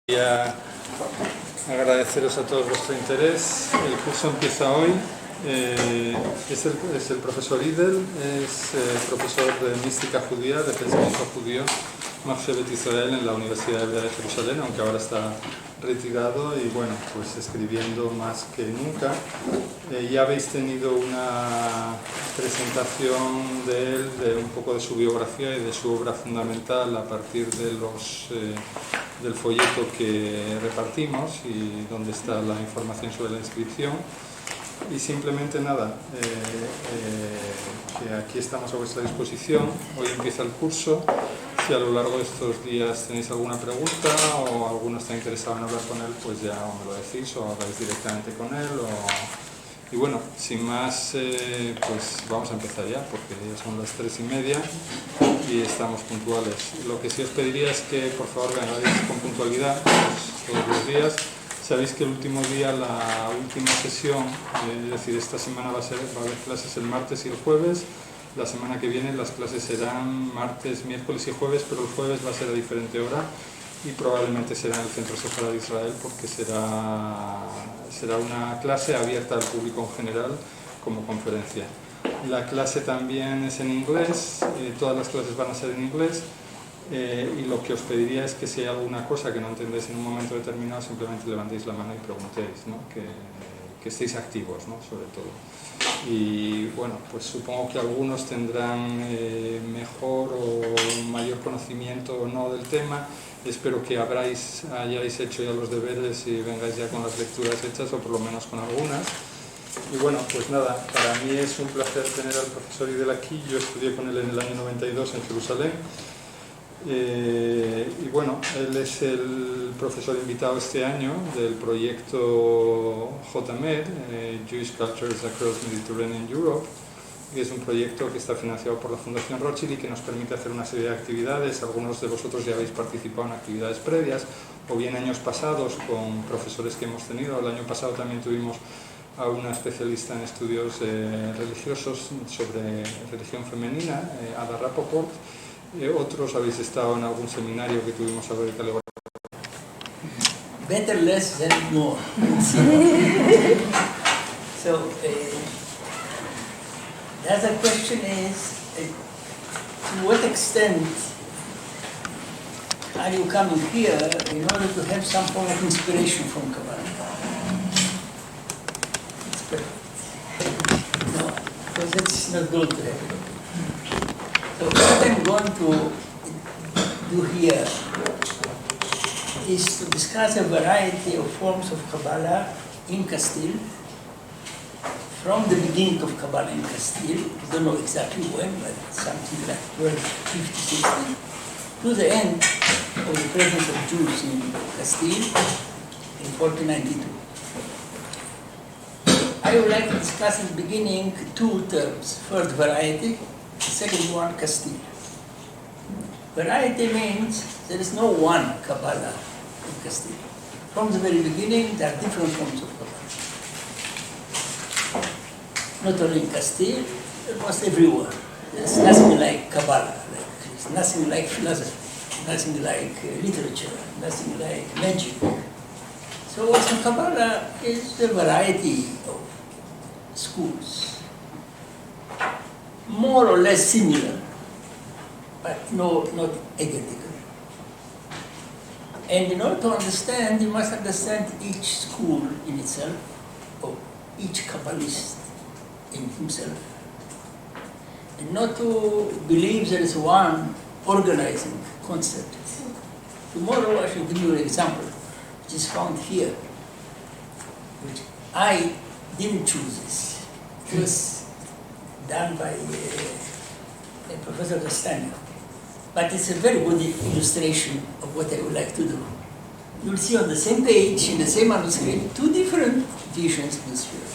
Quería agradeceros a todos vuestro interés. El curso empieza hoy. Es el profesor Idel, es profesor de mística judía, de pensamiento judío, Moshe en la Universidad Hebrea de Jerusalén, aunque ahora está retirado y bueno, pues escribiendo más que nunca. Ya habéis tenido una presentación de él, de un poco de su biografía y de su obra fundamental a partir de del folleto que repartimos y donde está la información sobre la inscripción. Y simplemente nada, que aquí estamos a vuestra disposición. Hoy empieza el curso. Si a lo largo de estos días tenéis alguna pregunta o alguno está interesado en hablar con él, pues ya o me lo decís o habláis directamente con él. Y bueno, sin más, pues vamos a empezar ya, porque ya son las 3:30 y estamos puntuales. Lo que sí os pediría es que por favor vengáis con puntualidad todos los días. Sabéis que el último día, la última sesión, es decir, esta semana va a haber clases el martes y el jueves. La semana que viene las clases serán martes, miércoles y jueves, pero el jueves va a ser a diferente hora y probablemente será en el Centro Sephará de Israel, porque será una clase abierta al público en general como conferencia. La clase también es en inglés, todas las clases van a ser en inglés. Y lo que os pediría es que si hay alguna cosa que no entendéis en un momento determinado, simplemente levantéis la mano y preguntéis, ¿no? que estéis activos, ¿no? Sobre todo. Y bueno, pues supongo que algunos tendrán mejor o mayor conocimiento o no del tema. Espero que hayáis hecho ya los deberes y vengáis ya con las lecturas hechas, o por lo menos con algunas. Y bueno, pues nada, para mí es un placer tener al profesor Idel aquí. Yo estudié con él en el año 92 en Jerusalén. Y bueno, él es el profesor invitado este año del proyecto JMED, Jewish Cultures Across Mediterranean Europe, que es un proyecto que está financiado por la Fundación Rothschild y que nos permite hacer una serie de actividades. Algunos de vosotros ya habéis participado en actividades previas o bien años pasados con profesores que hemos tenido. El año pasado también tuvimos a una especialista en estudios religiosos sobre religión femenina, Ada Rapoport. Otros habéis estado en algún seminario que tuvimos ahorita. Better less than more. So, the other question is, to what extent are you coming here in order to have some form of inspiration from Kabbalah? It's perfect. No, because it's not good to have it. So what I'm going to do here is to discuss a variety of forms of Kabbalah in Castile, from the beginning of Kabbalah in Castile, I don't know exactly when, but something like 1250, 60, to the end of the presence of Jews in Castile in 1492. I would like to discuss in the beginning two terms. First, variety. Second one, Castile. Variety means there is no one Kabbalah in Castile. From the very beginning, there are different forms of Kabbalah. Not only in Castile, almost everywhere. There's nothing like Kabbalah. There's nothing like philosophy, nothing like literature, nothing like magic. So what's in Kabbalah is a variety of schools. More or less similar, but not identical. And in order to understand, you must understand each school in itself, or each Kabbalist in himself. And not to believe there is one organizing concept. Tomorrow I shall give you an example, which is found here, which I didn't choose this. It was done by Professor Castaño. But it's a very good illustration of what I would like to do. You'll see on the same page, in the same manuscript, two different visions of the spirit,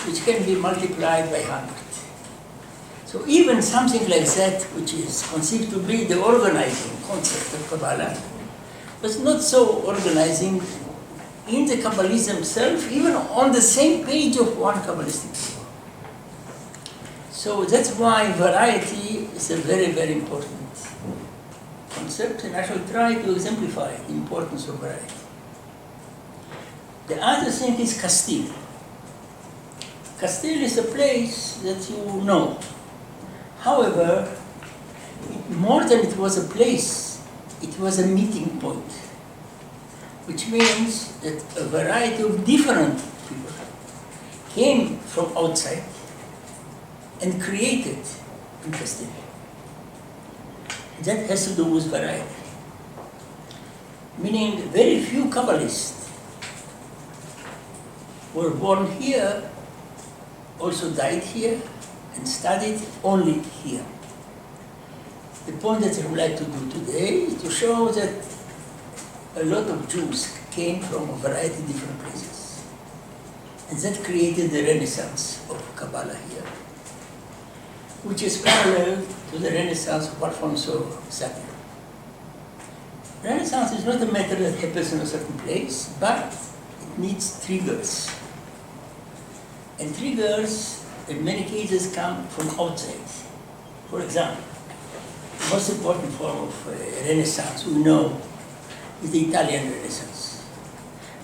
which can be multiplied by 100. So even something like that, which is conceived to be the organizing concept of Kabbalah, was not so organizing in the Kabbalists themselves, even on the same page of one Kabbalistic. So that's why variety is a very, very important concept. concept, and I shall try to exemplify the importance of variety. The other thing is Castile. Castile is a place that you know. However, more than it was a place, it was a meeting point, which means that a variety of different people came from outside and created in Castile. That has to do with variety. Meaning very few Kabbalists were born here, also died here, and studied only here. The point that I would like to do today is to show that a lot of Jews came from a variety of different places. And that created the Renaissance of Kabbalah here, which is parallel to the Renaissance of Alfonso Sabio. Renaissance is not a matter that happens in a certain place, but it needs triggers. And triggers, in many cases, come from outside. For example, the most important form of Renaissance we know is the Italian Renaissance.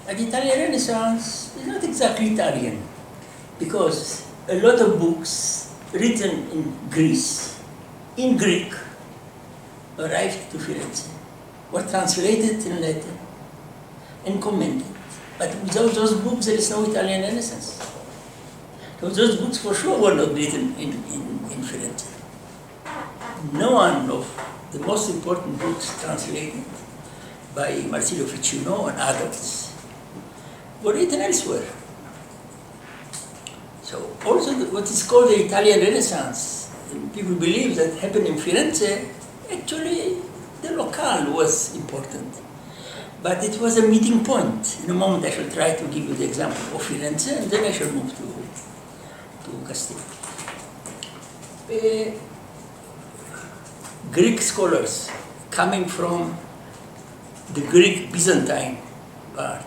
But the Italian Renaissance is not exactly Italian, because a lot of books written in Greece, in Greek, arrived to Firenze, were translated in Latin and commented. But without those books, there is no Italian Renaissance. So those books for sure were not written in Firenze. No one of the most important books translated by Marsilio Ficino and others were written elsewhere. So also what is called the Italian Renaissance, people believe that happened in Firenze, actually the locale was important. But it was a meeting point. In a moment I shall try to give you the example of Firenze, and then I shall move to Castile. Greek scholars coming from the Greek Byzantine part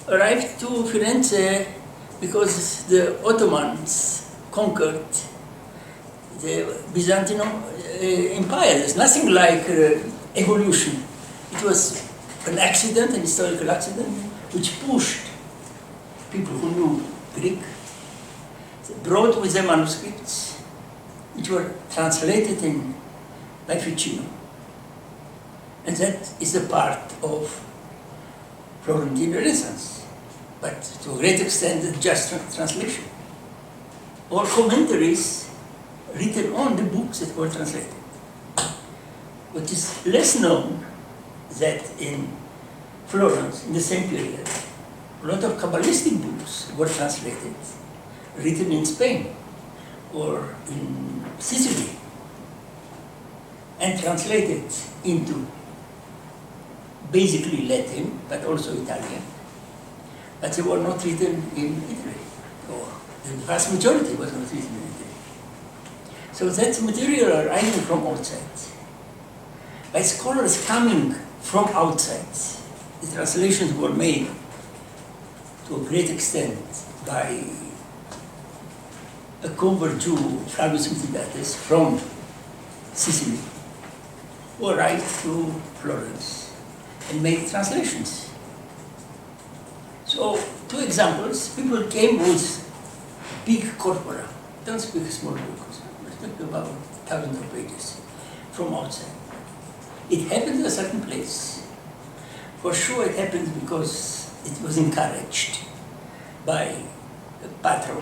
arrived to Firenze because the Ottomans conquered the Byzantine Empire. There's nothing like evolution. It was an accident, an historical accident, which pushed people who knew Greek, brought with them manuscripts, which were translated by Ficino. And that is a part of Florentine Renaissance, but to a great extent just translation. Or commentaries written on the books that were translated. What is less known that in Florence, in the same period, a lot of Kabbalistic books were translated, written in Spain or in Sicily, and translated into basically Latin, but also Italian, but they were not written in Italy, or the vast majority was not written in Italy. So that material arising from outside. By scholars coming from outside, the translations were made to a great extent by a convert Jew, Flavius Mitigates, from Sicily, who arrived to Florence and made translations. So, two examples, people came with big corpora, don't speak small books, we're talking about thousands of pages, from outside. It happened in a certain place. For sure it happened because it was encouraged by a patron.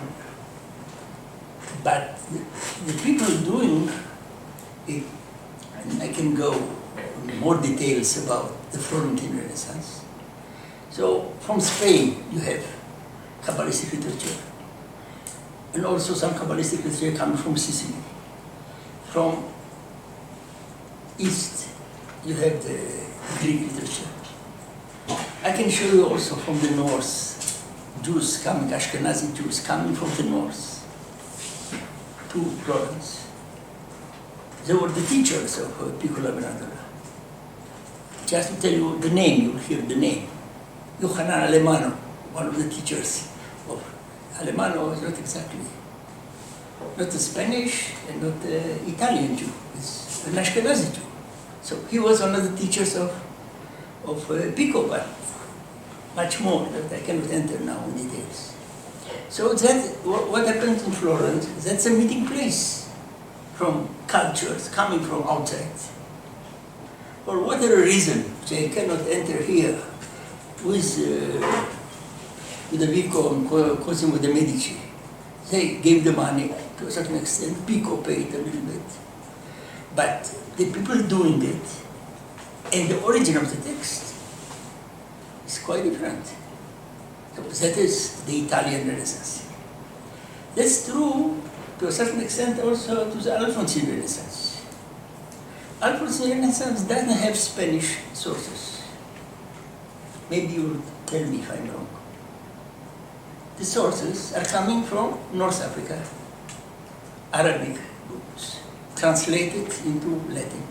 But the people doing it, and I can go into more details about the Florentine Renaissance. So from Spain you have Kabbalistic literature, and also some Kabbalistic literature coming from Sicily. From East you have the Greek literature. I can show you also from the north, Jews coming, Ashkenazi Jews coming from the north to Florence. They were the teachers of Piccola Venatola. Just to tell you the name, you'll hear the name. Yohanan Alemano, one of the teachers of Alemano, is not exactly, not a Spanish and not an Italian Jew, it's an Ashkenazi Jew. So he was one of the teachers of Pico, but much more that I cannot enter now in details. So that what happens in Florence, that's a meeting place from cultures coming from outside. For whatever reason, they cannot enter here with the Vico and Cosimo de' Medici. They gave the money to a certain extent, Pico paid a little bit. But the people doing it and the origin of the text is quite different. So that is the Italian Renaissance. That's true to a certain extent also to the Alphonsine Renaissance. Alphonsine Renaissance doesn't have Spanish sources. Maybe you'll tell me if I'm wrong. The sources are coming from North Africa, Arabic books, translated into Latin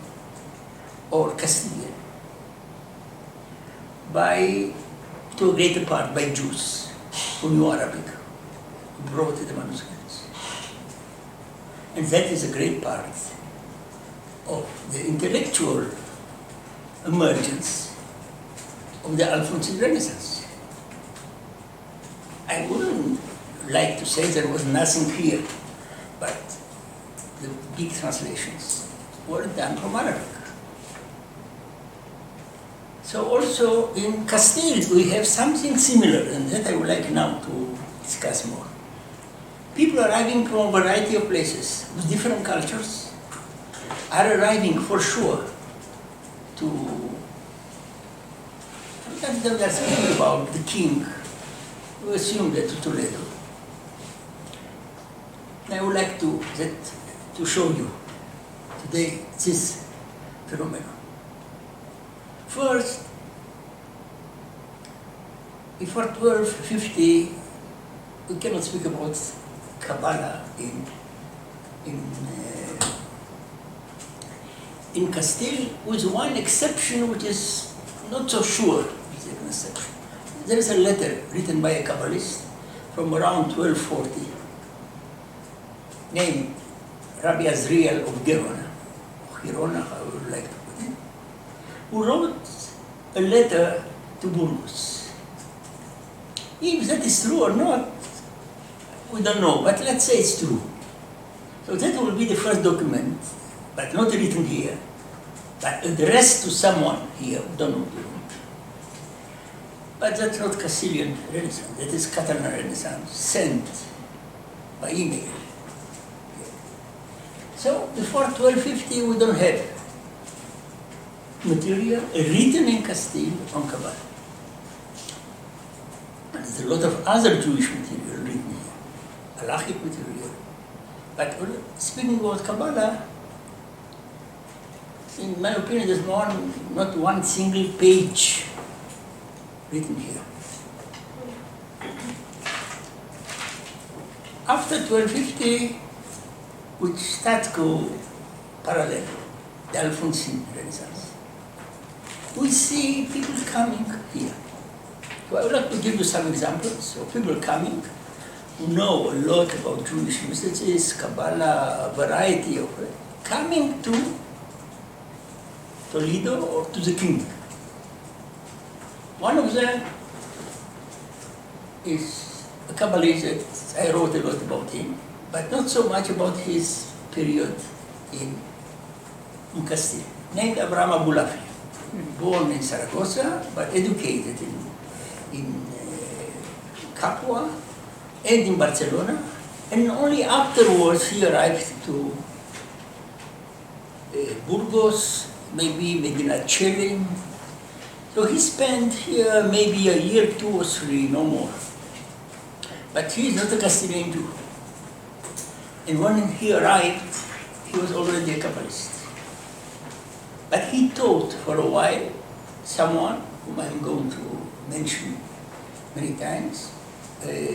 or Castilian, to a greater part by Jews who knew Arabic, who brought the manuscripts. And that is a great part of the intellectual emergence of the Alphonsine Renaissance. I wouldn't like to say there was nothing here, but the big translations were done from Arabic. So also in Castile we have something similar, and that I would like now to discuss more. People arriving from a variety of places with different cultures are arriving for sure to, sometimes they are speaking about the king, we assume that to Toledo. I would like to show you today this phenomenon. First, before 1250, we cannot speak about Kabbalah in Castile, with one exception which is not so sure is an exception. There is a letter written by a Kabbalist from around 1240, named Rabbi Azriel of Gerona, or Girona, I would like to put it, who wrote a letter to Burgos. If that is true or not, we don't know, but let's say it's true. So that will be the first document, but not written here, but addressed to someone here, we don't know. But that's not Castilian Renaissance, that is Catalan Renaissance, sent by email. So before 1250 we don't have material written in Castile on Kabbalah. But there's a lot of other Jewish material written here, halachic material. But speaking about Kabbalah, in my opinion, there's not one single page written here. After 1250, which starts to parallel the Alphonsine Renaissance, we see people coming here. So I would like to give you some examples of people coming who know a lot about Jewish messages, Kabbalah, a variety of it, coming to Toledo or to the king. One of them is a Kabbalist that I wrote a lot about him, but not so much about his period in Castile, named Abraham Abulafia, born in Saragossa, but educated in Capua and in Barcelona, and only afterwards he arrived to Burgos, maybe Medinaceli. So he spent here maybe a year, 2 or 3, no more. But he is not a Castilian Jew. And when he arrived, he was already a Kabbalist. But he taught for a while someone whom I'm going to mention many times,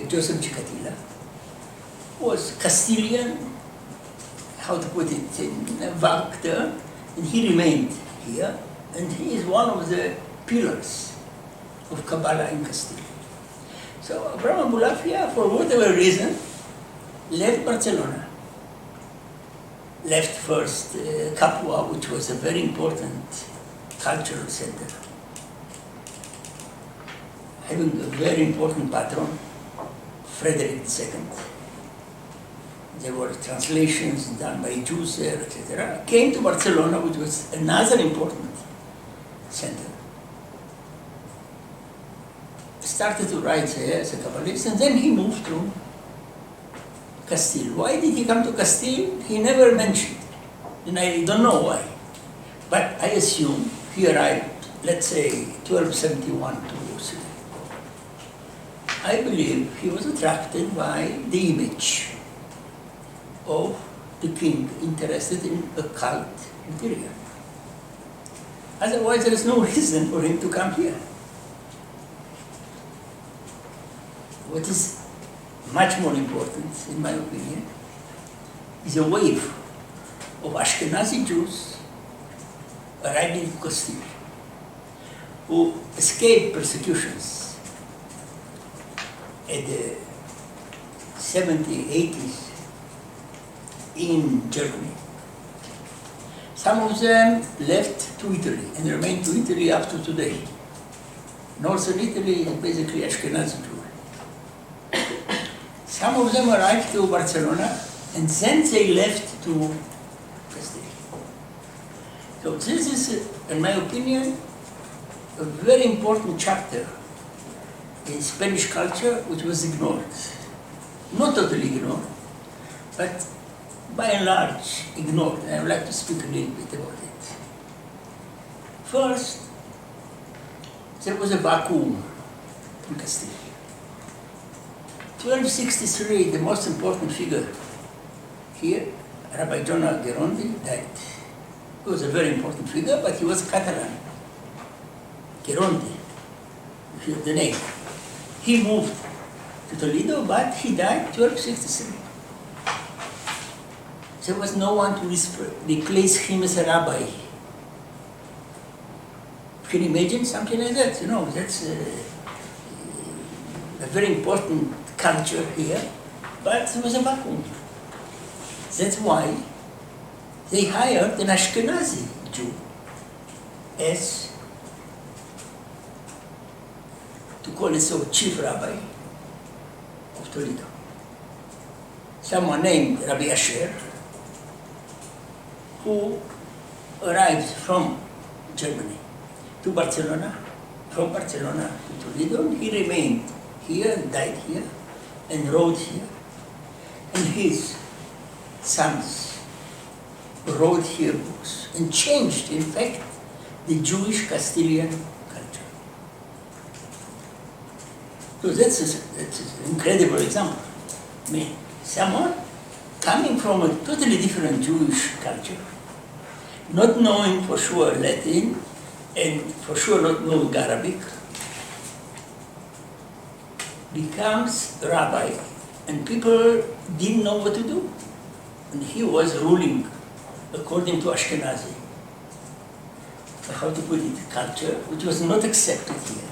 Joseph Chikatila, who was Castilian, how to put it, in Wagner, and he remained here, and he is one of the pillars of Kabbalah in Castile. So Abraham Abulafia, for whatever reason, left Barcelona left first Capua, which was a very important cultural center, having a very important patron, Frederick II. There were translations done by Jews there, etc. Came to Barcelona, which was another important center. Started to write there as a Kabbalist, and then he moved to Castile. Why did he come to Castile? He never mentioned, and I don't know why. But I assume he arrived, let's say, 1271 to Castile. I believe he was attracted by the image of the king interested in occult interior. Otherwise, there is no reason for him to come here. What is much more important, in my opinion, is a wave of Ashkenazi Jews arriving in Castile, who escaped persecutions at the 70s, 80s in Germany. Some of them left to Italy and remained to Italy up to today. Northern Italy is basically Ashkenazi Jews. Some of them arrived to Barcelona and then they left to Castile. So this is, in my opinion, a very important chapter in Spanish culture which was ignored. Not totally ignored, but by and large ignored. And I would like to speak a little bit about it. First, there was a vacuum in Castile. 1263, the most important figure here, Rabbi Jonah Gerondi, died. He was a very important figure, but he was Catalan. Gerondi, if you have the name. He moved to Toledo, but he died 1263. There was no one to replace him as a rabbi. Can you imagine something like that? You know, that's a very important culture here, but there was a vacuum. That's why they hired an Ashkenazi Jew as, to call it so, chief rabbi of Toledo. Someone named Rabbi Asher, who arrived from Germany to Barcelona, from Barcelona to Toledo, and he remained here and died here and wrote here. And his sons wrote here books and changed, in fact, the Jewish Castilian culture. So that's an incredible example. I mean, someone coming from a totally different Jewish culture, not knowing for sure Latin, and for sure not knowing Arabic, becomes rabbi, and people didn't know what to do. And he was ruling according to Ashkenazi, how to put it, culture, which was not accepted here.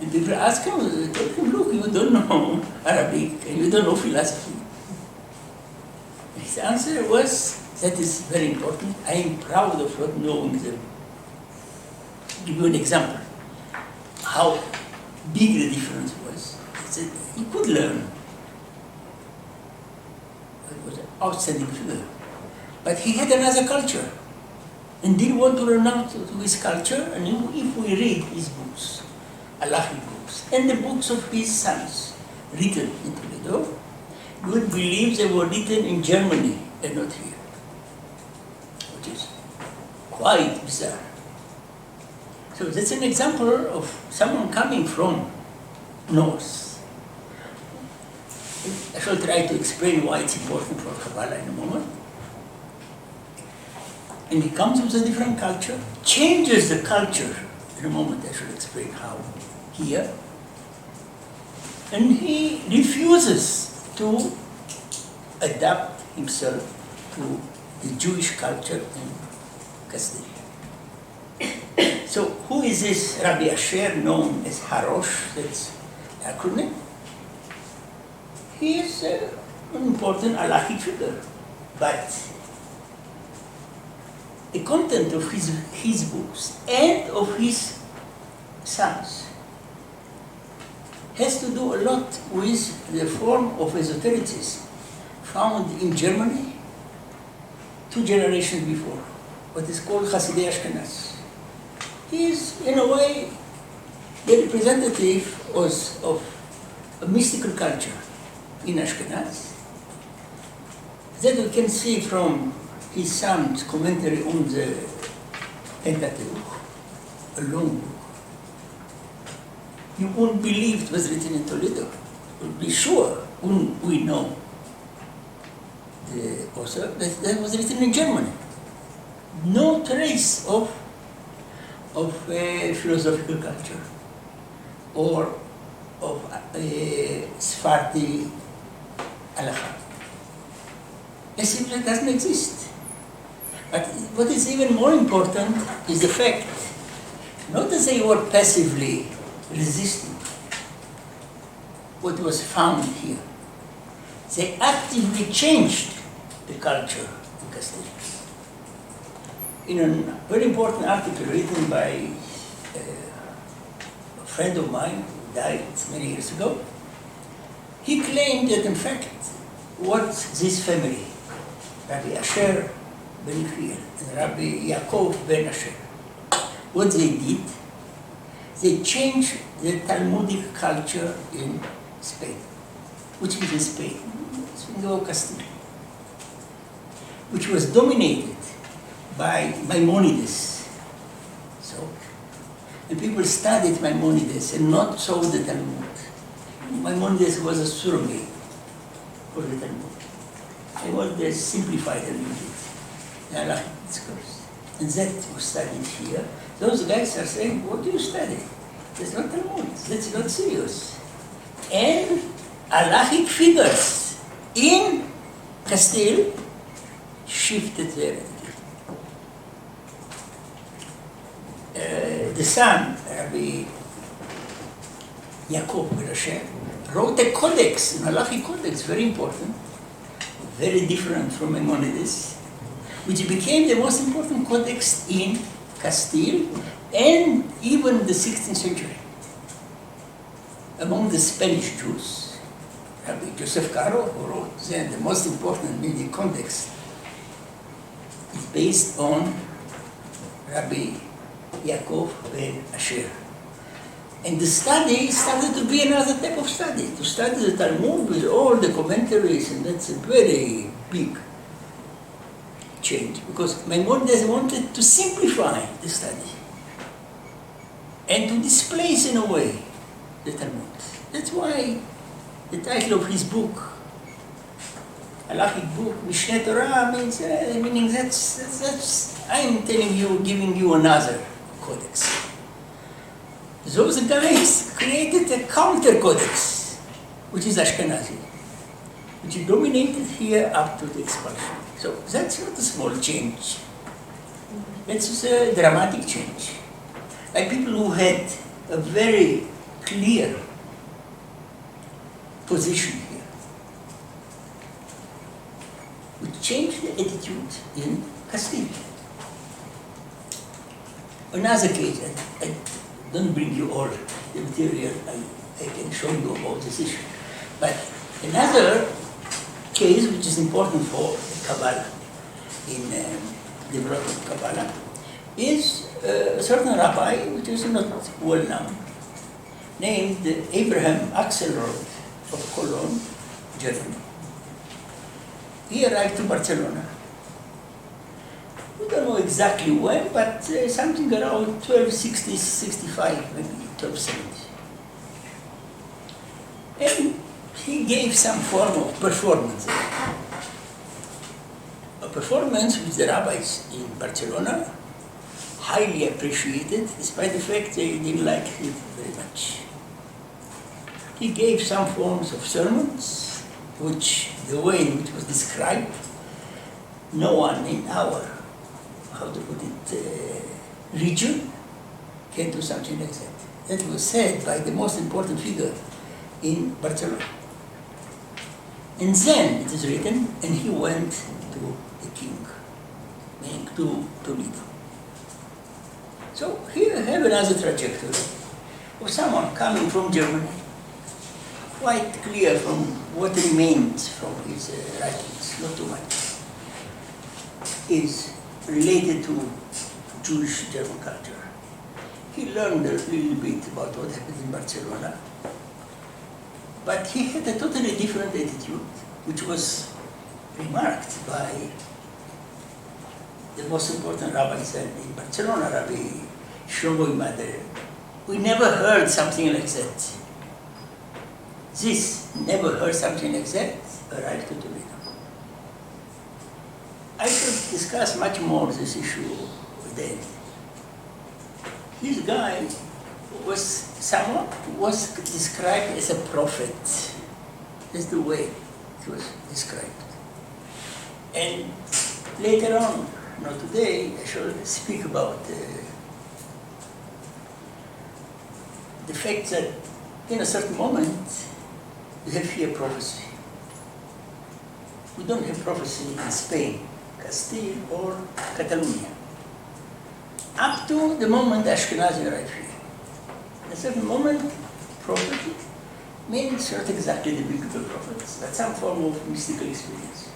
And people asked him, told him, look, you don't know Arabic, and you don't know philosophy. His answer was, that is very important, I am proud of not knowing them. I'll give you an example, how big the difference was. He could learn. He was an outstanding figure. But he had another culture and didn't want to renounce to his culture. And if we read his books, Halachic books, and the books of his sons written in Toledo, you would believe they were written in Germany and not here, which is quite bizarre. So that's an example of someone coming from north. I shall try to explain why it's important for Kabbalah in a moment. And he comes with a different culture, changes the culture. In a moment I shall explain how here. And he refuses to adapt himself to the Jewish culture in Castile. So who is this Rabbi Asher, known as Harosh? That's the acronym. He is an important halachic figure, but the content of his books and of his sons has to do a lot with the form of esotericism found in Germany 2 generations before, what is called Hasidei Ashkenaz. He is, in a way, the representative of a mystical culture in Ashkenaz that we can see from his son's commentary on the Pentateuch, a long book. You wouldn't believe it was written in Toledo. You'll be sure we know the author that was written in Germany. No trace of philosophical culture or of Sephardi halakha. It simply doesn't exist. But what is even more important is the fact, not that they were passively resisting what was found here. They actively changed the culture in Castile. In a very important article written by a friend of mine who died many years ago, he claimed that in fact what this family, Rabbi Asher ben Yechiel and Rabbi Yaakov ben Asher, what they did, they changed the Talmudic culture in Spain. Which is in Spain? It's in the Castile, which was dominated by Maimonides. So, and people studied Maimonides and not so the Talmud. Maimonides was a surrogate for the Talmud. Maimonides simplified a little bit the halachic discourse. And that was studied here. Those guys are saying, what do you study? That's not Talmud, that's not serious. And halachic figures in Castile shifted their attitude. The son, Rabbi Yaakov ben Asher, wrote a codex, an halachic codex, very important, very different from Maimonides, which became the most important codex in Castile and even the 16th century. Among the Spanish Jews, Rabbi Joseph Caro, who wrote then the most important Medic context, is based on Rabbi Yaakov ben Asher. And the study started to be another type of study, to study the Talmud with all the commentaries, and that's a very big change, because Maimonides wanted to simplify the study and to displace in a way the Talmud. That's why the title of his book, halachic book, Mishneh Torah, means, meaning that's, I'm telling you, giving you another codex. Those guys created a counter codex, which is Ashkenazi, which dominated here up to the expulsion. So that's not a small change. That's a dramatic change. Like people who had a very clear position here, which changed the attitude in Castile. Another case, I don't bring you all the material, I can show you about this issue. But another case which is important for Kabbalah, in development Kabbalah, is a certain rabbi, which is not well known, named Abraham Axelrod of Cologne, Germany. He arrived to Barcelona. We don't know exactly when, but something around 1260, 65, maybe 1270. And he gave some form of performance. A performance which the rabbis in Barcelona highly appreciated, despite the fact they didn't like it very much. He gave some forms of sermons, which the way in which it was described, no one in our, how to put it, region can do something like that. That was said by the most important figure in Barcelona. And then it is written, and he went to the king. meaning to Toledo. So here I have another trajectory of someone coming from Germany, quite clear from what remains from his writings, not too much, is related to Jewish German culture. He learned a little bit about what happened in Barcelona, but he had a totally different attitude, which was remarked by the most important rabbis in Barcelona, Rabbi Shlomo Madre. We never heard something like that. This never heard something like that arrived to Toledo. I could discuss much more this issue then. This guy was someone who was described as a prophet. That's the way it was described. And later on, not today, I shall speak about the fact that in a certain moment, we have here prophecy. We don't have prophecy in Spain, Castile, or Catalonia. Up to the moment Ashkenazi arrived here. At a certain moment, prophecy means not exactly the biblical prophets, but some form of mystical experience.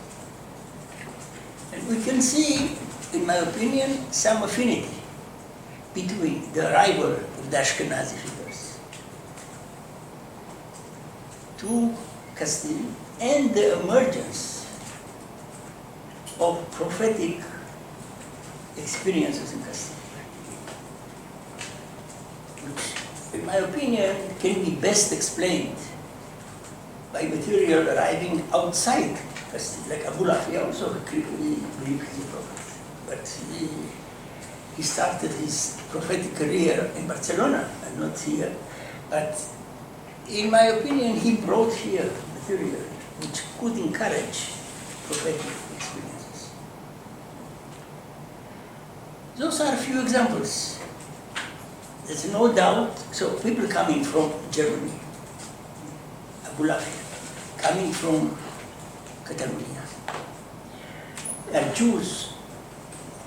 And we can see, in my opinion, some affinity between the arrival of the Ashkenazi figures to Castile and the emergence of prophetic experiences in Castile, which, in my opinion, can be best explained by material arriving outside Castile, like Abu Lafia also believed he's a prophet. But he started his prophetic career in Barcelona and not here. But in my opinion, he brought here material which could encourage prophetic experiences. Those are a few examples. There's no doubt. So people coming from Germany, Abu Lafia, coming from Catalonia, are Jews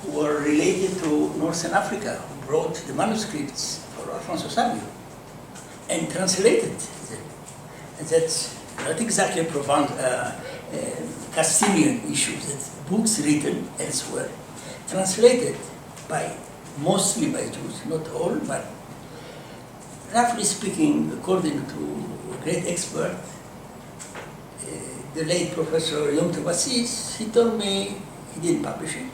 who were related to Northern Africa, who brought the manuscripts for Alfonso Sabio and translated them. And that's not exactly a profound Castilian issue, that books written elsewhere, translated mostly by Jews, not all, but roughly speaking, according to a great expert, the late professor Yom Tov Assis, he told me, he didn't publish it,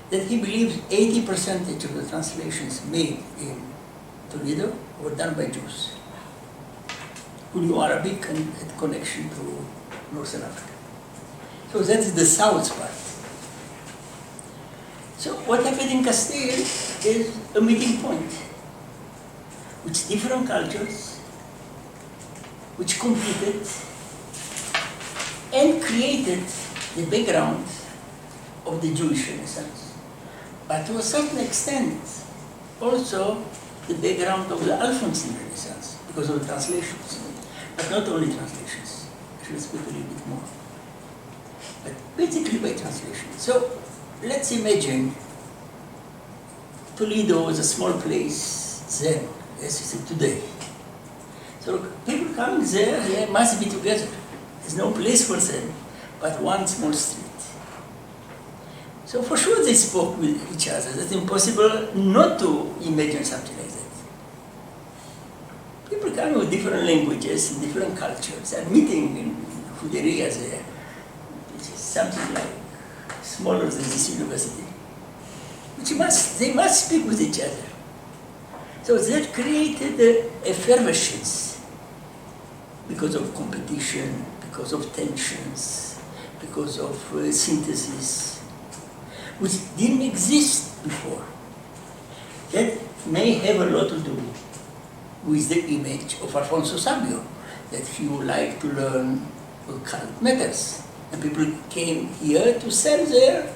that he believes 80% of the translations made in Toledo were done by Jews who knew Arabic and had connection to Northern Africa. So that is the south part. So what happened in Castile is a meeting point, which different cultures, which competed and created the background of the Jewish Renaissance. But to a certain extent, also the background of the Alphonsine Renaissance, because of the translations. But not only translations. I should speak a little bit more. But basically by translation. So let's imagine Toledo was a small place then, as you said today. So people coming there, they must be together. There's no place for them, but one small street. So for sure they spoke with each other. It's impossible not to imagine something like that. People coming with different languages and different cultures are meeting in Juderia there, which is something like smaller than this university, which they must speak with each other. So that created the effervescence because of competition, because of tensions, because of synthesis, which didn't exist before. That may have a lot to do with the image of Alfonso Sabio, that he would like to learn occult matters. And people came here to sell their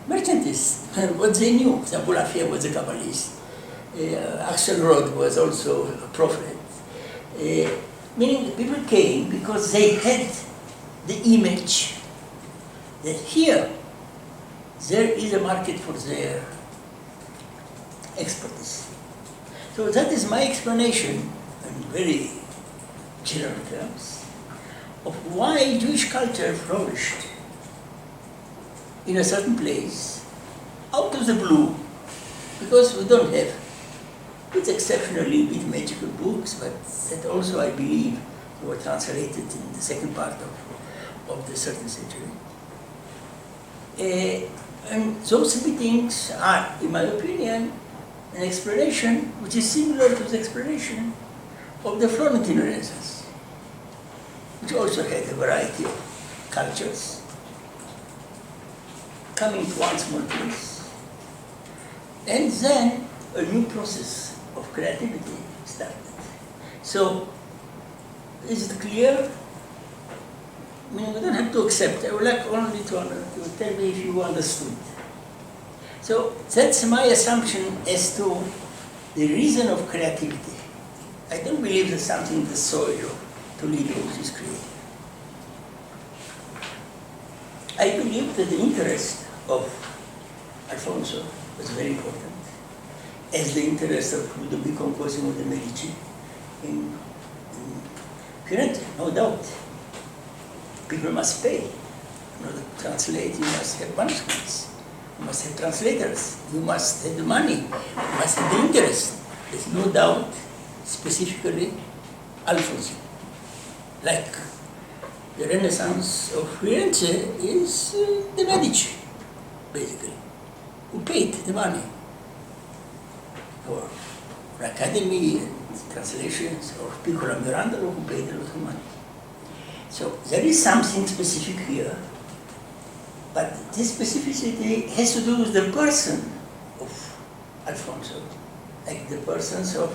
merchandise, what they knew. Abu Lafia was a Kabbalist. Axelrod was also a prophet. Meaning people came because they had the image that here there is a market for their expertise. So that is my explanation in very general terms of why Jewish culture flourished in a certain place out of the blue, because we don't have, with exceptionally big magical books, but that also I believe were translated in the second part of the 13th century. And those three things are, in my opinion, an explanation which is similar to the explanation of the Florentine Renaissance, which also had a variety of cultures coming to one small place. And then a new process of creativity started. So, is it clear? I mean, we don't have to accept. I would like only to tell me if you understood. So that's my assumption as to the reason of creativity. I don't believe there's something in the soil to lead which is creative. I believe that the interest of Alfonso was very important, as the interest of Ludovico Cosimo de' Medici in Firenze, no doubt. People must pay. In order to translate, you must have manuscripts. You must have translators. You must have the money. You must have the interest. There's no doubt, specifically, Alfonso. Like the Renaissance of Firenze is the Medici, basically, who paid the money for academy and translations, or Piccola Mirandolo, who paid a lot of money. So there is something specific here, but this specificity has to do with the person of Alfonso, like the persons of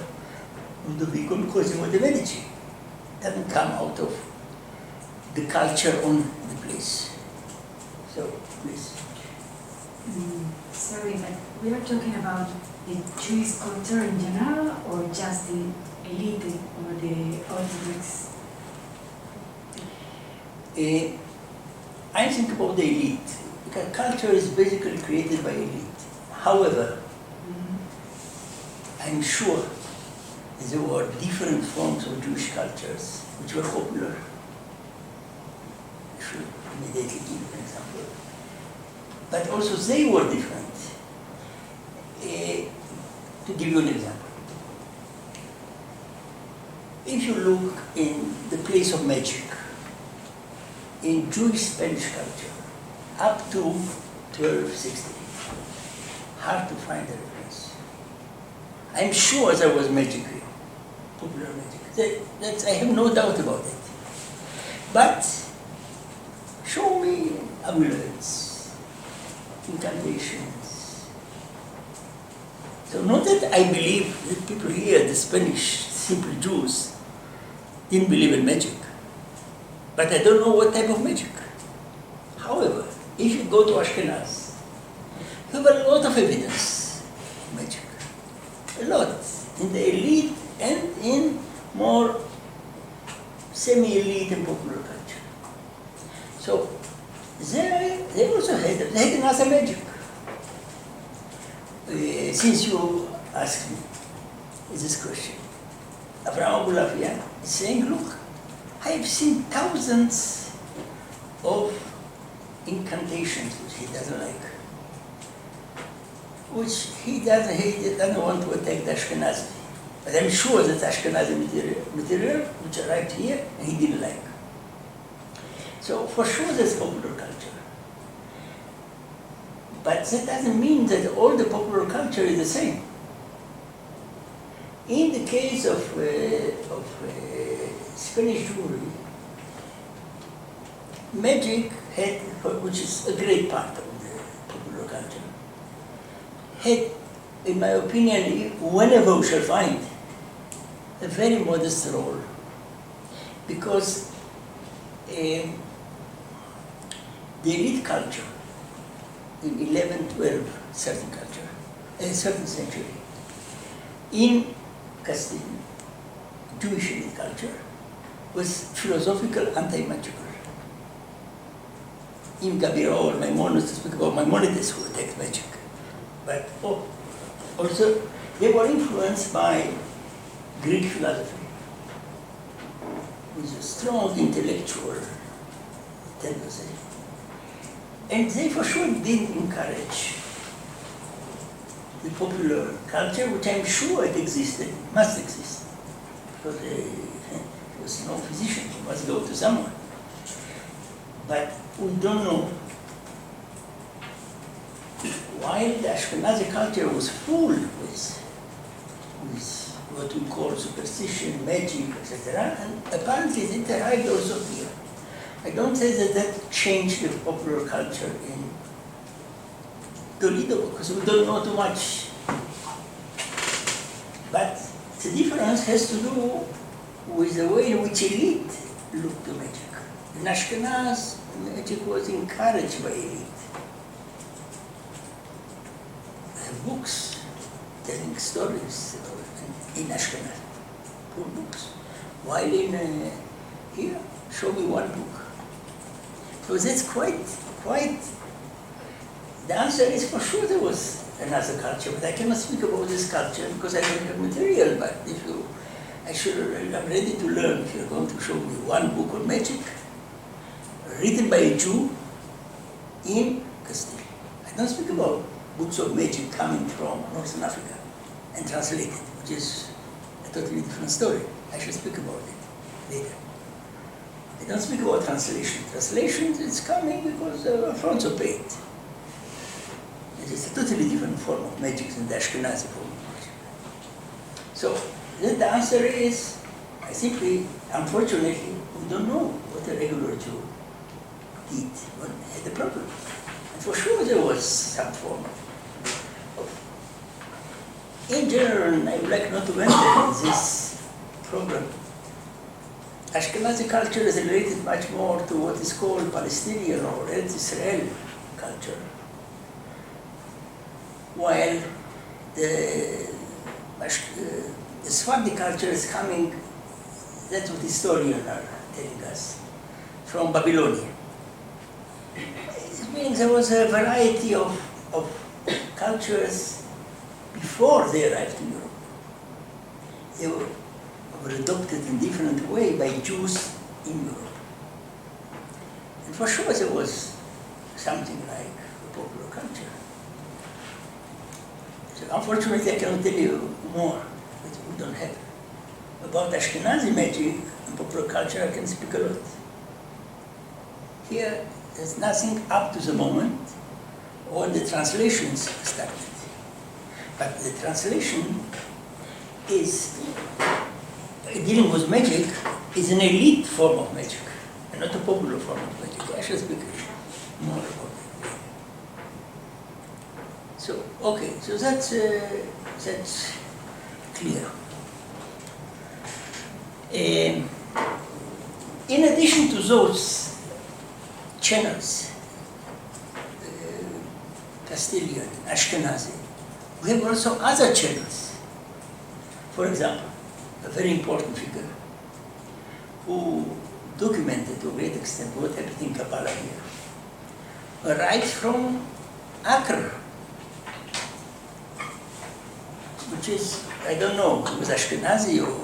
Ludovico and Cosimo de' Medici. It doesn't come out of the culture on the place. So, please. Sorry, but we are talking about the Jewish culture in general, or just the elite or the Orthodox? I think about the elite, because culture is basically created by elite. However, I'm sure there were different forms of Jewish cultures which were popular. I should immediately give an example. But also they were different. To give you an example, if you look in the place of magic, in Jewish Spanish culture, up to 1260, hard to find a reference. I'm sure there was magic here, popular magic. I have no doubt about it. But show me amulets, incantations. So not that I believe that people here, the Spanish simple Jews, didn't believe in magic. But I don't know what type of magic. However, if you go to Ashkenaz, you have a lot of evidence of magic. A lot. In the elite and in more semi-elite and popular culture. So, they also had another magic. Since you asked me this question, Abraham Abulafian is saying, look, I have seen thousands of incantations which he doesn't like, which he doesn't want to attack the Ashkenazi. But I'm sure that Ashkenazi material which arrived here and he didn't like. So for sure there's popular culture. But that doesn't mean that all the popular culture is the same. In the case of Spanish Jewry, magic had, which is a great part of the popular culture, had, in my opinion, whenever we shall find, a very modest role. Because the elite culture in 11, 12, 13th century, in Castile, Jewish elite culture, was philosophical anti-magical. in Gabirol, Maimonides, to speak about Maimonides who attacked magic. But also, they were influenced by Greek philosophy, with a strong intellectual tendency. And they for sure didn't encourage the popular culture, which I'm sure it existed, must exist, because there was no physician, you must go to someone. But we don't know. While the Ashkenazi culture was full with what we call superstition, magic, etc., and apparently it arrived also here. I don't say that changed the popular culture in Toledo, because we don't know too much. But the difference has to do with the way in which elite looked to magic. In Ashkenaz, magic was encouraged by elite. They have books telling stories in Ashkenaz, poor books. While in here, show me one book. So that's quite. The answer is for sure there was another culture, but I cannot speak about this culture because I don't have material. But if you, I'm ready to learn. If you're going to show me one book on magic, written by a Jew in Castile. I don't speak about books of magic coming from Northern Africa and translated, which is a totally different story. I shall speak about it later. I don't speak about translation. Translation is coming because Alfonso paid. It is a totally different form of magic than the Ashkenazi form of magic. So then the answer is, I simply, unfortunately, we don't know what a regular Jew did when he had a problem. And for sure there was some form of. In general, I would like not to enter this program. Ashkenazi culture is related much more to what is called Palestinian or Eretz Israel culture, while the Sephardi culture is coming, that's what historians are telling us, from Babylonia. It means there was a variety of cultures before they arrived in Europe. They were adopted in different way by Jews in Europe. And for sure there was something like a popular culture. So unfortunately I cannot tell you more, that we don't have. About Ashkenazi magic and popular culture I can speak a lot. Here there's nothing up to the moment when the translations started. But the translation is dealing with magic is an elite form of magic, and not a popular form of magic. I shall speak more about it. So, okay, so that's clear. In addition to those channels, Castilian, Ashkenazi, we have also other channels. For example, a very important figure who documented to a great extent what happened in Kabbalah here, arrived from Acre, which is, I don't know, it was Ashkenazi or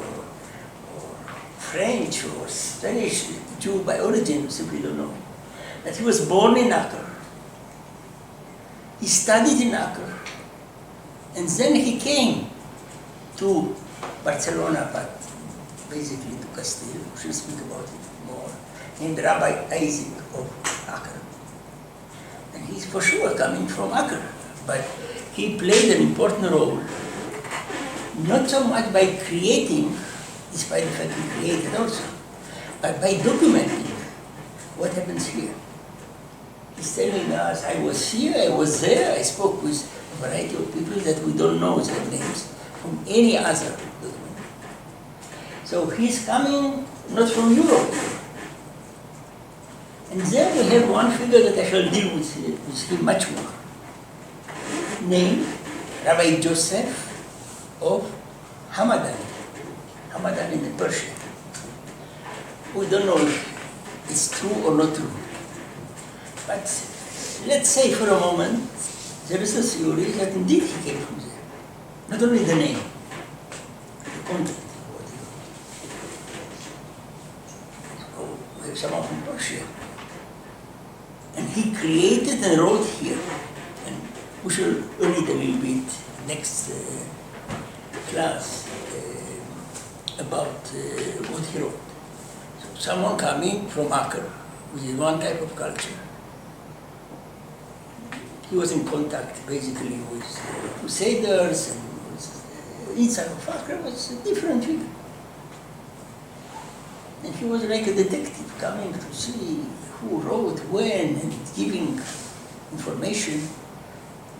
French or Spanish, Jew by origin, simply don't know. But he was born in Acre. He studied in Acre. And then he came to Barcelona, but basically to Castile, we should speak about it more, named Rabbi Isaac of Acre. And he's for sure coming from Acre, but he played an important role, not so much by creating, despite the fact he created also, but by documenting what happens here. He's telling us, I was here, I was there, I spoke with a variety of people that we don't know their names from any other document. So he's coming not from Europe. And then we have one figure that I shall deal with him much more, named Rabbi Joseph of Hamadan. Hamadan in Persia. We don't know if it's true or not true. But let's say for a moment, there is a theory that indeed he came from there. Not only the name, the content. Oh, we have someone from Persia. And he created and wrote here. And we shall read a little bit next class about what he wrote. So someone coming from Acre, which is one type of culture. He was in contact basically with Crusaders, and inside of Acre was a different figure. And he was like a detective coming to see who wrote when and giving information,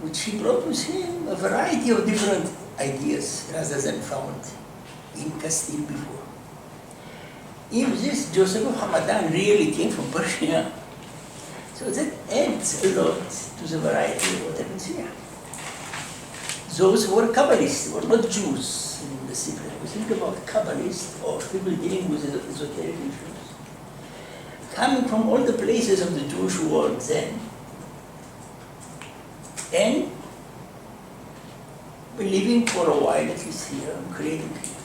which he brought with him a variety of different ideas rather than found in Castile before. If this Joseph of Hamadan really came from Persia, so that adds a lot to the variety of what happens here. Those who were Kabbalists were not Jews in the Hebrea. We think about Kabbalists or people dealing with esoteric issues, coming from all the places of the Jewish world then, and living for a while at least here and creating here.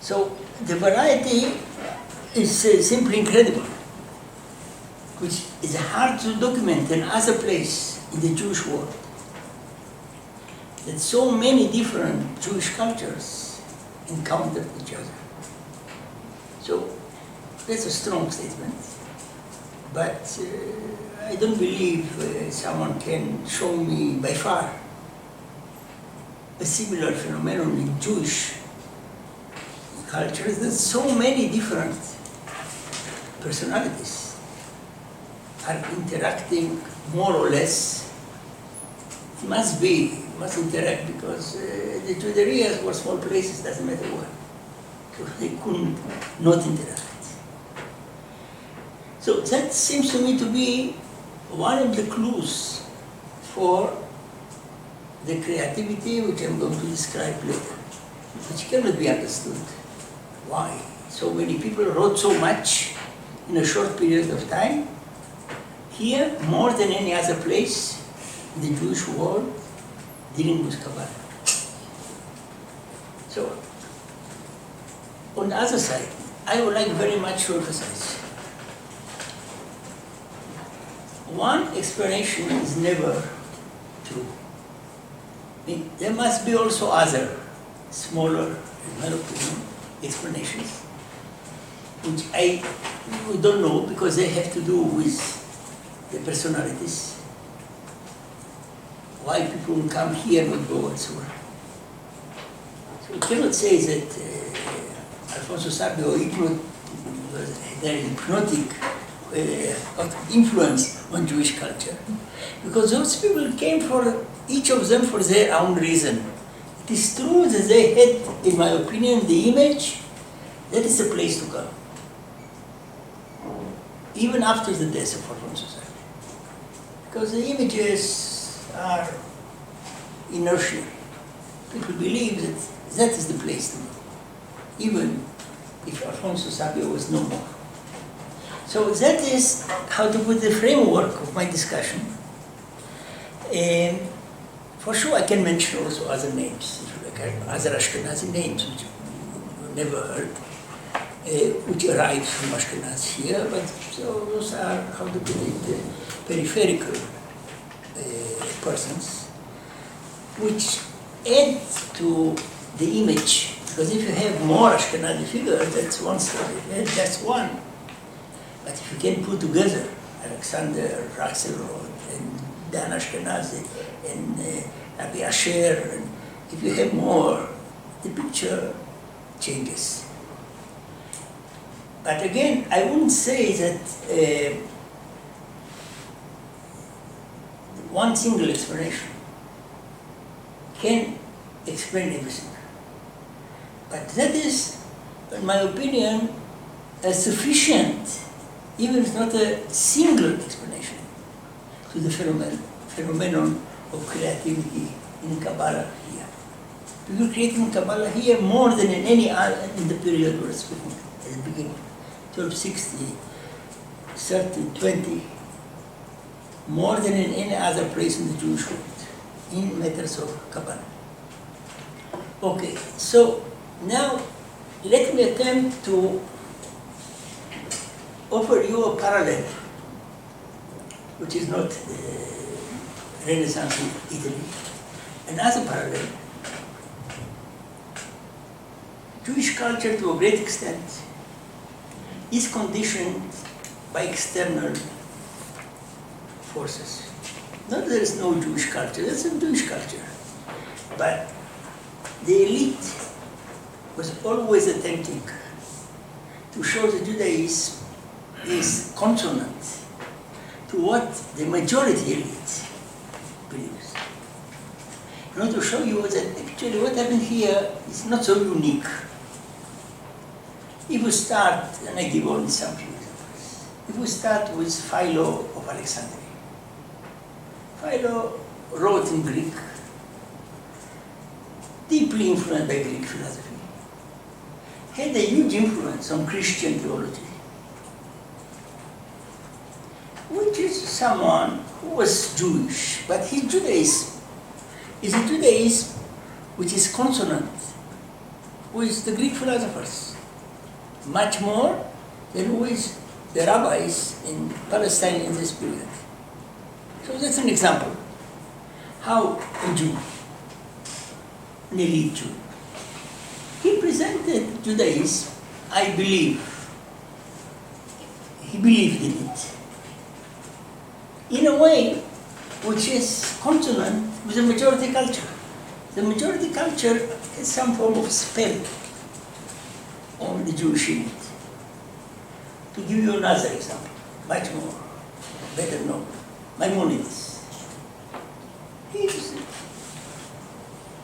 So the variety is simply incredible, which is hard to document in other place in the Jewish world. That so many different Jewish cultures encountered each other. So that's a strong statement, but I don't believe someone can show me by far a similar phenomenon in Jewish cultures. There's so many different personalities are interacting more or less. It must interact because the Jewish areas were small places, doesn't matter what. So they couldn't not interact. So that seems to me to be one of the clues for the creativity which I'm going to describe later, which cannot be understood. Why? So many people wrote so much in a short period of time. Here, more than any other place in the Jewish world, dealing with Kabbalah. So, on the other side, I would like very much to emphasize. One explanation is never true. There must be also other, smaller, in my opinion, explanations, which we don't know because they have to do with the personalities. Why people come here and go and so on. So we cannot say that Alfonso Sabio had an hypnotic influence on Jewish culture, because those people came for each of them for their own reason. It is true that they had, in my opinion, the image that is the place to come, even after the death of Alfonso Sabio, because the images are inertial. People believe that that is the place to go, even if Alfonso Sabio was no more. So that is how to put the framework of my discussion. And for sure I can mention also other names, other Ashkenazi names which you never heard, which arrived from Ashkenaz here, but so those are, how to put it, peripheral persons, which add to the image. Because if you have more Ashkenazi figures, that's one story. That's one. But if you can put together Alexander, Axelrod, and Dan Ashkenazi, and Rabbi Asher, and if you have more, the picture changes. But again, I wouldn't say that one single explanation can explain everything. But that is, in my opinion, a sufficient, even if not a single explanation, to the phenomenon of creativity in Kabbalah here. People creating Kabbalah here more than in any other in the period we're speaking at the beginning, 1260, 1320, more than in any other place in the Jewish world, in matters of Kabbalah. Okay, so now let me attempt to offer you a parallel, which is not Renaissance in Italy. Another parallel. Jewish culture, to a great extent, is conditioned by external forces. Not that there is no Jewish culture, there's a Jewish culture. But the elite was always attempting to show that Judaism is consonant to what the majority elite believes. I want to show you that actually what happened here is not so unique. If we start, and I give only some few examples, if we start with Philo of Alexandria. Philo wrote in Greek, deeply influenced by Greek philosophy, had a huge influence on Christian theology, which is someone who was Jewish, but his Judaism is a Judaism which is consonant with the Greek philosophers, much more than with the rabbis in Palestine in this period. So that's an example how a Jew, an elite Jew, he presented Judaism, I believe, he believed in it, in a way which is consonant with the majority culture. The majority culture has some form of spell on the Jewish elite. To give you another example, much more, better known, Maimonides. He is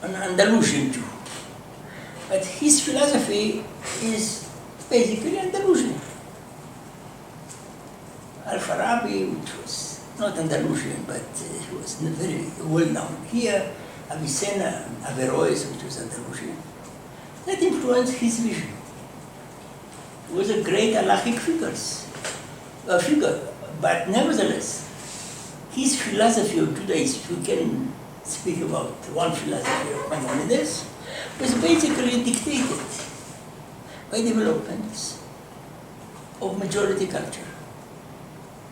an Andalusian Jew, but his philosophy is basically Andalusian. Al-Farabi, which was not Andalusian, but he was very well known here, Avicenna, Averroes, which was Andalusian, that influenced his vision. He was a great halachic figure, but nevertheless, his philosophy of Judaism, if you can speak about one philosophy of Maimonides, was basically dictated by developments of majority culture,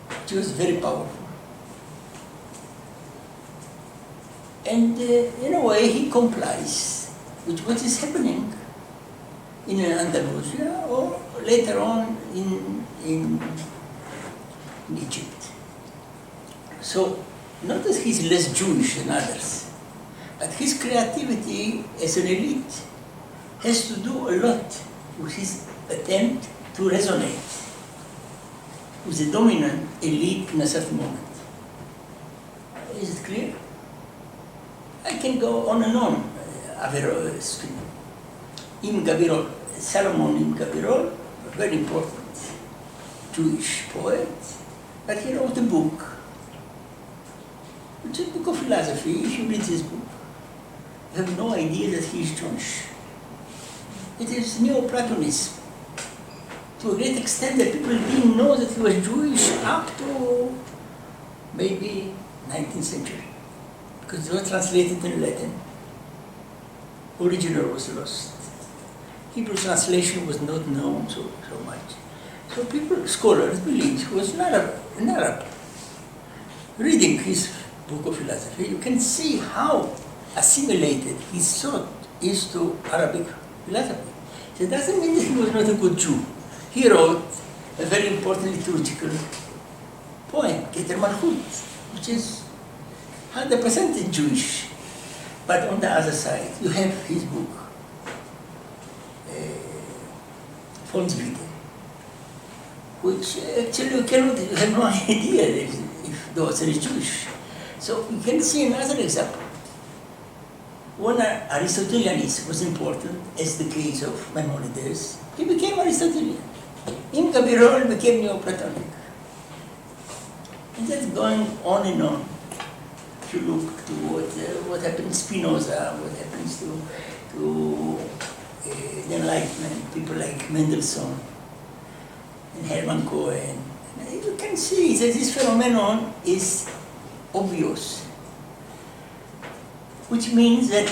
which was very powerful. And in a way, he complies with what is happening in Andalusia or later on in Egypt. So, not that he's less Jewish than others, but his creativity as an elite has to do a lot with his attempt to resonate with the dominant elite in a certain moment. Is it clear? I can go on and on. Averroes, Im Gabirol, Solomon Im Gabirol, a very important Jewish poet, but he wrote a book, which is a book of philosophy. If you read this book, you have no idea that he is Jewish. It is Neoplatonism, to a great extent that people didn't know that he was Jewish up to maybe 19th century, because it was translated in Latin. Original was lost. Hebrew translation was not known so much. So people, scholars, believed he was an Arab. Reading his book of philosophy, you can see how assimilated his thought is to Arabic philosophy. So it doesn't mean that he was not a good Jew. He wrote a very important liturgical poem, Keter Malchut, which is 100% Jewish. But on the other side, you have his book, Fondsvide, which actually you have no idea if the author is Jewish. So you can see another example. When Aristotelianism was important, as the case of Maimonides, he became Aristotelian. Im Gabirol became Neoplatonic. And that's going on and on. If you look to what happened to Spinoza, what happens to the Enlightenment, people like Mendelssohn and Hermann Cohen, you can see that this phenomenon is obvious, which means that,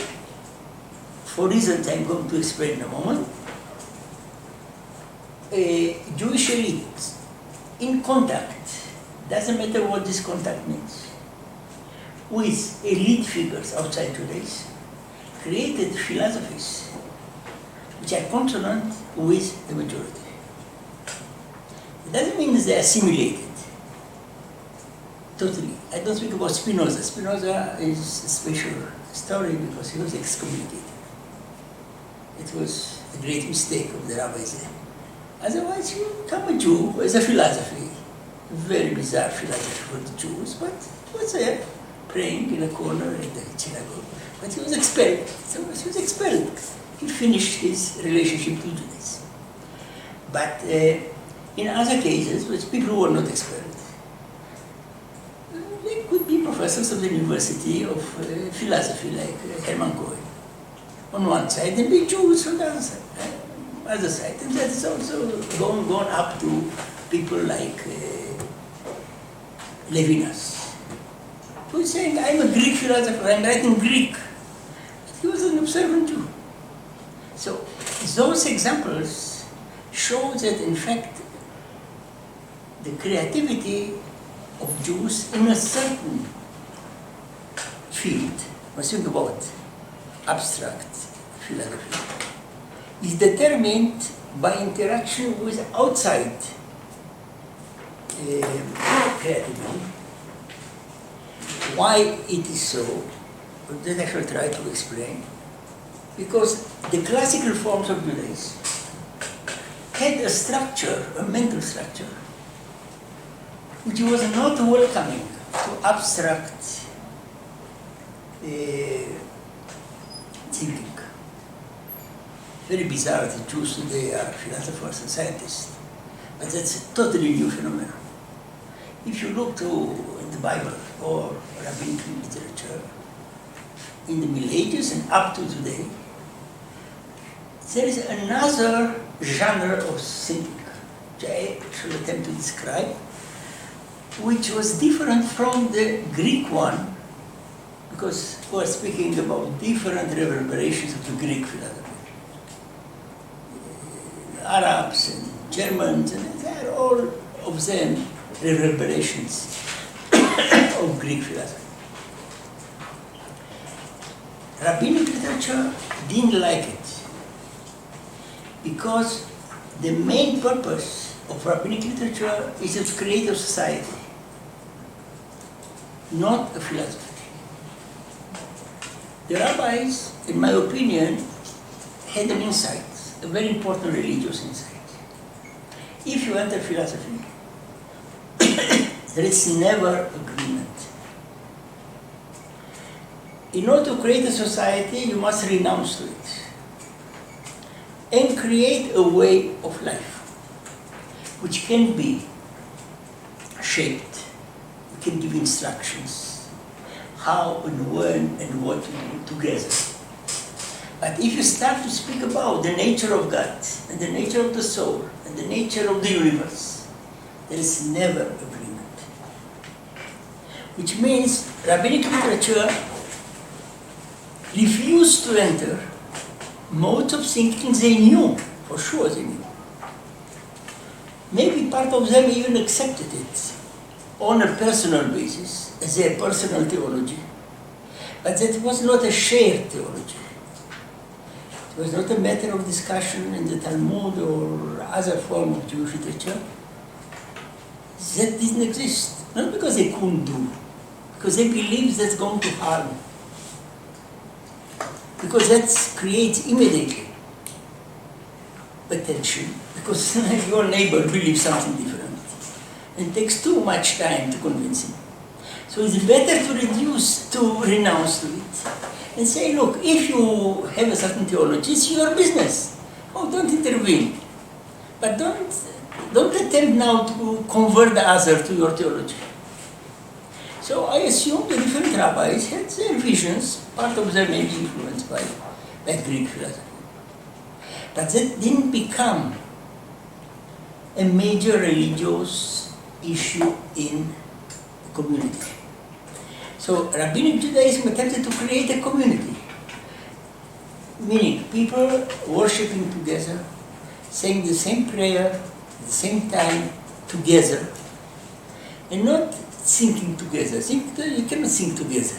for reasons I'm going to explain in a moment, a Jewish elite in contact, doesn't matter what this contact means, with elite figures outside Judaism, created philosophies which are consonant with the majority. It doesn't mean they are assimilated totally. I don't speak about Spinoza. Spinoza is a special story because he was excommunicated. It was a great mistake of the rabbis there. Otherwise, you become a Jew who has a philosophy, a very bizarre philosophy for the Jews, but he was there praying in a corner in the synagogue. But he was expelled. So he was expelled. He finished his relationship to Judaism. But in other cases, with people who were not expelled, they could be professors of the University of philosophy, like Hermann Cohen, on one side, and be Jews on the other side. And that's also gone up to people like Levinas, who is saying, I'm a Greek philosopher, I'm writing Greek. But he was an observant Jew. So those examples show that, in fact, the creativity of Jews in a certain field, let's think about abstract philosophy, is determined by interaction with outside creativity. Why it is so, that I shall try to explain. Because the classical forms of Judaism had a structure, a mental structure, which was not welcoming to abstract thinking. Very bizarre that Jews today are philosophers and scientists, but that's a totally new phenomenon. If you look to the Bible or rabbinic literature, in the Middle Ages and up to today, there is another genre of thinking, which I shall attempt to describe, which was different from the Greek one, because we are speaking about different reverberations of the Greek philosophy. Arabs and Germans, and they are all of them reverberations of Greek philosophy. Rabbinic literature didn't like it because the main purpose of rabbinic literature is to create a society, not a philosophy. The rabbis, in my opinion, had an insight, a very important religious insight. If you enter philosophy, there is never agreement. In order to create a society, you must renounce to it and create a way of life which can be shaped. You can give instructions how and when and what to do together. But if you start to speak about the nature of God and the nature of the soul and the nature of the universe, there is never agreement. Which means rabbinic literature refused to enter modes of thinking they knew, for sure they knew. Maybe part of them even accepted it on a personal basis, as their personal theology, but that was not a shared theology. It was not a matter of discussion in the Talmud or other form of Jewish literature. That didn't exist, not because they couldn't do, because they believed that's going to harm. Because that creates immediately attention, because your neighbor believes something different. And it takes too much time to convince him. So it's better to reduce, to renounce to it, and say, look, if you have a certain theology, it's your business. Oh, don't intervene. But don't attempt now to convert the other to your theology. So I assume the different rabbis had their visions, part of them may be influenced by Greek philosophy. But that didn't become a major religious issue in the community. So Rabbinic Judaism attempted to create a community, meaning people worshipping together, saying the same prayer at the same time together, and not thinking together. You cannot think together.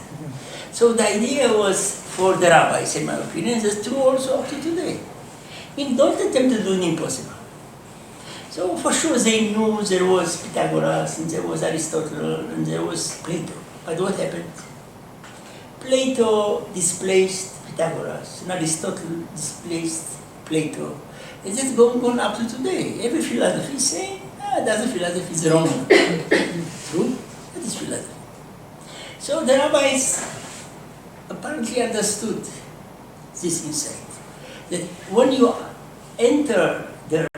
So the idea was for the rabbis, in my opinion, that's true also up to today. Don't attempt to do the impossible. So for sure they knew there was Pythagoras, and there was Aristotle, and there was Plato. But what happened? Plato displaced Pythagoras, and Aristotle displaced Plato. And that's going up to today. Every philosophy is saying, the other philosophy is wrong. True? That is philosophy. So the rabbis apparently understood this insight, that when you enter the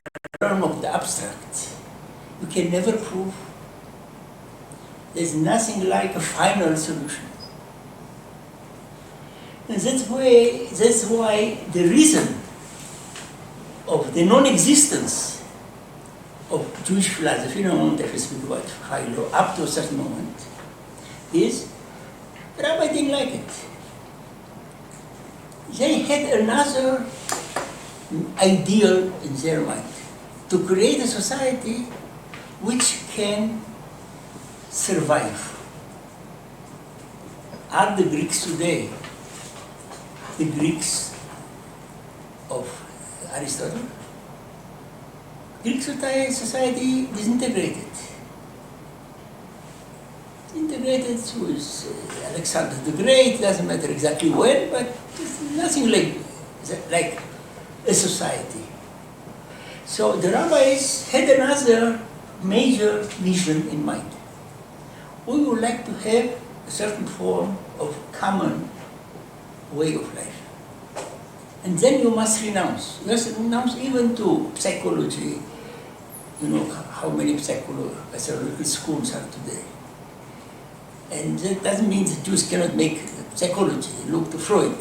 realm of the abstract, you can never prove. There's nothing like a final solution. And that's why the reason of the non-existence of Jewish philosophy, no one ever speak about Philo, up to a certain moment, is the rabbi didn't like it. They had another ideal in their mind, to create a society which can survive. Are the Greeks today the Greeks of Aristotle? Greek society disintegrated. Integrated with Alexander the Great, doesn't matter exactly when, but it's nothing like a society. So the rabbis had another major vision in mind. We would like to have a certain form of common way of life. And then you must renounce. You must renounce even to psychology. You know how many psychological schools are today. And that doesn't mean that Jews cannot make psychology, look to Freud.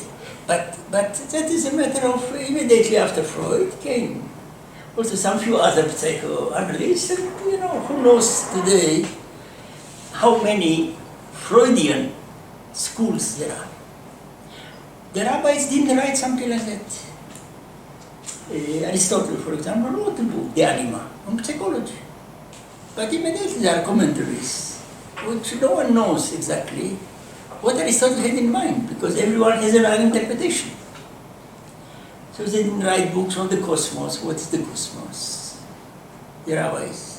But that is a matter of immediately after Freud came also some few other psychoanalysts, and who knows today how many Freudian schools there are. The rabbis didn't write something like that. Aristotle, for example, wrote a book, De Anima, on psychology. But immediately there are commentaries, which no one knows exactly what Aristotle had in mind, because everyone has another interpretation. So they didn't write books on the cosmos. What is the cosmos? The rabbis.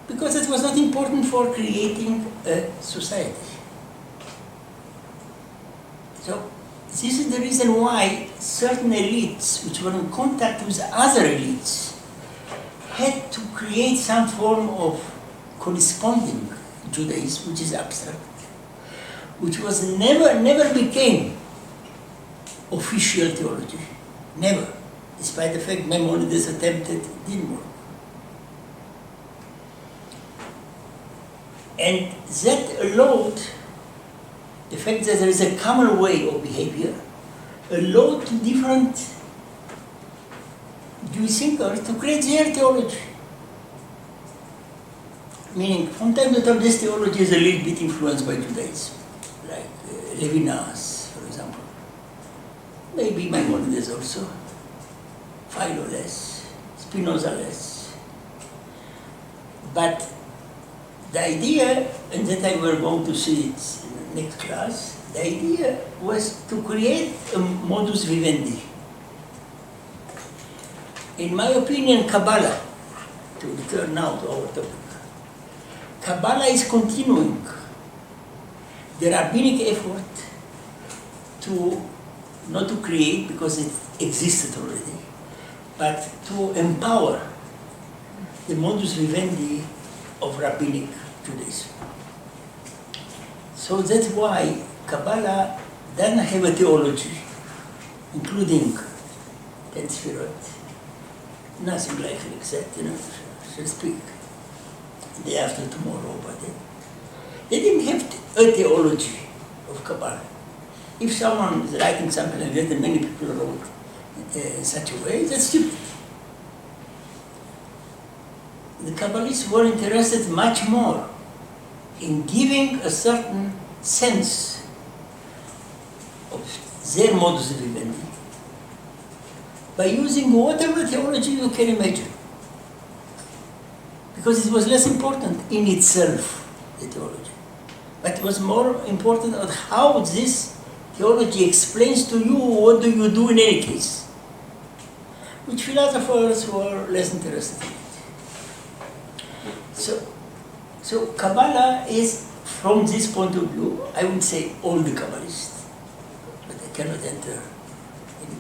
Because it was not important for creating a society. So this is the reason why certain elites, which were in contact with other elites, had to create some form of corresponding Judaism, which is abstract, which was never became official theology. Never. Despite the fact Maimonides attempted, it didn't work. And that allowed the fact that there is a common way of behavior, allowed to different Jewish thinkers to create their theology. Meaning, from time to time, this theology is a little bit influenced by Judaism, like Levinas, for example. Maybe Maimonides also, Philo less, Spinoza less. But the idea, and that I will going to see it in the next class, the idea was to create a modus vivendi. In my opinion, Kabbalah, to return now to our topic, Kabbalah is continuing the rabbinic effort to, not to create because it existed already, but to empower the modus vivendi of rabbinic Judaism. So that's why Kabbalah doesn't have a theology, including 10 Sfirot, nothing like it except, shall speak the day after tomorrow, but they didn't have a theology of Kabbalah. If someone is writing something like that, and many people wrote in such a way, that's stupid. The Kabbalists were interested much more in giving a certain sense of their modus vivendi by using whatever theology you can imagine. Because it was less important in itself, the theology. But it was more important on how this theology explains to you what do you do in any case, which philosophers were less interested in it. So Kabbalah is, from this point of view, I would say all the Kabbalists, but I cannot enter in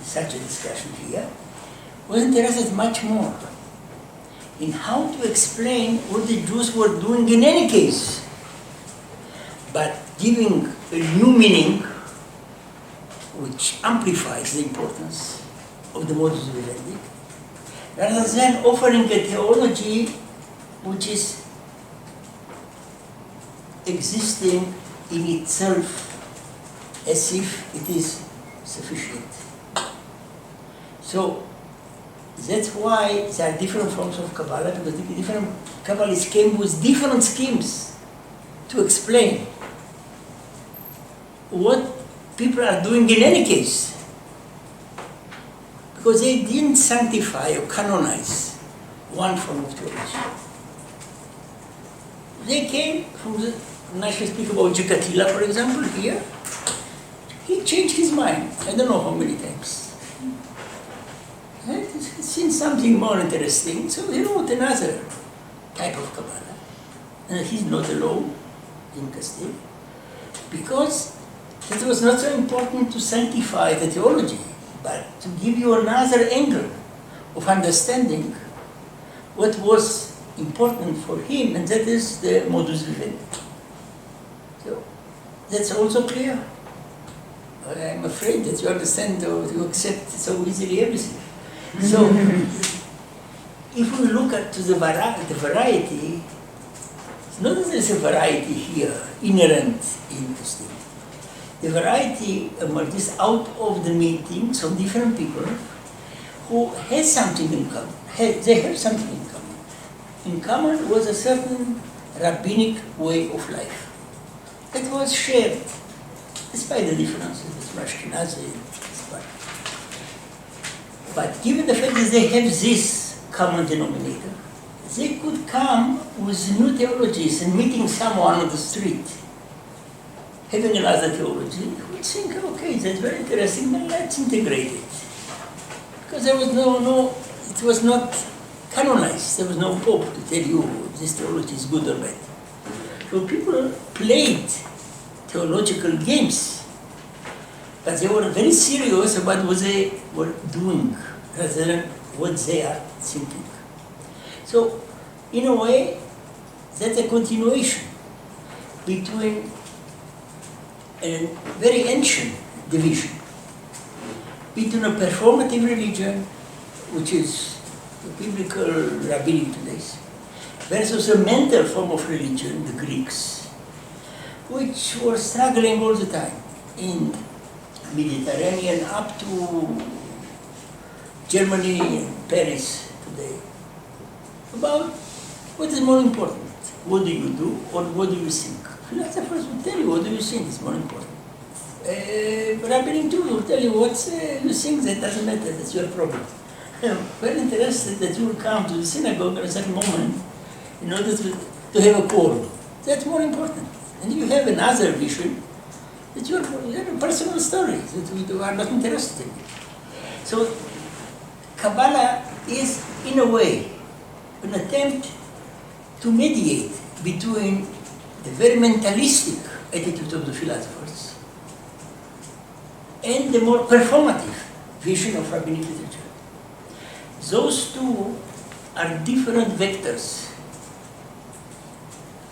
such a discussion here, was interested much more in how to explain what the Jews were doing in any case, but giving a new meaning which amplifies the importance of the modus vivendi, rather than offering a theology which is existing in itself as if it is sufficient. So that's why there are different forms of Kabbalah, because the different Kabbalists came with different schemes to explain what people are doing in any case. Because they didn't sanctify or canonize one form of theology. They came from the, when I should speak about Castile, for example, here, he changed his mind, I don't know how many times. He's seen something more interesting, so he wrote another type of Kabbalah. And he's not alone in Castile, because it was not so important to sanctify the theology, but to give you another angle of understanding what was important for him, and that is the modus vivendi. So that's also clear. I'm afraid that you understand or you accept so easily everything. So if we look at to the variety, it's not that there's a variety here inherent in Castile. The variety emerges out of the meetings of different people who had something in common. They have something in common. In common was a certain rabbinic way of life that was shared, despite the differences with Ashkenazi. But given the fact that they have this common denominator, they could come with new theologies and meeting someone on the street, having another theology, who would think, okay, that's very interesting, then let's integrate it. Because there was it was not canonized, there was no pope to tell you this theology is good or bad. So people played theological games, but they were very serious about what they were doing rather than what they are thinking. So, in a way, that's a continuation between a very ancient division between a performative religion, which is the biblical rabbinic days, versus a mental form of religion, the Greeks, which were struggling all the time in Mediterranean up to Germany and Paris today, about what is more important, what do you do or what do you think. Philosophers will tell you what do you think is more important. Rabbinic Jews will tell you what you think, that doesn't matter, that's your problem. I'm very interested that you will come to the synagogue at a certain moment in order to have a call. That's more important. And you have another vision, that you have a personal story that you are not interested in. So Kabbalah is, in a way, an attempt to mediate between the very mentalistic attitude of the philosophers and the more performative vision of rabbinic literature. Those two are different vectors.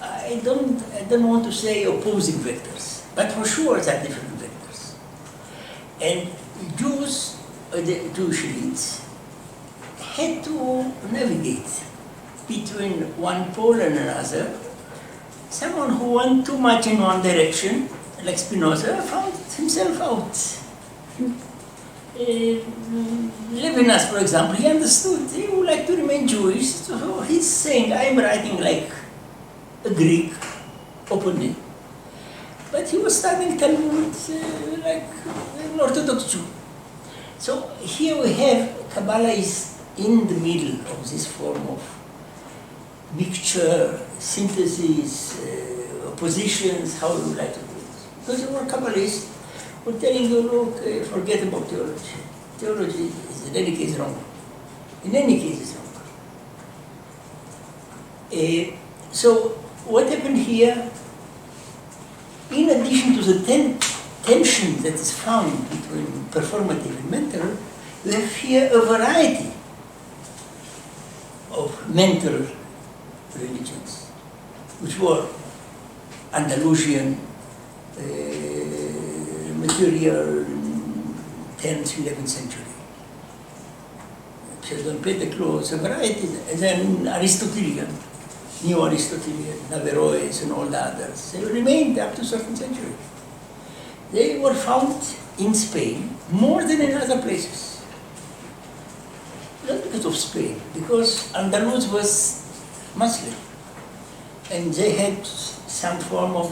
I don't want to say opposing vectors, but for sure they are different vectors. And Jews, the Jewish elites, had to navigate between one pole and another. Someone who went too much in one direction, like Spinoza, found himself out. Levinas, for example, he understood, he would like to remain Jewish, so he's saying, I'm writing like a Greek openly. But he was studying Talmud like an Orthodox Jew. So here we have Kabbalah is in the middle of this form of mixture, synthesis, oppositions, how you like to do it. Because you were Kabbalists, we're telling you, look, forget about theology. Theology is in any case wrong. In any case it's wrong. So what happened here, in addition to the tension that is found between performative and mental, we have here a variety of mental religions, which were Andalusian, material 10th, 11th century. Pseudo-Pentecost, a variety, and then Aristotelian, Neo-Aristotelian, Averroes and all the others. They remained up to 13th century. They were found in Spain more than in other places. Not because of Spain, because Andalus was Muslim, and they had some form of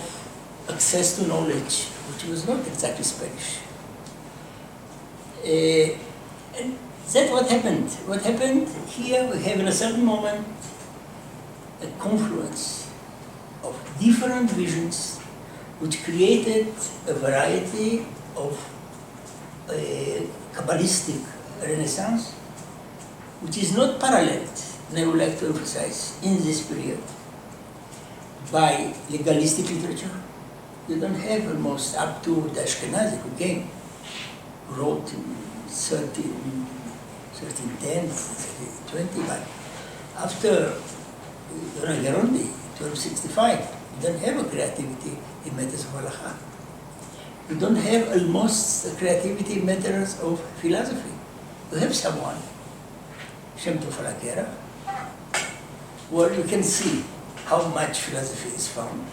access to knowledge, which was not exactly Spanish. And that's what happened. What happened here, we have in a certain moment a confluence of different visions which created a variety of Kabbalistic renaissance, which is not paralleled, and I would like to emphasize, in this period, by legalistic literature. You don't have almost up to the Ashkenazi who came, wrote in 1310, 1320, but after Gerondi, 1265, you don't have a creativity in matters of halakha. You don't have almost a creativity in matters of philosophy. You have someone, Shem Tov Halakera, where you can see how much philosophy is found.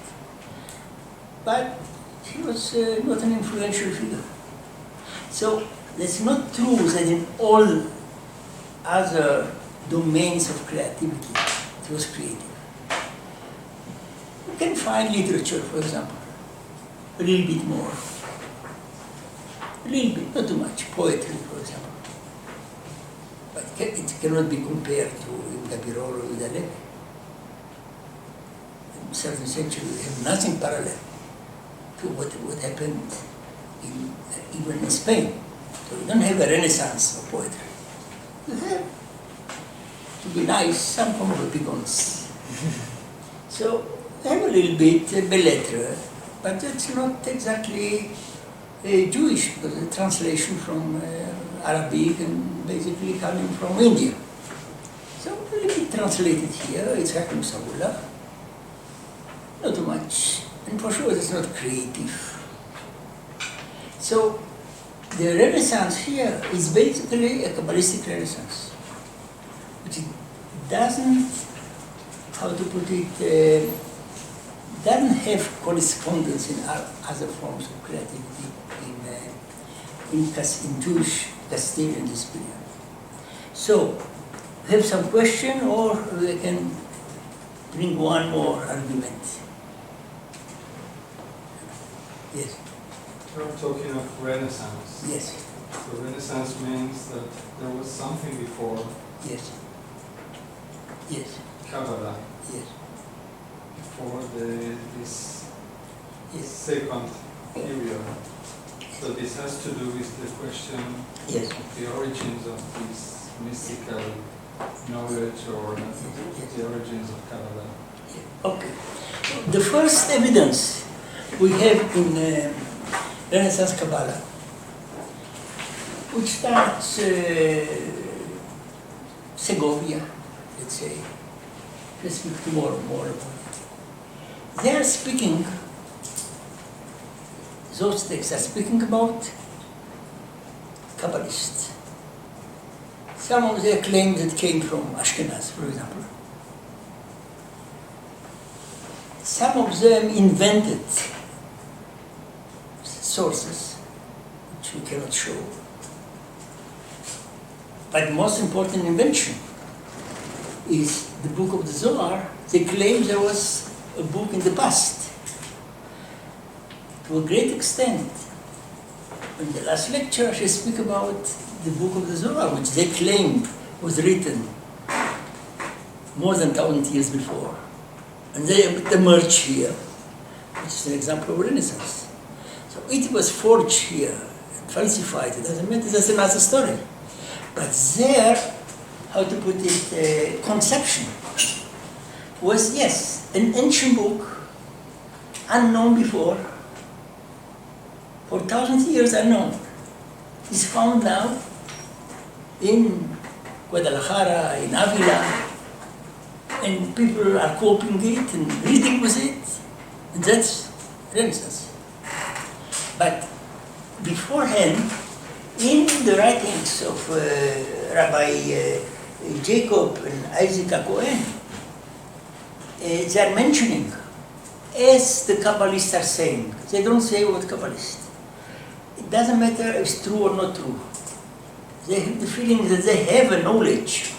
But he was not an influential figure. So it's not true that in all other domains of creativity it was creative. You can find literature, for example, a little bit more. A little bit, not too much. Poetry, for example. But it cannot be compared to Gabirol or Idel. In the 17th century, we have nothing parallel to what happened even in Spain. So we don't have a renaissance of poetry. We have, to be nice, some form of epigons. So we have a little bit belles lettres, but that's not exactly Jewish, because the translation from Arabic and basically coming from India. So a little bit translated here, it's Hakim Sabullah. Not too much, and for sure it's not creative. So the Renaissance here is basically a Kabbalistic Renaissance, which doesn't, how to put it, doesn't have correspondence in other forms of creativity in Jewish Castile in this period. So, we have some question, or we can bring one more argument. Yes. We're talking of Renaissance. Yes. So Renaissance means that there was something before Yes. Yes. Kabbalah, Yes. before this Yes. second period. So this has to do with the question Yes. of the origins of this mystical knowledge, or the origins of Kabbalah. Okay. So the first evidence we have in Renaissance Kabbalah, which starts Segovia, let's say. Let's speak more about it. They are speaking, those texts are speaking about Kabbalists. Some of their claims that came from Ashkenaz, for example. Some of them invented sources, which we cannot show. But the most important invention is the book of the Zohar. They claim there was a book in the past. to a great extent. In the last lecture, she spoke about the book of the Zohar, which they claimed was written more than 1,000 years before. And they emerged here, which is an example of Renaissance. So it was forged here, and falsified. It doesn't matter, that's another story. But their, how to put it, conception was, yes, an ancient book, unknown before, for 1,000 years unknown, is found now in Guadalajara, in Avila, and people are copying it and reading with it, and that's Renaissance. But beforehand, in the writings of Rabbi Jacob and Isaac Cohen, they are mentioning, as the Kabbalists are saying, they don't say what Kabbalist. It doesn't matter if it's true or not true. They have the feeling that they have a knowledge.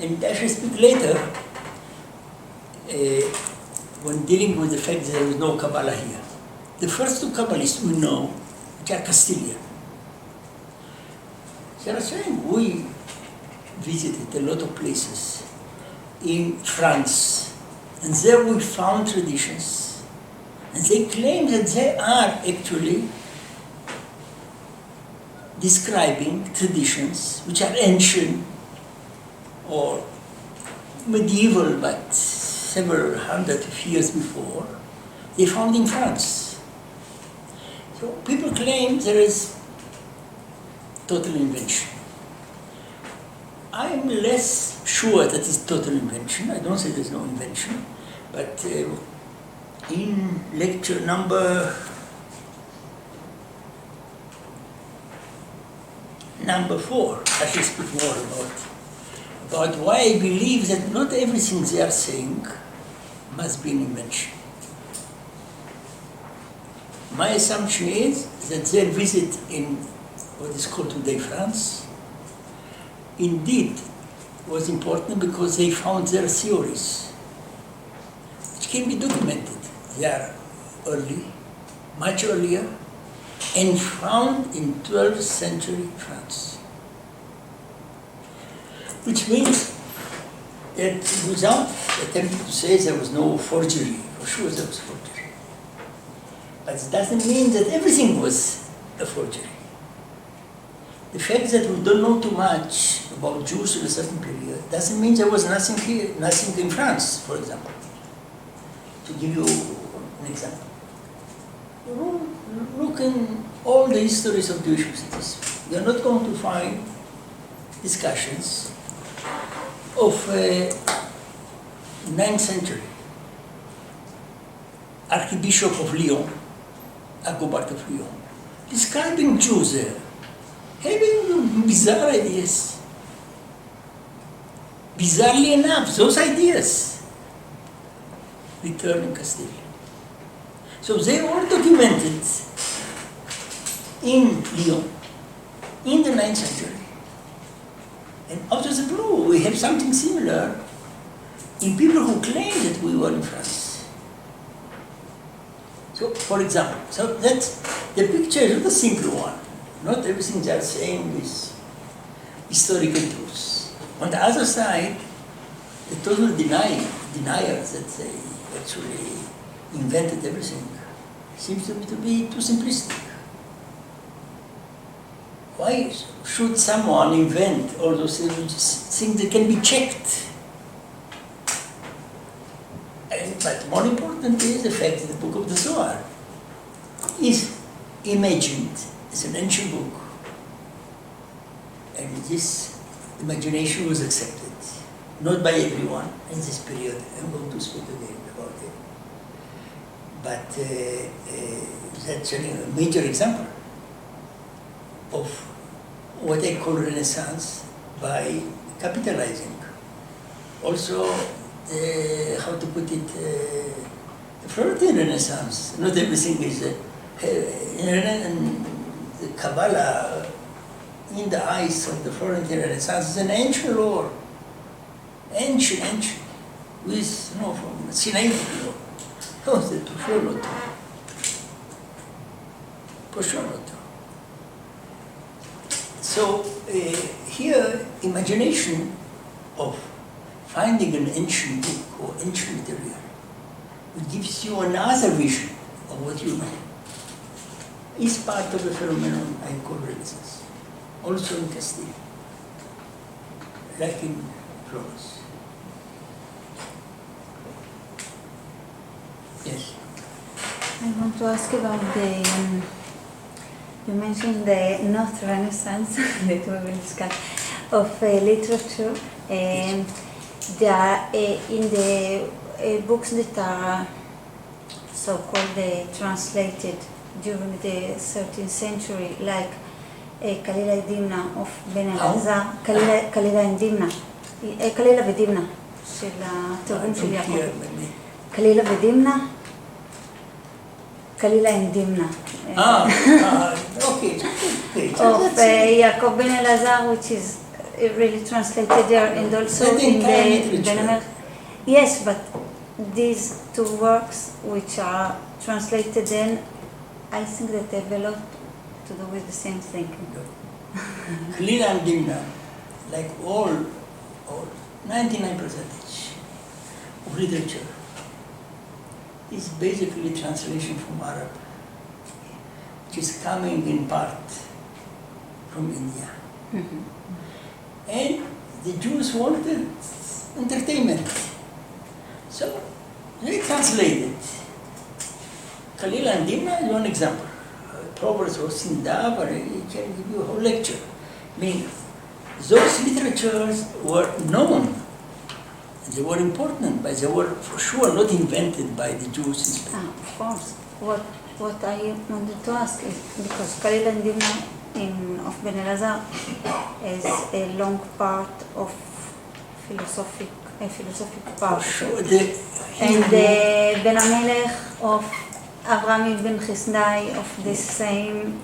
And I shall speak later, when dealing with the fact that there is no Kabbalah here. The first two Kabbalists we know, which are Castilian, they are saying, we visited a lot of places in France, and there we found traditions, and they claim that they are actually describing traditions which are ancient or medieval, but several hundred of years before, they found in France. So people claim there is total invention. I'm less sure that it's total invention. I don't say there's no invention, but in lecture number 4, I shall speak more about why I believe that not everything they are saying must be an invention. My assumption is that their visit in what is called today France indeed was important because they found their theories, which can be documented. They are early, much earlier, and found in 12th century France. Which means that without attempting to say there was no forgery, for sure there was forgery. But it doesn't mean that everything was a forgery. The fact that we don't know too much about Jews in a certain period doesn't mean there was nothing here, nothing in France, for example. To give you an example. Look in all the histories of Jewish cities. You are not going to find discussions of 9th century Archbishop of Lyon, Agobert of Lyon, describing Jews there, having bizarre ideas. Bizarrely enough, those ideas return in Castile. So they were documented in Lyon in the 9th century. And out of the blue, we have something similar in people who claim that we were in France. So, for example, so that's, the picture is not a simple one. Not everything they are saying is historical truths. On the other side, the total deniers that they actually invented everything seems to be too simplistic. Why should someone invent all those things that can be checked? But more important is the fact that the book of the Zohar is imagined as an ancient book. And this imagination was accepted, not by everyone in this period. I'm going to speak again about it. But that's a major example of what I call Renaissance by capitalizing. Also, how to put it, the Florentine Renaissance. Not everything is in the Kabbalah, in the eyes of the Florentine Renaissance, is an ancient law, ancient, with, from Sinai law. Oh, the For sure not true. So here, imagination of finding an ancient book or ancient material, it gives you another vision of what you know, is part of the phenomenon I call Renaissance, also in Castile, like in Florence. Yes. I want to ask about you mentioned the not Renaissance that we will discuss of literature. In the books that are so-called translated during the 13th century, like Kalila Dimna of Ben Elazar, Kalila Dimna, Kalila Vedimna, של התרגום של יעקב. Kalila Vedimna, Kalila and Dimna. Okay. Of Yaakov Ben Elazar, which is really translated there, and also in the Ben. Yes, but these two works, which are translated then, I think that they have a lot to do with the same thing. Kalila and Dimna, like all 99% of literature, is basically translation from Arab, which is coming in part from India. Mm-hmm. And the Jews wanted entertainment. So they translated. Kalila and Dimna is one example. Proverbs or Sindab, or he can give you a whole lecture. I mean, those literatures were known. They were important, but they were for sure not invented by the Jews in Spain. Of course. What I wanted to ask is, because Kalila and Dimna of Ben Elazar is a long part of philosophic part. Sure, And the Ben Amelech of Avraham ibn Chisdai of the same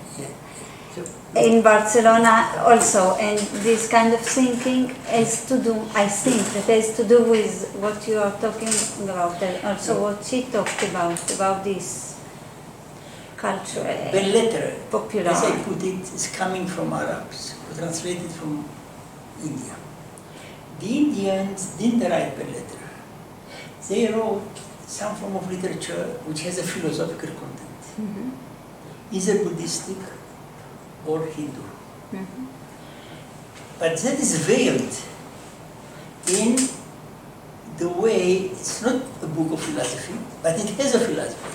in Barcelona also, and this kind of thinking has to do, I think, that has to do with what you are talking about, and also what she talked about this culture, Belletter, popular. as I put it, is coming from Arabs, translated from India. The Indians didn't write Belletter. They wrote some form of literature which has a philosophical content, either Buddhistic or Hindu. Mm-hmm. But that is veiled in the way, it's not a book of philosophy, but it has a philosophy.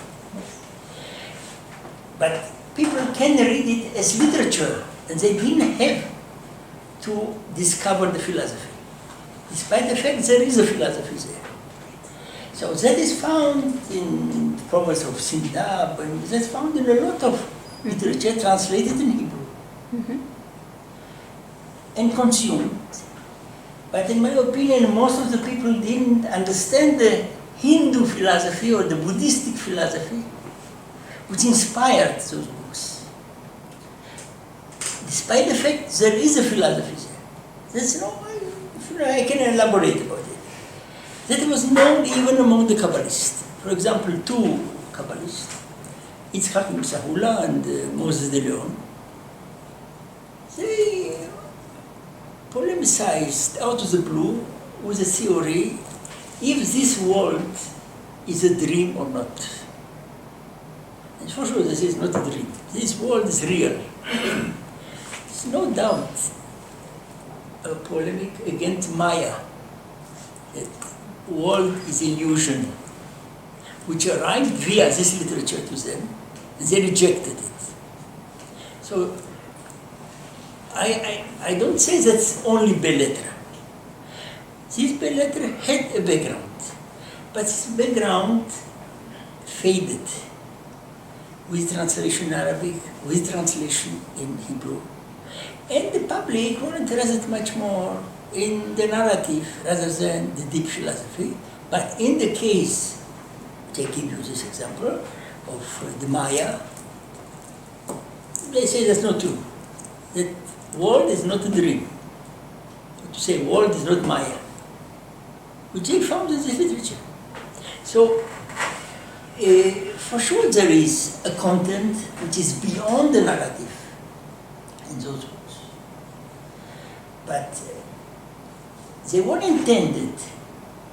But people can read it as literature, and they didn't have to discover the philosophy, despite the fact there is a philosophy there. So that is found in Proverbs of Sindab, and that's found in a lot of literature translated in Hebrew. And consumed. But in my opinion, most of the people didn't understand the Hindu philosophy or the Buddhistic philosophy which inspired those books. Despite the fact there is a philosophy there. That's no, I can elaborate about it. That was known even among the Kabbalists. For example, two Kabbalists, Yitzhak Sahula and Moses de Leon, they polemicized out of the blue with a theory if this world is a dream or not. And for sure this is not a dream. This world is real. There's no doubt a polemic against Maya, that world is illusion, which arrived via this literature to them, and they rejected it. So I don't say that's only Belletter. This Belletter had a background, but this background faded with translation in Arabic, with translation in Hebrew. And the public were interested much more in the narrative rather than the deep philosophy. But in the case, which I give you this example, of the Maya, they say that's not true. That world is not a dream. To say world is not Maya, which they found in this literature. So For sure there is a content which is beyond the narrative in those books. But they weren't intended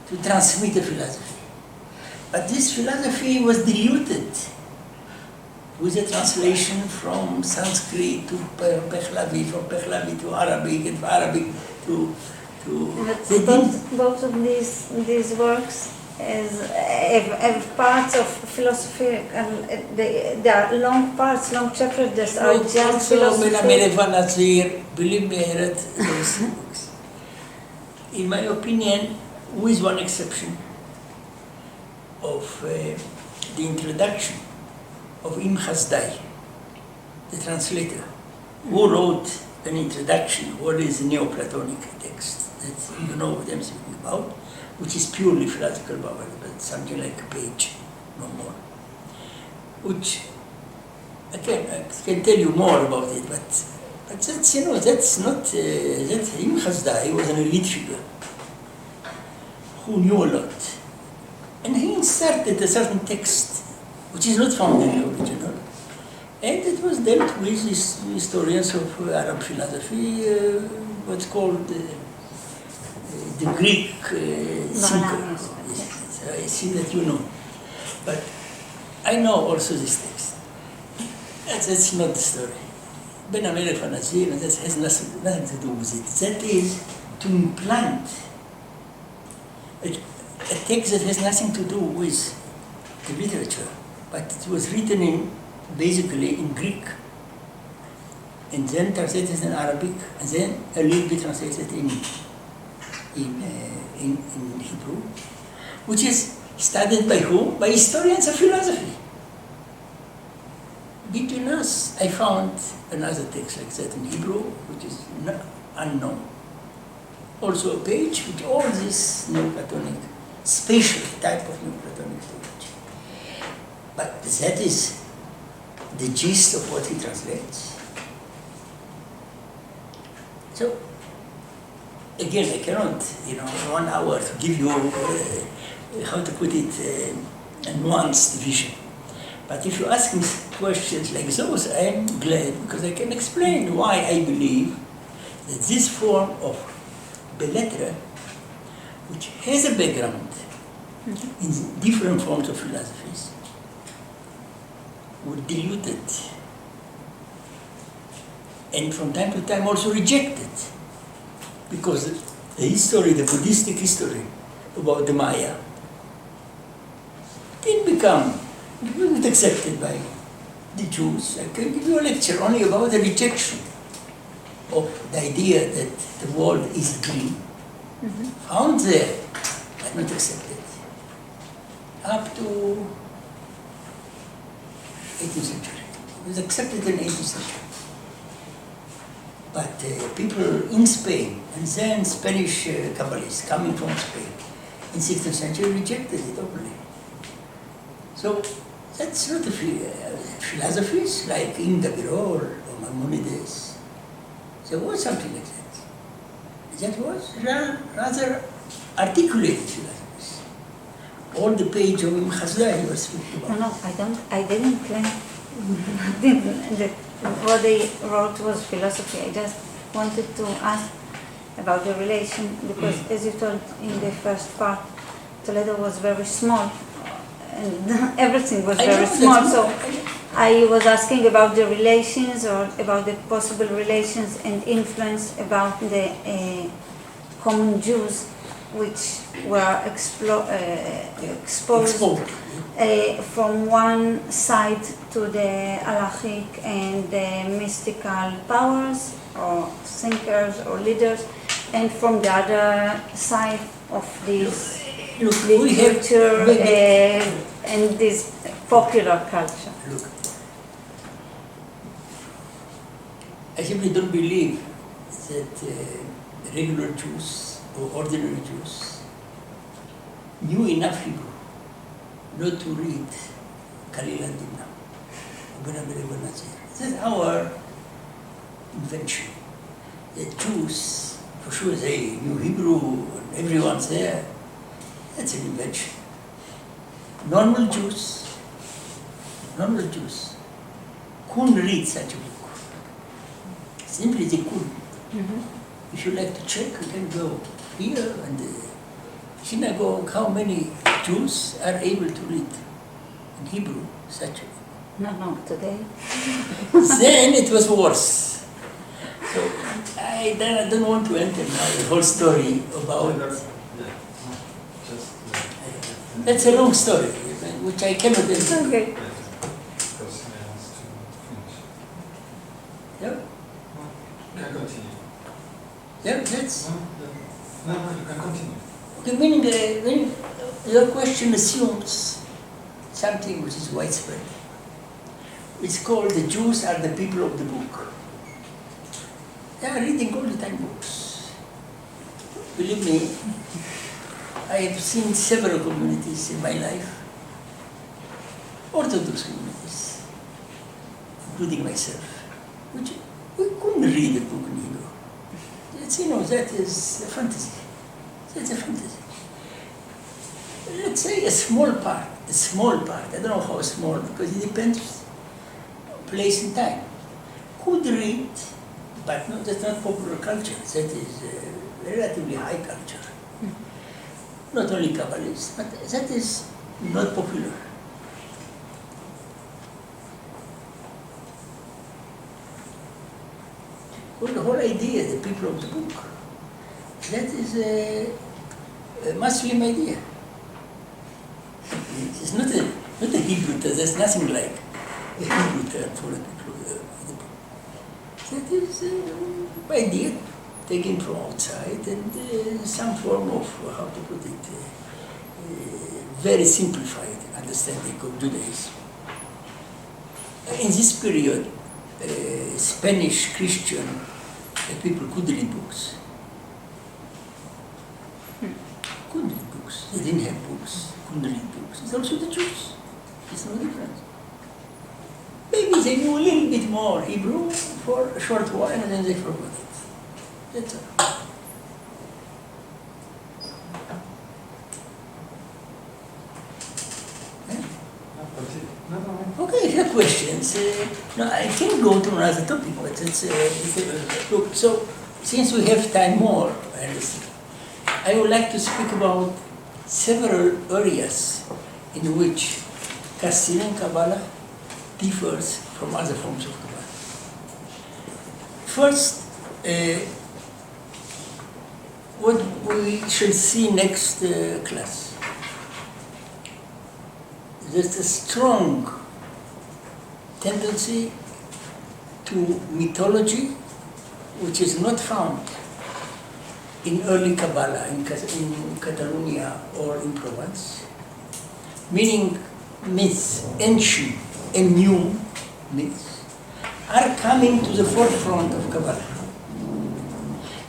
to transmit a philosophy. But this philosophy was diluted with a translation from Sanskrit to Pahlavi, from Pahlavi to Arabic, and from Arabic to both of these works have parts of philosophy, and they are long parts, long chapters that are just philosophy. Believe me, I read those books. In my opinion, with one exception of the introduction of Ibn Hasdai, the translator, who wrote an introduction, what is a Neoplatonic text that you know what I'm speaking about, which is purely philosophical about it, but something like a page, no more. Which, again, I can tell you more about it, but that's, you know, that's not, that Ibn Hasdai was an elite figure who knew a lot. And he inserted a certain text, which is not found in the original. And it was dealt with these historians of Arab philosophy, what's called the Greek thinker. So I see that you know. But I know also this text. That's not the story. Ben Amelech Fanazir, that has nothing to do with it. That is to implant a text that has nothing to do with the literature, but it was written in, basically in Greek, and then translated in Arabic, and then a little bit translated in Hebrew, which is studied by whom? By historians of philosophy. Between us, I found another text like that in Hebrew, which is unknown. Also a page with all this Neoplatonic, spatial type of Neoplatonic theology. But that is the gist of what he translates. So, again, I cannot, in 1 hour to give you, how to put it, a nuanced vision. But if you ask me questions like those, I am glad, because I can explain why I believe that this form of Beletre, which has a background in different forms of philosophies, were diluted and from time to time also rejected, because the history, the Buddhistic history about the Maya it wasn't accepted by the Jews. I can give you a lecture only about the rejection of the idea that the world is green. Found there, but not accepted. Up to 18th century. It was accepted in 18th century. But people in Spain, and then Spanish Kabbalists coming from Spain, in 16th century rejected it openly. So that's not a philosophies like Ingabirol or Maimonides. There was something like that. That was rather articulated philosophies. All the page of Ibn Hasdai was speaking about. No, I didn't claim that what they wrote was philosophy. I just wanted to ask about the relation, because as you told in the first part, Toledo was very small, and everything was very small, so I was asking about the relations, or about the possible relations and influence about the common Jews, which were exposed from one side to the halachic and the mystical powers, or thinkers or leaders, and from the other side of this literature and this popular culture. Look, I simply don't believe that regular Jews or ordinary Jews knew enough Hebrew not to read Kalil and Dimna. That's our invention. The Jews, for sure, they knew Hebrew, and everyone's there. That's an invention. Normal Jews normal Jews, couldn't read such a book. Simply they couldn't. If you like to check, you can go here and synagogue, how many Jews are able to read in Hebrew such a book. No, today. Then it was worse. So I don't want to enter now the whole story about. That's a long story, which I cannot enter. Okay. Yeah, Can continue. yeah, that's. No, you can continue. Okay, meaning when your question assumes something which is widespread. It's called the Jews are the people of the book. They are reading all the time books. Believe me, I have seen several communities in my life, Orthodox communities, including myself, which we couldn't read a book in Hebrew. It's, that is a fantasy. That's a fantasy. Let's say a small part, I don't know how small, because it depends place and time. Could read, but no, that's not popular culture. That is relatively high culture. Not only Kabbalists, but that is not popular. Well, the whole idea, the people of the book, that is a Muslim idea. It's not a Hebrew term, there's nothing like a Hebrew term for the people of the book. That is an idea taken from outside and some form of, how to put it, very simplified understanding of Judaism. In this period, Spanish Christian people could read books. Couldn't read books. They didn't have books. Couldn't read books. It's also the Jews. It's no difference. Maybe they knew a little bit more Hebrew for a short while and then they forgot it. That's all. Okay, if you have questions, no, I can go to another topic, but it's look. So, since we have time more, I would like to speak about several areas in which Castile Kabbalah differs from other forms of Kabbalah. First, what we shall see next class. There's a strong tendency to mythology, which is not found in early Kabbalah, in Catalonia or in Provence, meaning myths, ancient and new myths, are coming to the forefront of Kabbalah.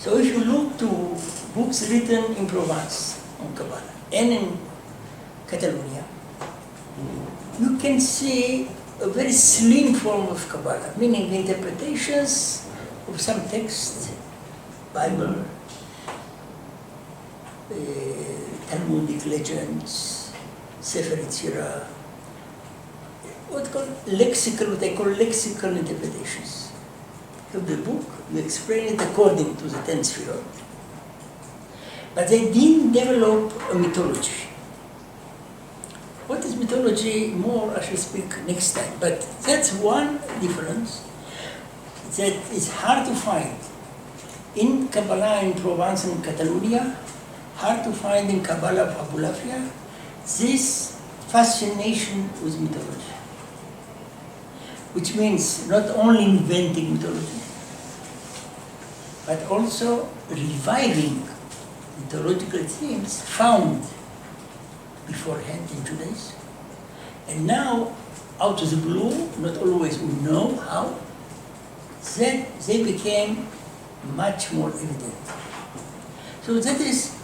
So if you look to books written in Provence on Kabbalah and in Catalonia, you can see a very slim form of Kabbalah, meaning interpretations of some text, Bible, Talmudic legends, Sefer Yetzirah, what they call lexical interpretations of the book. You explain it according to the 10 Sefirot. But they didn't develop a mythology. What is mythology? More I shall speak next time. But that's one difference that is hard to find in Kabbalah in Provence and Catalonia, hard to find in Kabbalah of Abulafia, this fascination with mythology. Which means not only inventing mythology, but also reviving mythological themes found beforehand in Judaism. And now, out of the blue, not always we know how, then they became much more evident. So that is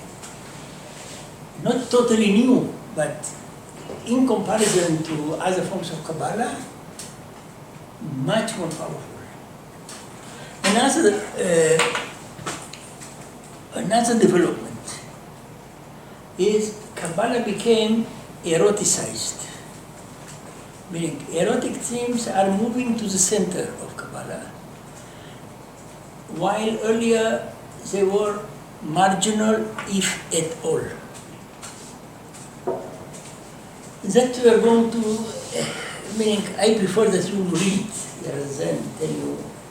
not totally new, but in comparison to other forms of Kabbalah, much more powerful. Another development is Kabbalah became eroticized, meaning erotic themes are moving to the center of Kabbalah, while earlier they were marginal, if at all. That we are going to, meaning I prefer that you read rather than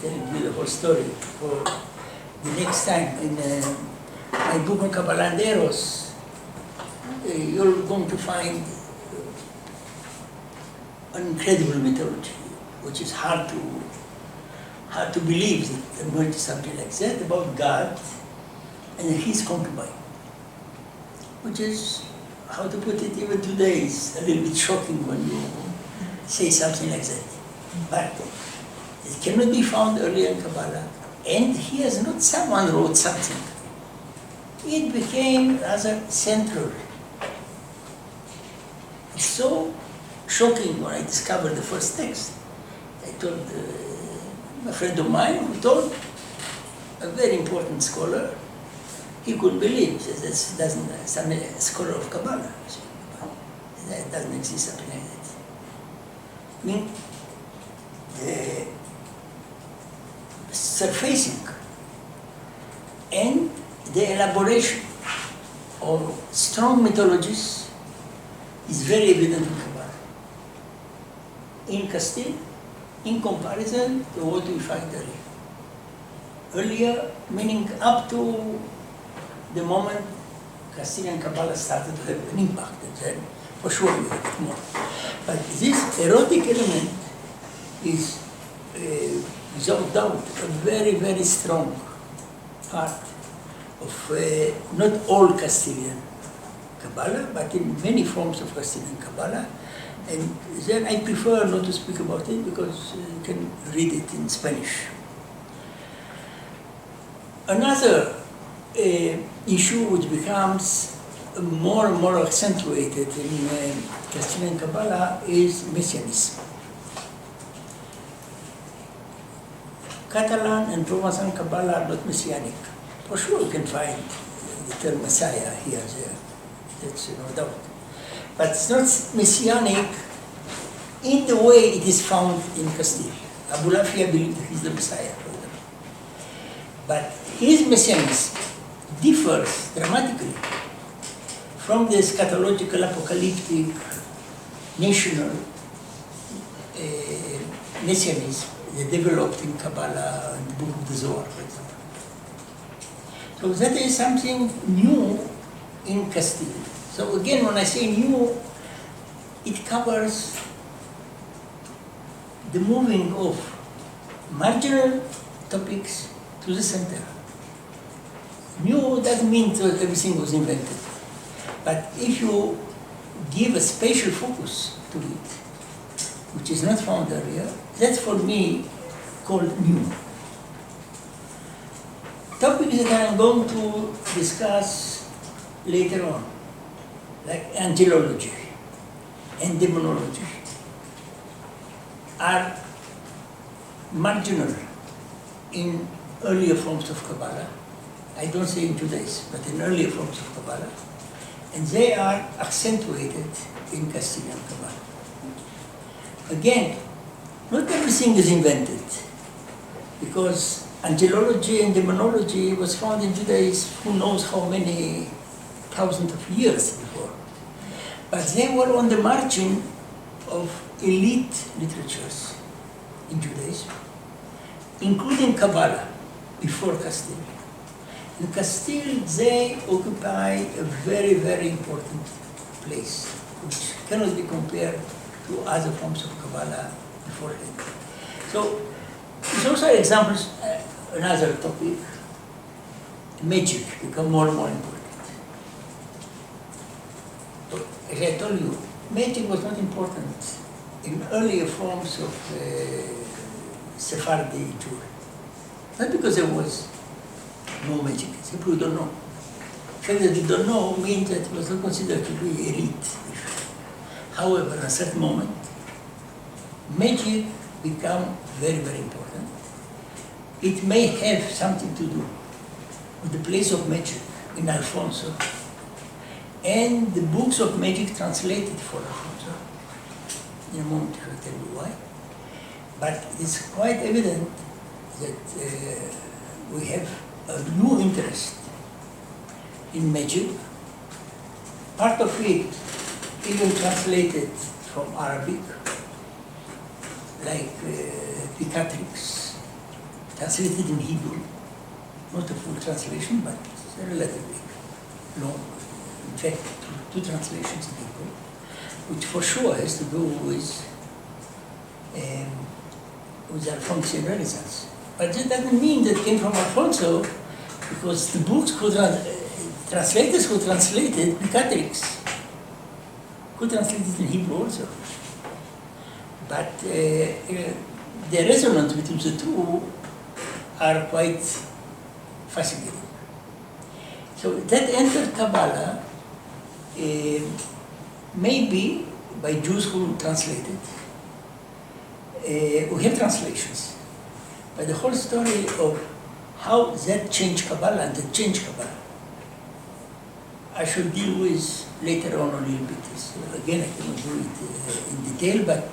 telling you the whole story. For the next time in my book on Kabbalah and Eros, you're going to find an incredible mythology, which is hard to believe that I'm going to something like that about God and his concubine, which is, how to put it, even today is a little bit shocking when you say something like that. But it cannot be found earlier in Kabbalah, and here is not someone wrote something. It became rather central. It's so shocking when I discovered the first text. I told a friend of mine who told a very important scholar, he couldn't believe that this doesn't, a scholar of Kabbalah, that doesn't exist something like that. I mean, the surfacing and the elaboration of strong mythologies is very evident in Kabbalah. In Castile, in comparison to what we find earlier. Earlier, meaning up to the moment Castilian Kabbalah started to have an impact, and then for sure we have it more. But this erotic element is, without doubt, a very, very strong part of not all Castilian Kabbalah, but in many forms of Castilian Kabbalah. And then I prefer not to speak about it because you can read it in Spanish. Another issue which becomes more and more accentuated in Castilian Kabbalah is Messianism. Catalan and Provençal Kabbalah are not Messianic. For sure you can find the term Messiah here and there, that's no doubt. But it's not Messianic in the way it is found in Castile. Abulafia believed that he's the Messiah, for example. But his Messianism differs dramatically from the eschatological, apocalyptic, national Messianism that developed in Kabbalah and the Book of the Zohar, for example. So that is something new in Castile. So again, when I say new, it covers the moving of marginal topics to the center. New doesn't mean that everything was invented. But if you give a spatial focus to it, which is not found earlier, that's for me called new. Topics that I'm going to discuss later on, like angelology and demonology, are marginal in earlier forms of Kabbalah. I don't say in Judaism, but in earlier forms of Kabbalah. And they are accentuated in Castilian Kabbalah. Again, not everything is invented, because angelology and demonology was found in Judaism who knows how many thousands of years before. But they were on the margin of elite literatures in Judaism, including Kabbalah, before Castile. In Castile, they occupy a very, very important place, which cannot be compared to other forms of Kabbalah beforehand. So, these also are examples, another topic, magic become more and more important. But as I told you, magic was not important in earlier forms of Sephardi Jewry. Not because there was no magic, simply we don't know. The fact that you don't know means that it was not considered to be elite. However, at a certain moment, magic became very, very important. It may have something to do with the place of magic in Alfonso and the books of magic translated for Alfonso. In a moment I will tell you why. But it's quite evident that we have a new interest in magic. Part of it even translated from Arabic, like Picatrix, translated in Hebrew. Not a full translation, but it's relatively long. In fact, two translations in Hebrew, which for sure has to do with the Alfonsian Renaissance. But that doesn't mean that it came from Alfonso, because the books translators who translated Picatrix could translate it in Hebrew also. But the resonance between the two are quite fascinating. So that entered Kabbalah maybe by Jews who translated. We have translations, but the whole story of how that changed Kabbalah and that changed Kabbalah, I should deal with later on a little bit. So again, I cannot do it in detail, but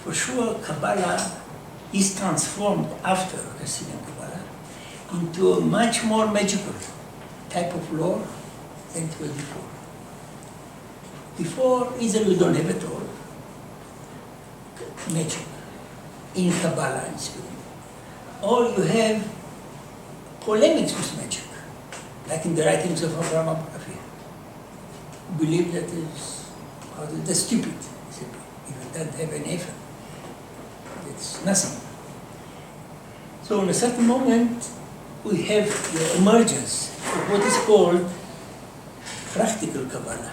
for sure Kabbalah is transformed after Castilian Kabbalah into a much more magical type of law than it was before. Before, either we don't have at all magic in Kabbalah and spirit, or you have polemics with magic, like in the writings of Abraham Abraham. Believe that is the stupid, if it doesn't have an effort, it's nothing. So in a certain moment, we have the emergence of what is called practical Kabbalah,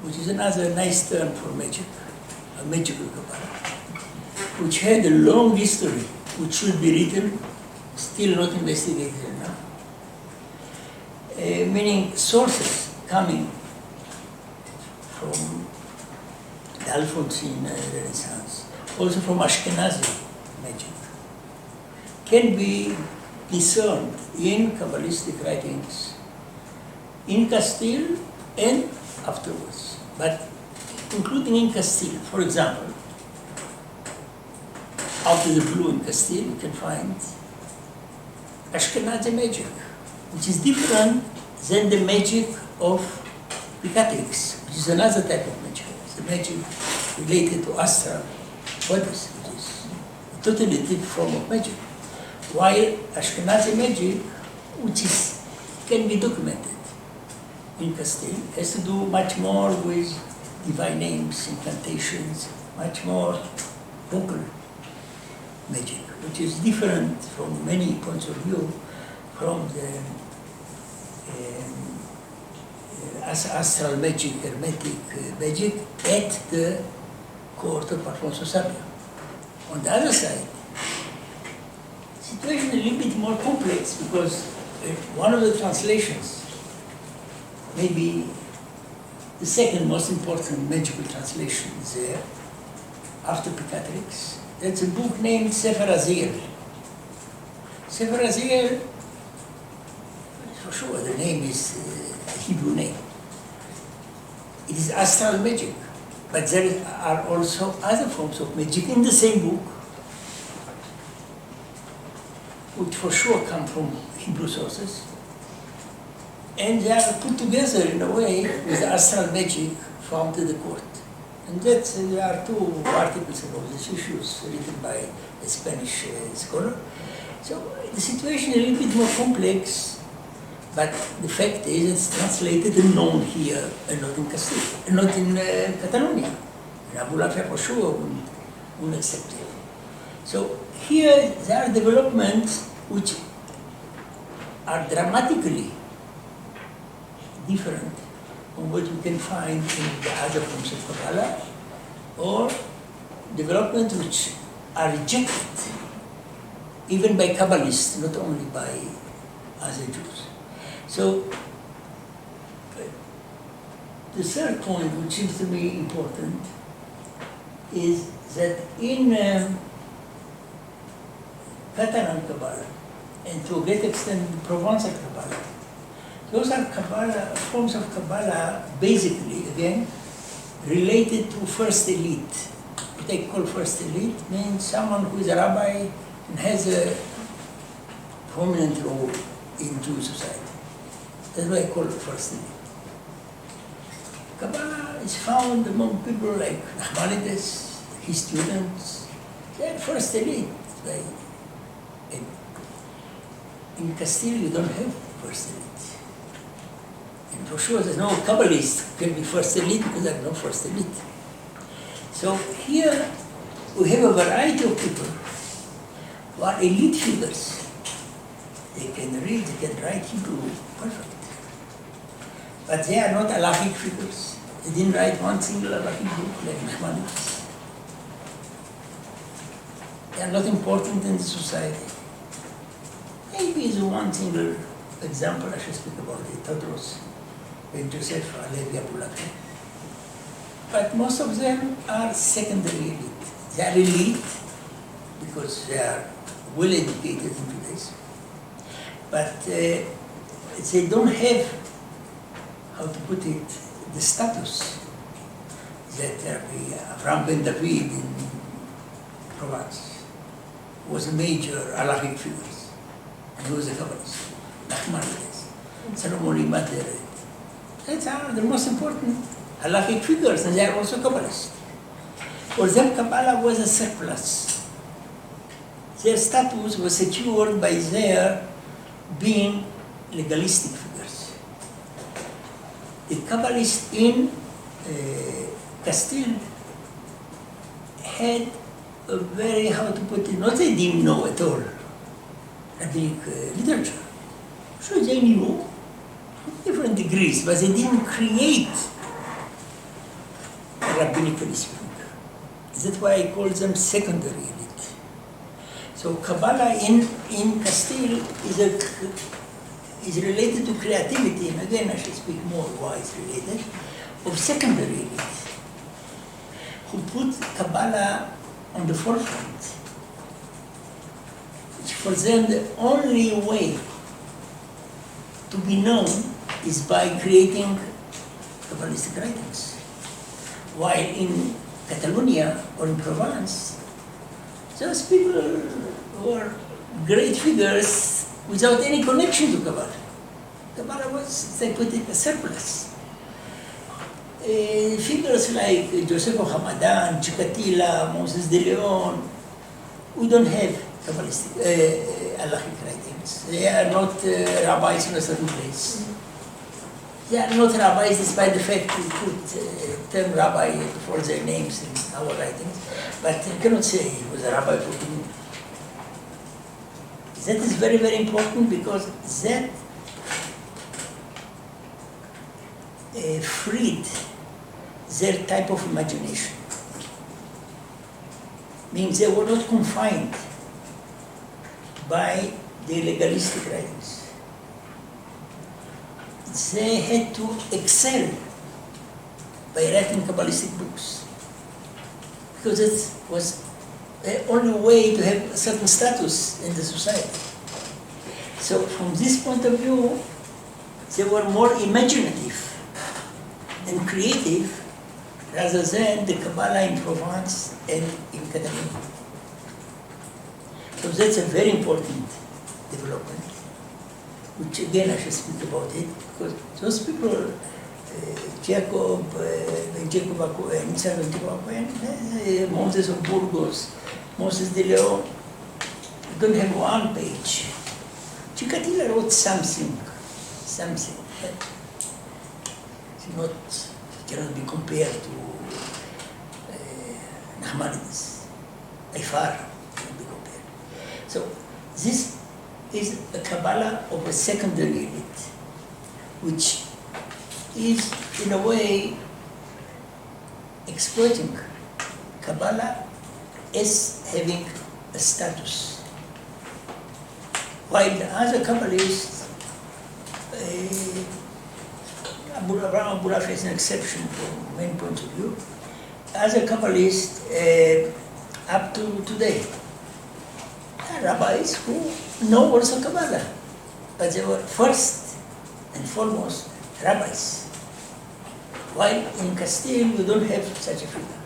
which is another nice term for magic, a magical Kabbalah, which had a long history, which should be written, still not investigated enough. Meaning sources coming from the Alfonsian Renaissance, also from Ashkenazi magic, can be discerned in Kabbalistic writings in Castile and afterwards, but including in Castile. For example, out of the blue in Castile, you can find Ashkenazi magic, which is different than the magic of Picatrix, which is another type of magic. It's the magic related to astral bodies, which is a totally different form of magic. While Ashkenazi magic, which can be documented in Castile, has to do much more with divine names, incantations, much more vocal magic, which is different from many points of view from the astral magic, hermetic magic at the court of Alfonso Sabio. On the other side, the situation is a little bit more complex because one of the translations, maybe the second most important magical translation is there, after Picatrix, that's a book named Sefer Aziel. Sefer Aziel, for sure, the name is a Hebrew name. It is astral magic, but there are also other forms of magic in the same book, which for sure come from Hebrew sources, and they are put together in a way with the astral magic found at the court. And that there are two articles about these issues written by a Spanish scholar. So the situation is a little bit more complex, but the fact is it's translated and known here and not in Castile, and not in Catalonia. In Abulafia for sure wouldn't accept it. So here there are developments which are dramatically different from what you can find in the other forms of Kabbalah, or developments which are rejected even by Kabbalists, not only by other Jews. So the third point, which seems to me important, is that in Catalan Kabbalah, and to a great extent Provençal Kabbalah, those are Kabbalah, forms of Kabbalah basically, again, related to first elite, they call first elite means someone who is a rabbi and has a prominent role in Jewish society. That's why I call it first elite. Kabbalah is found among people like Nachmanides, his students. They are first elite. In Castile, you don't have first elite. And for sure, there's no Kabbalist who can be first elite because there's no first elite. So here, we have a variety of people who are elite figures. They can read, they can write Hebrew perfect. But they are not halachic figures. They didn't write one single halachic book like Nachmanides. They are not important in the society. Maybe is one single example I should speak about it, Todros and Joseph Alevi Abulake. But most of them are secondary elite. They are elite because they are well educated in Judaism. But they don't have, how to put it, the status that Avraham ben David in Provence was a major halachic figure. And he was a Kabbalist, Nachmanides, Solomon Maderet. These are the most important halachic figures, and they are also Kabbalists. For them, Kabbalah was a surplus. Their status was secured by their being legalistic figures. The Kabbalists in Castile had a very, how to put it, not they didn't know at all rabbinic literature. Sure, they knew different degrees, but they didn't create rabbinically speaking. That's why I call them secondary elite. So Kabbalah in Castile is related to creativity, and again I should speak more why it's related, of secondary elite, who put Kabbalah on the forefront. For them, the only way to be known is by creating Kabbalistic writings. While in Catalonia or in Provence, those people were great figures without any connection to Kabbalah. Kabbalah was, they put it, a surplus. Figures like Joseph of Hamadan, Chikatila, Moses de Leon, we don't have Kabbalistic halachic writings. They are not rabbis in a certain place. They are not rabbis despite the fact we put term rabbi before their names in our writings. But you cannot say he was a rabbi for him. That is very, very important because that freed their type of imagination. Means they were not confined by the legalistic writings. They had to excel by writing Kabbalistic books, because it was the only way to have a certain status in the society. So from this point of view, they were more imaginative and creative rather than the Kabbalah in Provence and in Catalonia. So that's a very important development, which again I should speak about it, because those people, Jacob Cohen, Moses of Burgos, Moses de Leon, don't have one page. Chikatila wrote something, but it's cannot be compared to Nachmanides, by far cannot be compared. So this is a Kabbalah of a secondary elite, which is in a way exploiting Kabbalah as having a status. While the other Kabbalists, Abraham Abulaf is an exception from many points of view. Other Kabbalists, up to today, are rabbis who know also Kabbalah, but they were first and foremost rabbis. While in Castile, you don't have such a figure.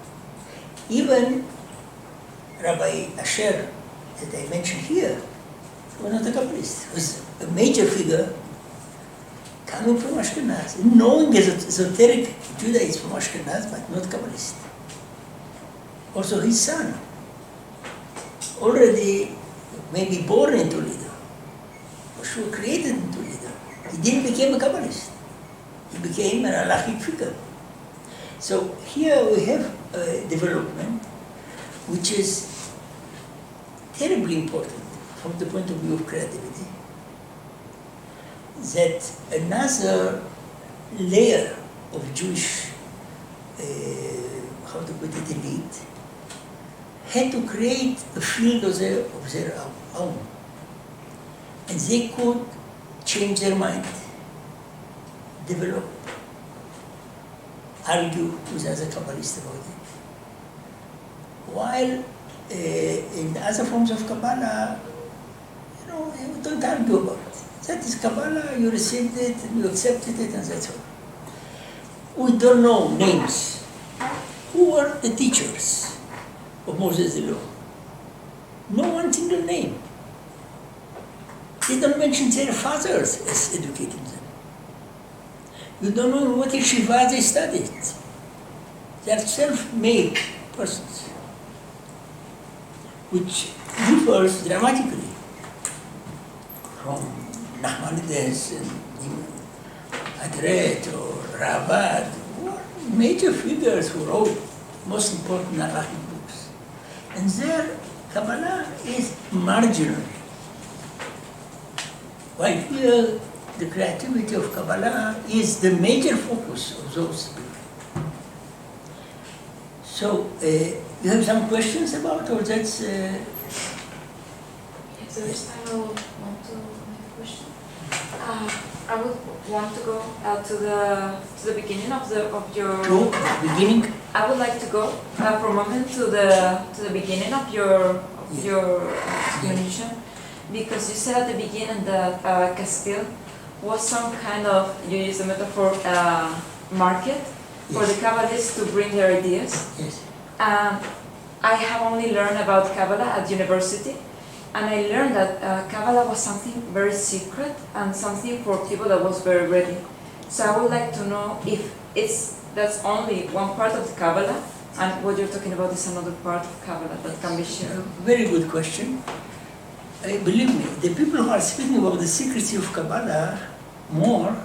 Even Rabbi Asher, that I mentioned here, was not a Kabbalist. He was a major figure coming from Ashkenaz, knowing esoteric Judaism from Ashkenaz, but not Kabbalist. Also his son, already maybe born in Toledo, for sure created in Toledo. He didn't become a Kabbalist. He became an halachic figure. So here we have a development which is terribly important from the point of view of creativity, that another layer of Jewish, how to put it, elite, had to create a field of their own. And they could change their mind, develop, argue with other Kabbalists about it. While in other forms of Kabbalah, you don't argue about it. That is Kabbalah, you received it, and you accepted it, and that's all. We don't know names. Who were the teachers of Moses the law? No one single name. They don't mention their fathers as educating them. You don't know in what yeshiva they studied. They are self-made persons, which differs dramatically from Nachmanides and Adret or Rabat, who are major figures who wrote most important halachic books. And their Kabbalah is marginal. While here, the creativity of Kabbalah is the major focus of those people. So, you have some questions about, or that's... If there is time, I would want to make a question. I would want to go to the beginning of your. To the beginning? I would like to go for a moment to the beginning of your explanation, because you said at the beginning that Castile was some kind of, you use the metaphor, market for the Kabbalists to bring their ideas. Yes. I have only learned about Kabbalah at university, and I learned that Kabbalah was something very secret and something for people that was very ready. So I would like to know if that's only one part of the Kabbalah, and what you're talking about is another part of Kabbalah that can be shared. Very good question. Believe me, the people who are speaking about the secrecy of Kabbalah more,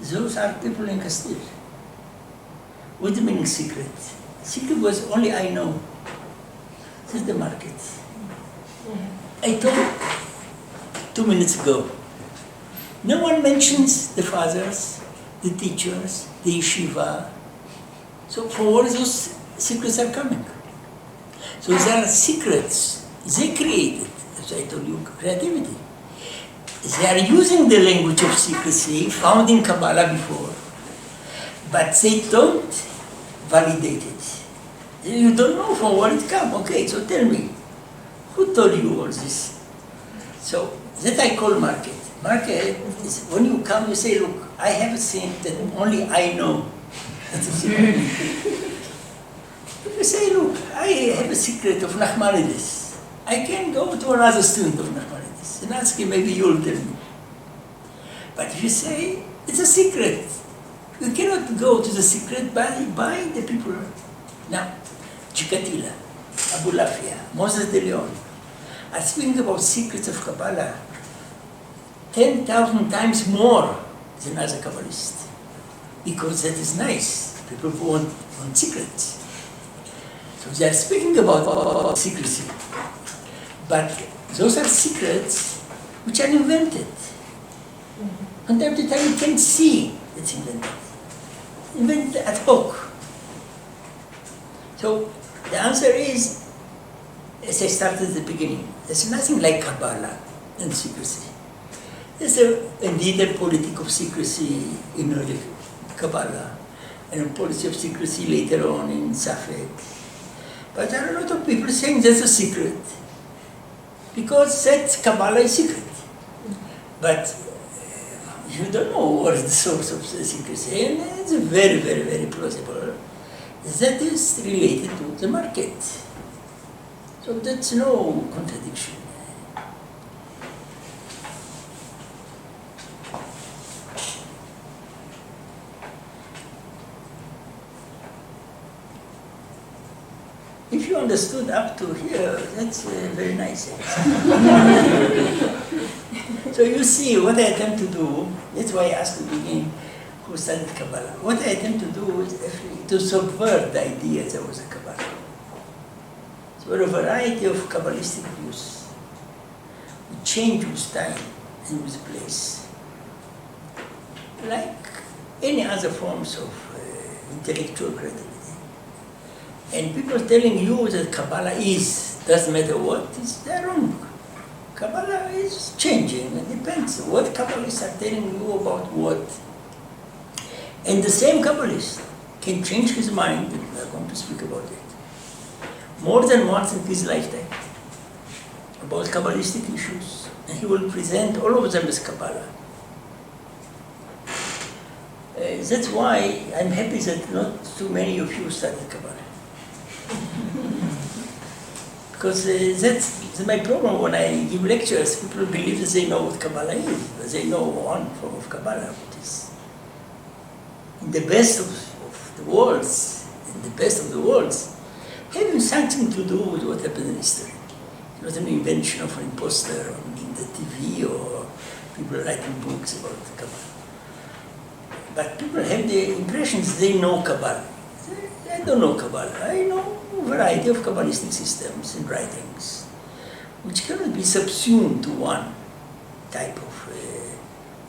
those are people in Castile. What do you mean secret? Secret was only I know. This is the market. I told 2 minutes ago, no one mentions the fathers, the teachers, the yeshiva. So from where those secrets are coming? So there are secrets they created, as I told you, creativity. They are using the language of secrecy found in Kabbalah before, but they don't validate it. You don't know from where it comes. Okay, so tell me, who told you all this? So that I call market. Market is when you come, you say, look, I have a thing that only I know. That's a secret. You say, look, I have a secret of Nachmanides. I can go to another student of Nachmanides and ask him, maybe you'll tell me. But if you say, it's a secret, you cannot go to the secret by the people. Now, Chikatila, Abu Lafia, Moses de Leon are speaking about secrets of Kabbalah 10,000 times more than other Kabbalists. Because that is nice. People want secrets. So they are speaking about secrecy. But those are secrets which are invented. From time to time you can see it's invented. Invented ad hoc. So the answer is, as I started at the beginning, there's nothing like Kabbalah and secrecy. There's indeed a politic of secrecy in early Kabbalah, and a policy of secrecy later on in Safed. But there are a lot of people saying that's a secret, because that Kabbalah is secret. But you don't know what is the source of the secrecy, and it's very, very, very plausible. that is related to the market. So that's no contradiction. If you understood up to here, that's very nice. So you see, what I attempt to do, that's why I asked at the beginning who studied Kabbalah. What I attempt to do is actually to subvert the idea there was a Kabbalah. So a variety of Kabbalistic views. We change with time and with place. Like any other forms of intellectual creativity. And people telling you that Kabbalah doesn't matter what, they're wrong. Kabbalah is changing, it depends what Kabbalists are telling you about what. And the same Kabbalist can change his mind, and we are going to speak about it, more than once in his lifetime, about Kabbalistic issues. And he will present all of them as Kabbalah. That's why I'm happy that not too many of you studied Kabbalah. Because that's my problem when I give lectures. People believe that they know what Kabbalah is, but they know one form of Kabbalah, which is in the best of the worlds, in the best of the worlds, having something to do with what happened in history. It was an invention of an imposter on the TV or people writing books about Kabbalah. But people have the impressions they know Kabbalah. I don't know Kabbalah. I know a variety of Kabbalistic systems and writings, which cannot be subsumed to one type of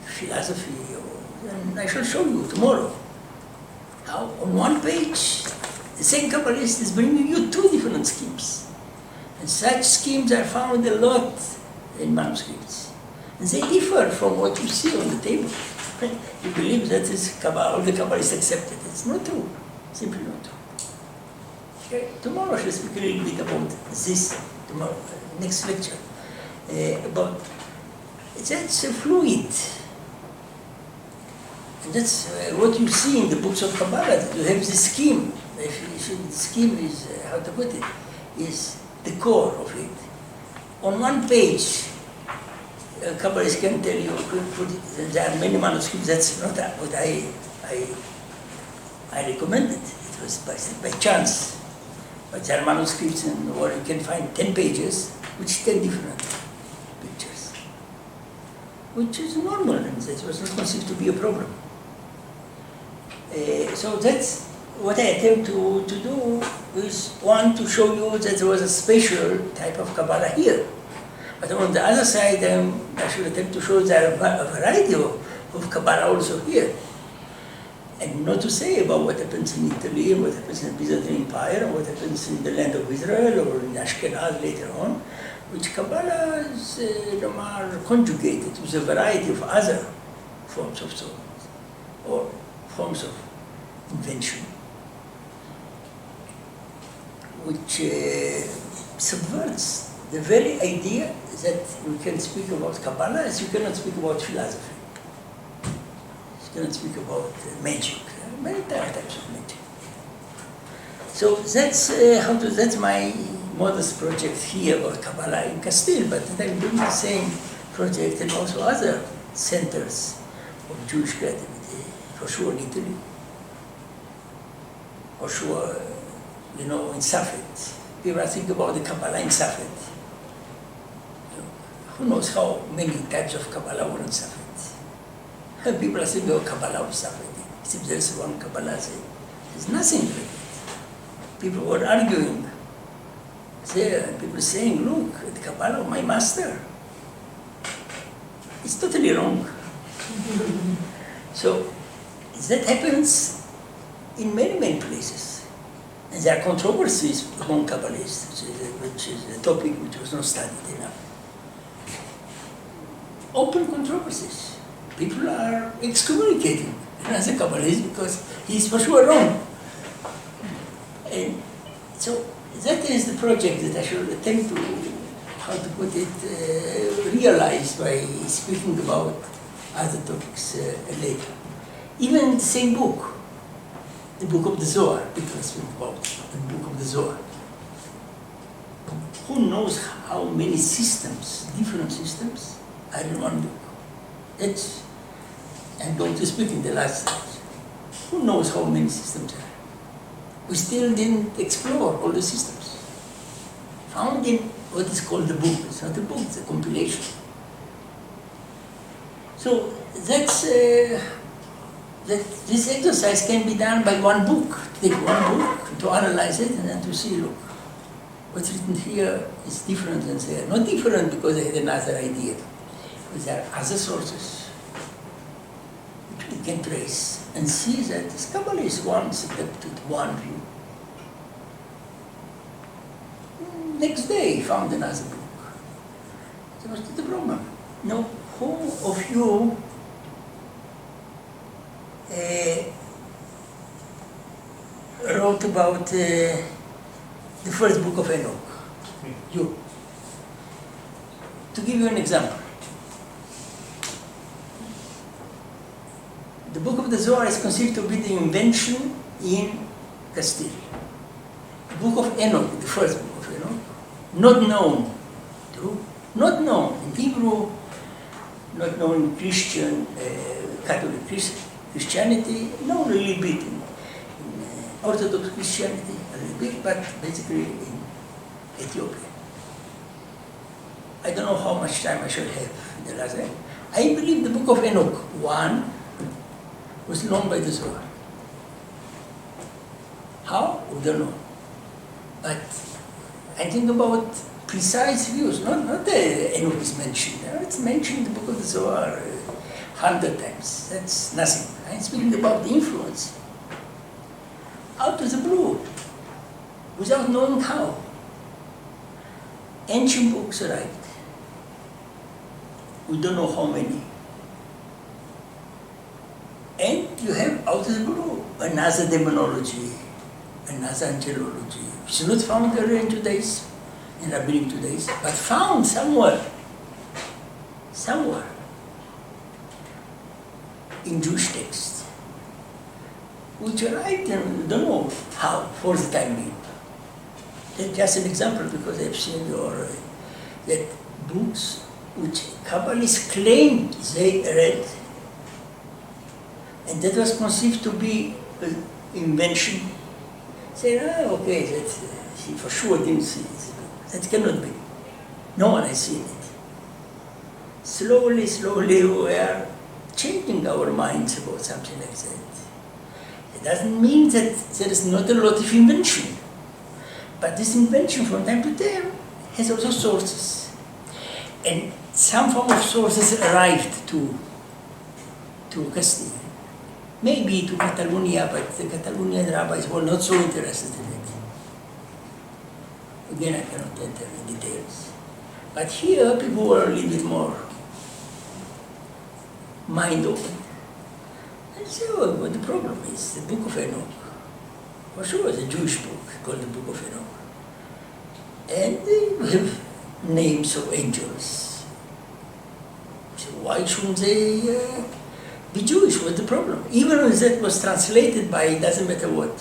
philosophy. And I shall show you tomorrow how on one page the same Kabbalist is bringing you two different schemes. And such schemes are found a lot in manuscripts. And they differ from what you see on the table. You believe that is Kabbalah, all the Kabbalists accepted. It's not true. Simply not true. Okay. Tomorrow I shall speak a little bit about this, tomorrow, next lecture, about that's fluid. And that's what you see in the books of Kabbalah. You have this scheme. The scheme is, how to put it, is the core of it. On one page, Kabbalists can tell you, there are many manuscripts, that's not what I recommended. It was by chance. But there are manuscripts where you can find 10 pages, which 10 different pictures. Which is normal, and that was not considered to be a problem. So that's what I attempt to do, is one, to show you that there was a special type of Kabbalah here. But on the other side, I should attempt to show there are a variety of Kabbalah also here. And not to say about what happens in Italy, and what happens in the Byzantine Empire, and what happens in the land of Israel, or in Ashkenaz later on, which Kabbalah is are conjugated with a variety of other forms of thought, or forms of invention, which subverts the very idea that we can speak about Kabbalah as you cannot speak about philosophy. You cannot speak about magic, many types of magic. So that's my modest project here about Kabbalah in Castile, but I'm doing the same project in also other centers of Jewish creativity, for sure in Italy, for sure, in Safed. People are thinking about the Kabbalah in Safed. Who knows how many types of Kabbalah were in Safed? People are thinking of Kabbalah of Safed. If there's one Kabbalah, there's nothing like it. People were arguing there, and people saying, look, the Kabbalah of my master. It's totally wrong. So that happens in many, many places. And there are controversies among Kabbalists, which is a topic which was not studied enough. Open controversies. People are excommunicating as a Kabbalist because he's for sure wrong. And so that is the project that I should attempt to, how to put it, realize by speaking about other topics later. Even in the same book, the book of the Zohar, people speak about the book of the Zohar. Who knows how many systems, different systems, are in one book? That's, and don't speak in the last stage. Who knows how many systems are? We still didn't explore all the systems. Found in what is called the book. It's not a book, it's a compilation. So that's that this exercise can be done by one book. Take one book to analyze it and then to see, look, what's written here is different than there. Not different because they had another idea, but there are other sources which we can trace and see that this Kabbalah is one accepted, one view. Next day, he found another book. So what's the problem? Now, who of you wrote about the first book of Enoch? You. To give you an example, the book of the Zohar is considered to be the invention in Castile. The book of Enoch, the first book of Enoch, not known, not known in Hebrew, not known in Christian, Catholic Christianity, known a little bit in Orthodox Christianity, a little bit, but basically in Ethiopia. I don't know how much time I should have in the last time. I believe the book of Enoch, 1, was known by the Zohar. How? We don't know. But I think about precise views, not the Enoch is mentioned. It's mentioned in the book of the Zohar 100 times. That's nothing. I'm speaking about the influence. Out of the blue, without knowing how. Ancient books arrived. We don't know how many. And you have out of the blue another demonology, another angelology, which is not found earlier in Judaism, in rabbinic Judaism, but found somewhere in Jewish texts, which arrived and we don't know how for the time being. That's just an example because I've seen that books which Kabbalists claimed they read, and that was conceived to be an invention. Say, okay, that he for sure didn't see this book. That cannot be. No one has seen it. Slowly, we are changing our minds about something like that. It doesn't mean that there is not a lot of invention. But this invention from time to time has also sources. And some form of sources arrived to Castile. Maybe to Catalonia, but the Catalonian rabbis were not so interested in it. Again, I cannot enter in details. But here, people were a little bit more mind open. And so, what the problem is, the book of Enoch, for sure it's a Jewish book called the book of Enoch. And they have names of angels. So why shouldn't they be Jewish? What's the problem? Even when that was translated by, it doesn't matter what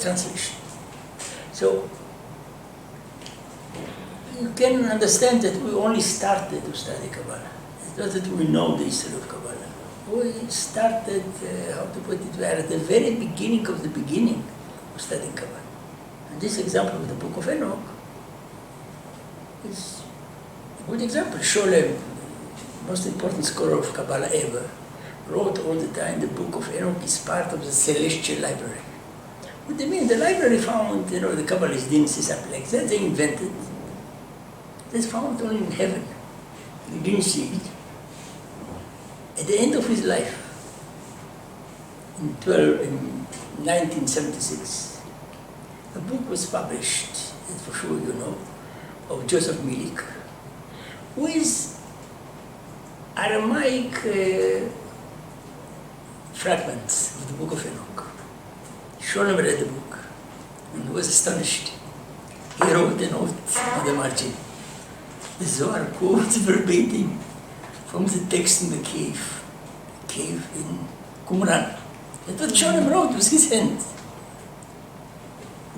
translation. So you can understand that we only started to study Kabbalah. It's not that we know the history of Kabbalah. We started, how to put it, we are at the very beginning of the beginning of studying Kabbalah. And this example of the book of Enoch is a good example. Sholem, most important scholar of Kabbalah ever, wrote all the time the book of Enoch is part of the celestial library. What do you mean? The library found, the Kabbalists didn't see something like that, they invented. That's found only in heaven. You didn't see it. At the end of his life, in 1976, a book was published, that for sure you know, of Joseph Milik, with Aramaic fragments of the book of Enoch. Sholem read the book and was astonished. He wrote a note on the margin. The Zohar quotes verbatim from the text in the cave in Qumran, That's what Sholem wrote with his hand.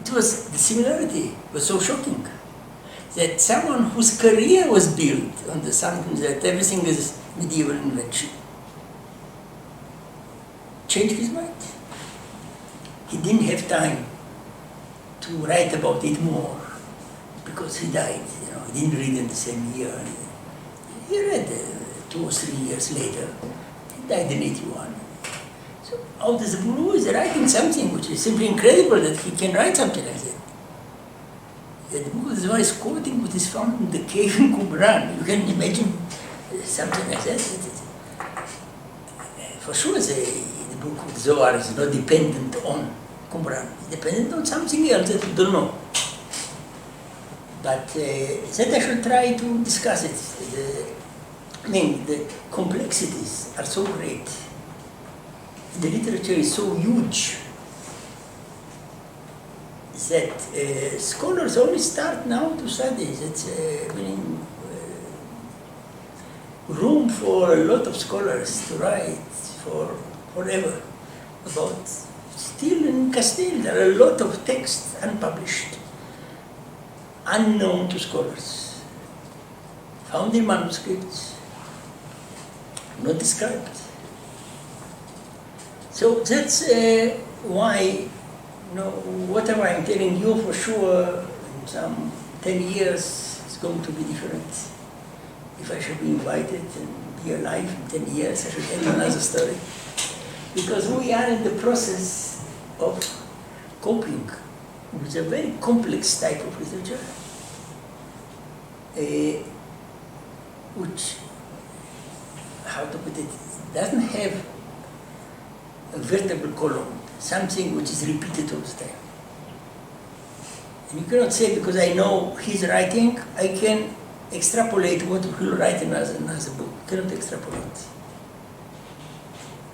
It was, the similarity was so shocking that someone whose career was built on the assumption that everything is medieval invention changed his mind. He didn't have time to write about it more because he died. He didn't read in the same year. He read 2 or 3 years later. He died in 81. So out of the blue is writing something which is simply incredible that he can write something like that. The book of the Zohar is quoting what is found in the cave in Qumran. You can imagine something like that. For sure, the book of the Zohar is not dependent on Qumran. It's dependent on something else that we don't know. But that I should try to discuss it. The complexities are so great. The literature is so huge that scholars only start now to study. It's room for a lot of scholars to write for forever about. Still in Castile, there are a lot of texts unpublished, unknown to scholars, found in manuscripts, not described. So that's why, whatever I'm telling you for sure, in some 10 years, it's going to be different. If I should be invited and be alive in 10 years, I should tell you another story. Because we are in the process of coping with a very complex type of literature, which, how to put it, doesn't have a vertebral column, something which is repeated all the time. And you cannot say, because I know his writing, I can extrapolate what he will write in another book. You cannot extrapolate.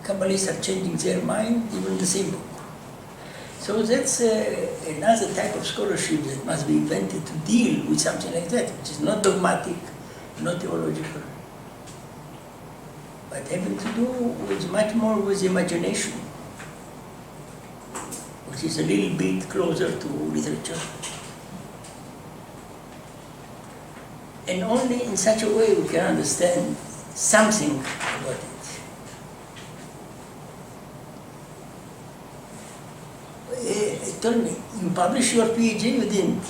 Kabbalists are changing their mind even in the same book. So that's another type of scholarship that must be invented to deal with something like that, which is not dogmatic, not theological, but having to do with much more with imagination, which is a little bit closer to literature. And only in such a way we can understand something about it. Tell me, you published your PhD, you didn't?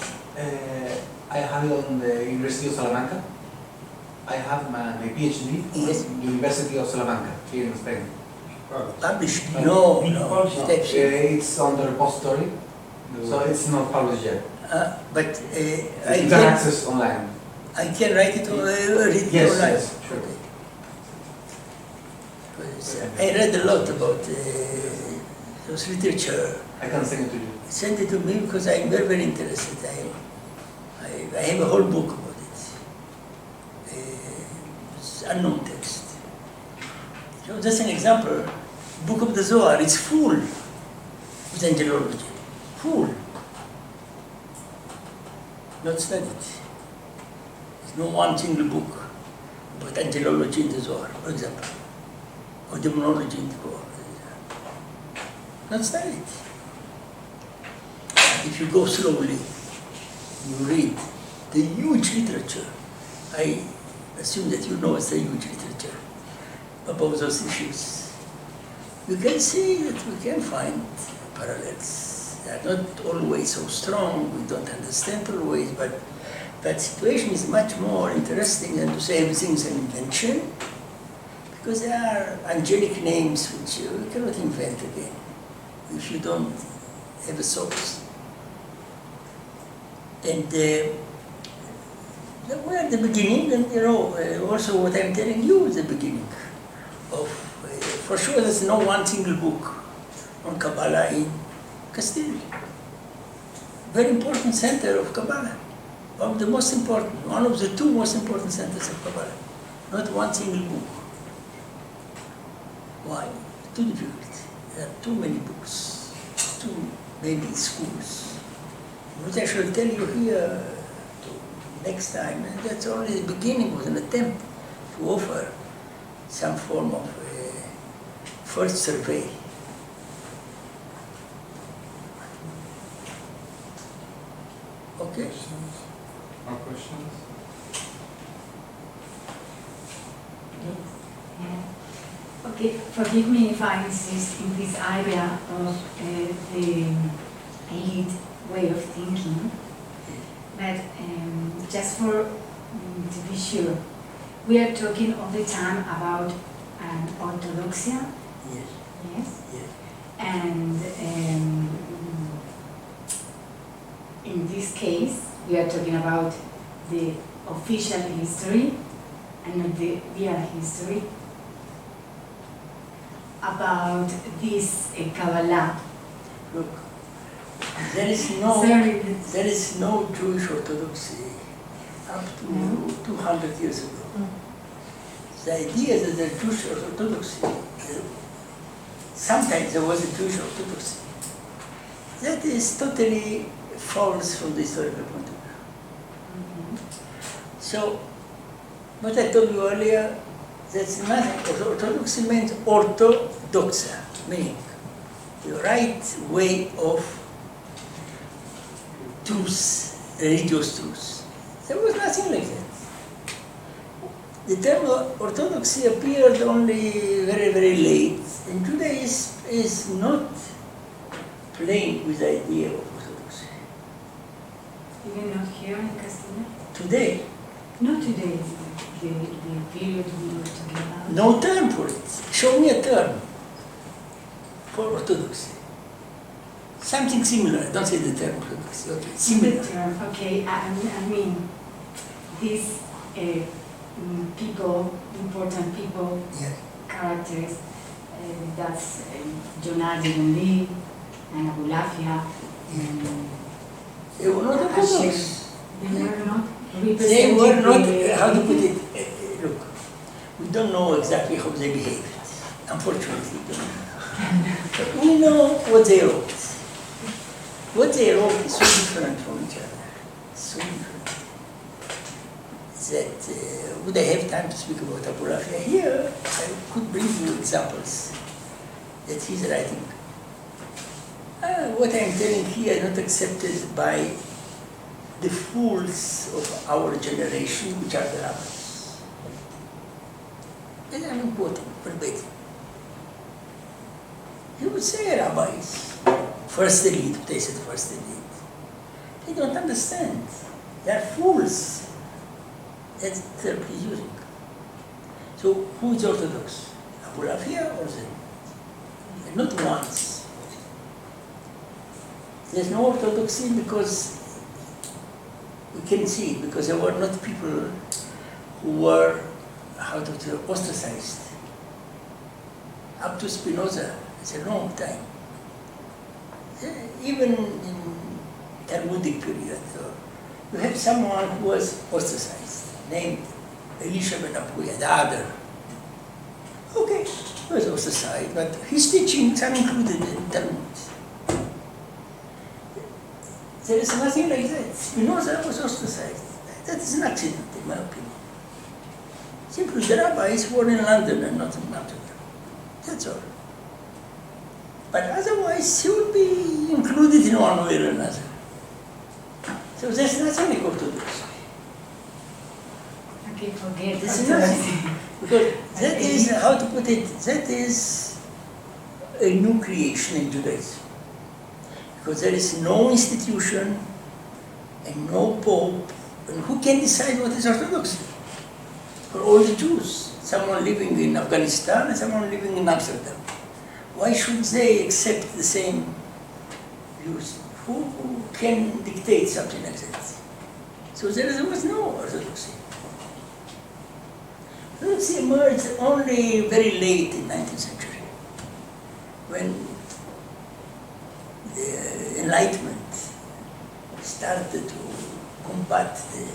I have it on the University of Salamanca. I have my PhD Yes. in the University of Salamanca, here in Spain. Published? No. It's on the repository, so it's not published yet. But You can access online. I can write it or read it Yes, online. yes, sure. Okay. Because I read a lot about those literature. I can send it to you. Send it to me because I'm very, very interested. I have a whole book about it. It's unknown text. So just an example, Book of the Zohar is full with angelology. Full. Not studied. There's no one single book about angelology in the Zohar, for example, or demonology in the Zohar. Not studied. If you go slowly, you read the huge literature. I assume that you know it's a huge literature about those issues. You can see that we can find parallels. They are not always so strong, we don't understand always, but that situation is much more interesting than to say everything's an invention, because there are angelic names which you cannot invent again if you don't have a source. And we're at the beginning, and also what I'm telling you is the beginning of, for sure there's no one single book on Kabbalah in Castile. Very important center of Kabbalah, one of the most important, one of the 2 most important centers of Kabbalah, not one single book. Why? Too difficult. There are too many books, too many schools. What I shall tell you here next time, and that's only the beginning, was an attempt to offer some form of first survey Okay. More questions? Okay, forgive me if I insist in this area of the elite way of thinking, but just for to be sure, we are talking all the time about orthodoxia, Yes. yes, Yes. and in this case, we are talking about the official history and not the real history about this Kabbalah. Look, there is no Sorry. there is no Jewish orthodoxy up to 200 years ago. The idea that the Jewish orthodoxy, sometimes there was a Jewish orthodoxy, that is totally false from the historical point of view. So, what I told you earlier, that's nothing. Orthodoxy means orthodoxa, meaning the right way of truth, religious truth. There was nothing like that. The term orthodoxy appeared only very, very late, and Judaism is not playing with the idea of orthodoxy. Even not here in Castile? Today, Not today, the period we were talking about. no term for it. Show me a term for orthodoxy. Something similar. Don't say the term orthodoxy. Okay, similar. The term, okay, I mean, these people, important people, Yeah. characters, that's Jonah Lee and Abulafia, and They were not orthodox. they were not They representing were not, the how to put it, look, we don't know exactly how they behaved. Unfortunately, we don't know. But we know what they wrote. What they wrote is so different from each other. So different. That, would I have time to speak about Abulafia here? I could bring you examples that he's writing. What I'm telling here is not accepted by the fools of our generation, which are the rabbis. And I'm quoting verbatim. He would say rabbis, first elite, they said first elite. They don't understand. They are fools. That's what they're using. So who is Orthodox? Abulafia or them? And not once. There's no orthodoxy because we can see it, because there were not people who were, how to say, ostracized. Up to Spinoza, it's a long time. Even in Talmudic period, you have someone who was ostracized, named Elisha ben Apuya, the other. Okay, he was ostracized, but his teachings are included in Talmud. There is nothing like that. Spinoza was ostracized. That is an accident, in my opinion. Simply, the rabbis were in London and not in Amsterdam. That's all. But otherwise, he would be included in one way or another. So there's nothing like orthodoxy. Okay, forget There's orthodoxy. nothing. Because that is, how to put it, that is a new creation in Judaism. Because there is no institution and no pope, and who can decide what is orthodoxy? For all the Jews, someone living in Afghanistan and someone living in Amsterdam. Why should they accept the same views? Who can dictate something like that? So there was no orthodoxy. Orthodoxy emerged only very late in 19th century, when the Enlightenment started to combat the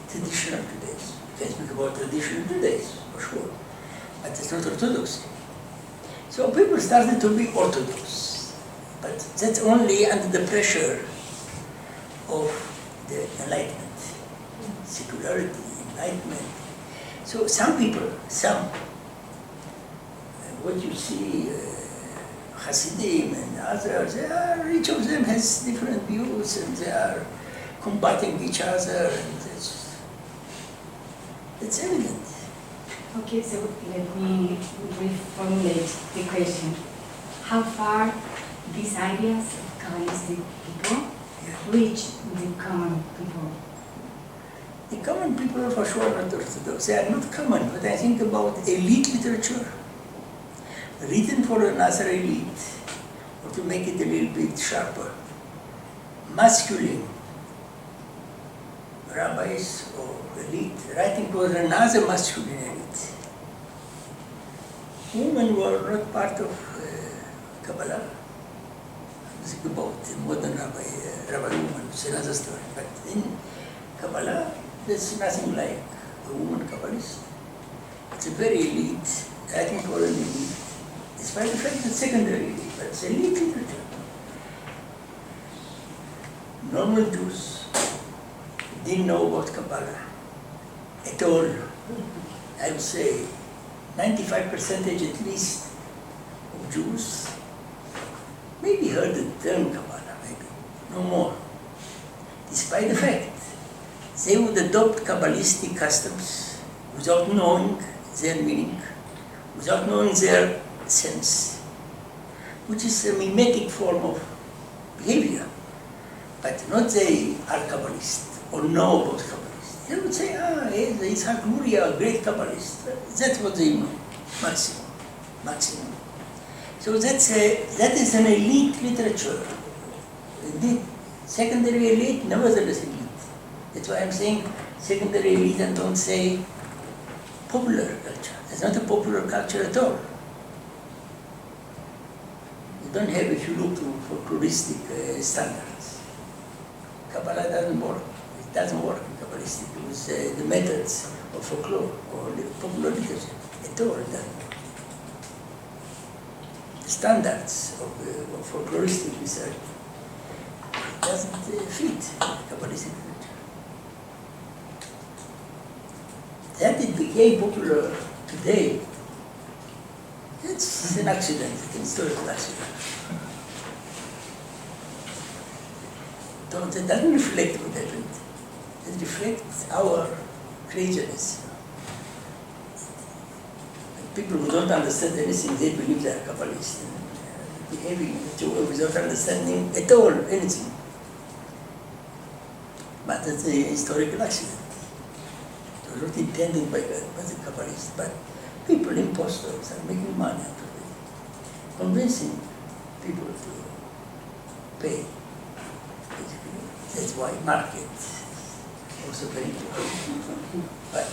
traditional Judaism. You can speak about traditional Judaism, for sure, but it's not orthodoxy. So people started to be orthodox, but that's only under the pressure of the Enlightenment, secularity, Enlightenment. So some people, what you see, Hasidim and others, each of them has different views and they are combating each other, and it's evident. Okay, so let me reformulate the question. How far these ideas of Kabbalistic people reach the common people? The common people are for sure not orthodox. They are not common, but I think about elite literature written for another elite, or to make it a little bit sharper, masculine rabbis or elite writing for another masculine elite. Women were not part of Kabbalah. Think about the modern rabbi woman, it's another story. But in Kabbalah, there's nothing like a woman Kabbalist. It's a very elite, writing for an elite. Despite the fact it's secondary elite, but it's elite literature. Normal Jews didn't know about Kabbalah at all. I would say 95% at least of Jews maybe heard the term Kabbalah, maybe, no more. Despite the fact they would adopt Kabbalistic customs without knowing their meaning, without knowing their sense, which is a mimetic form of behavior. But not they are Kabbalists or know about Kabbalists. They would say, it's Haguria, a great Kabbalist. That's what they know, maximum. So that is an elite literature. Indeed, secondary elite, nevertheless elite. That's why I'm saying secondary elite and don't say popular culture. It's not a popular culture at all. You don't have, if you look to folkloristic standards. Kabbalah doesn't work. It doesn't work in Kabbalistic with the methods of folklore or popular literature at all. It doesn't. The standards of folkloristic research doesn't fit Kabbalistic literature. That it became popular today, it's an accident, an historical accident. It doesn't reflect what happened. It reflects our craziness. People who don't understand anything, they believe they are Kabbalists, behaving without understanding at all anything. But it's a historical accident. It was not intended by God, by the Kabbalists, but people, impostors, are making money out of it, convincing people to pay. Basically, that's why market is also very important. But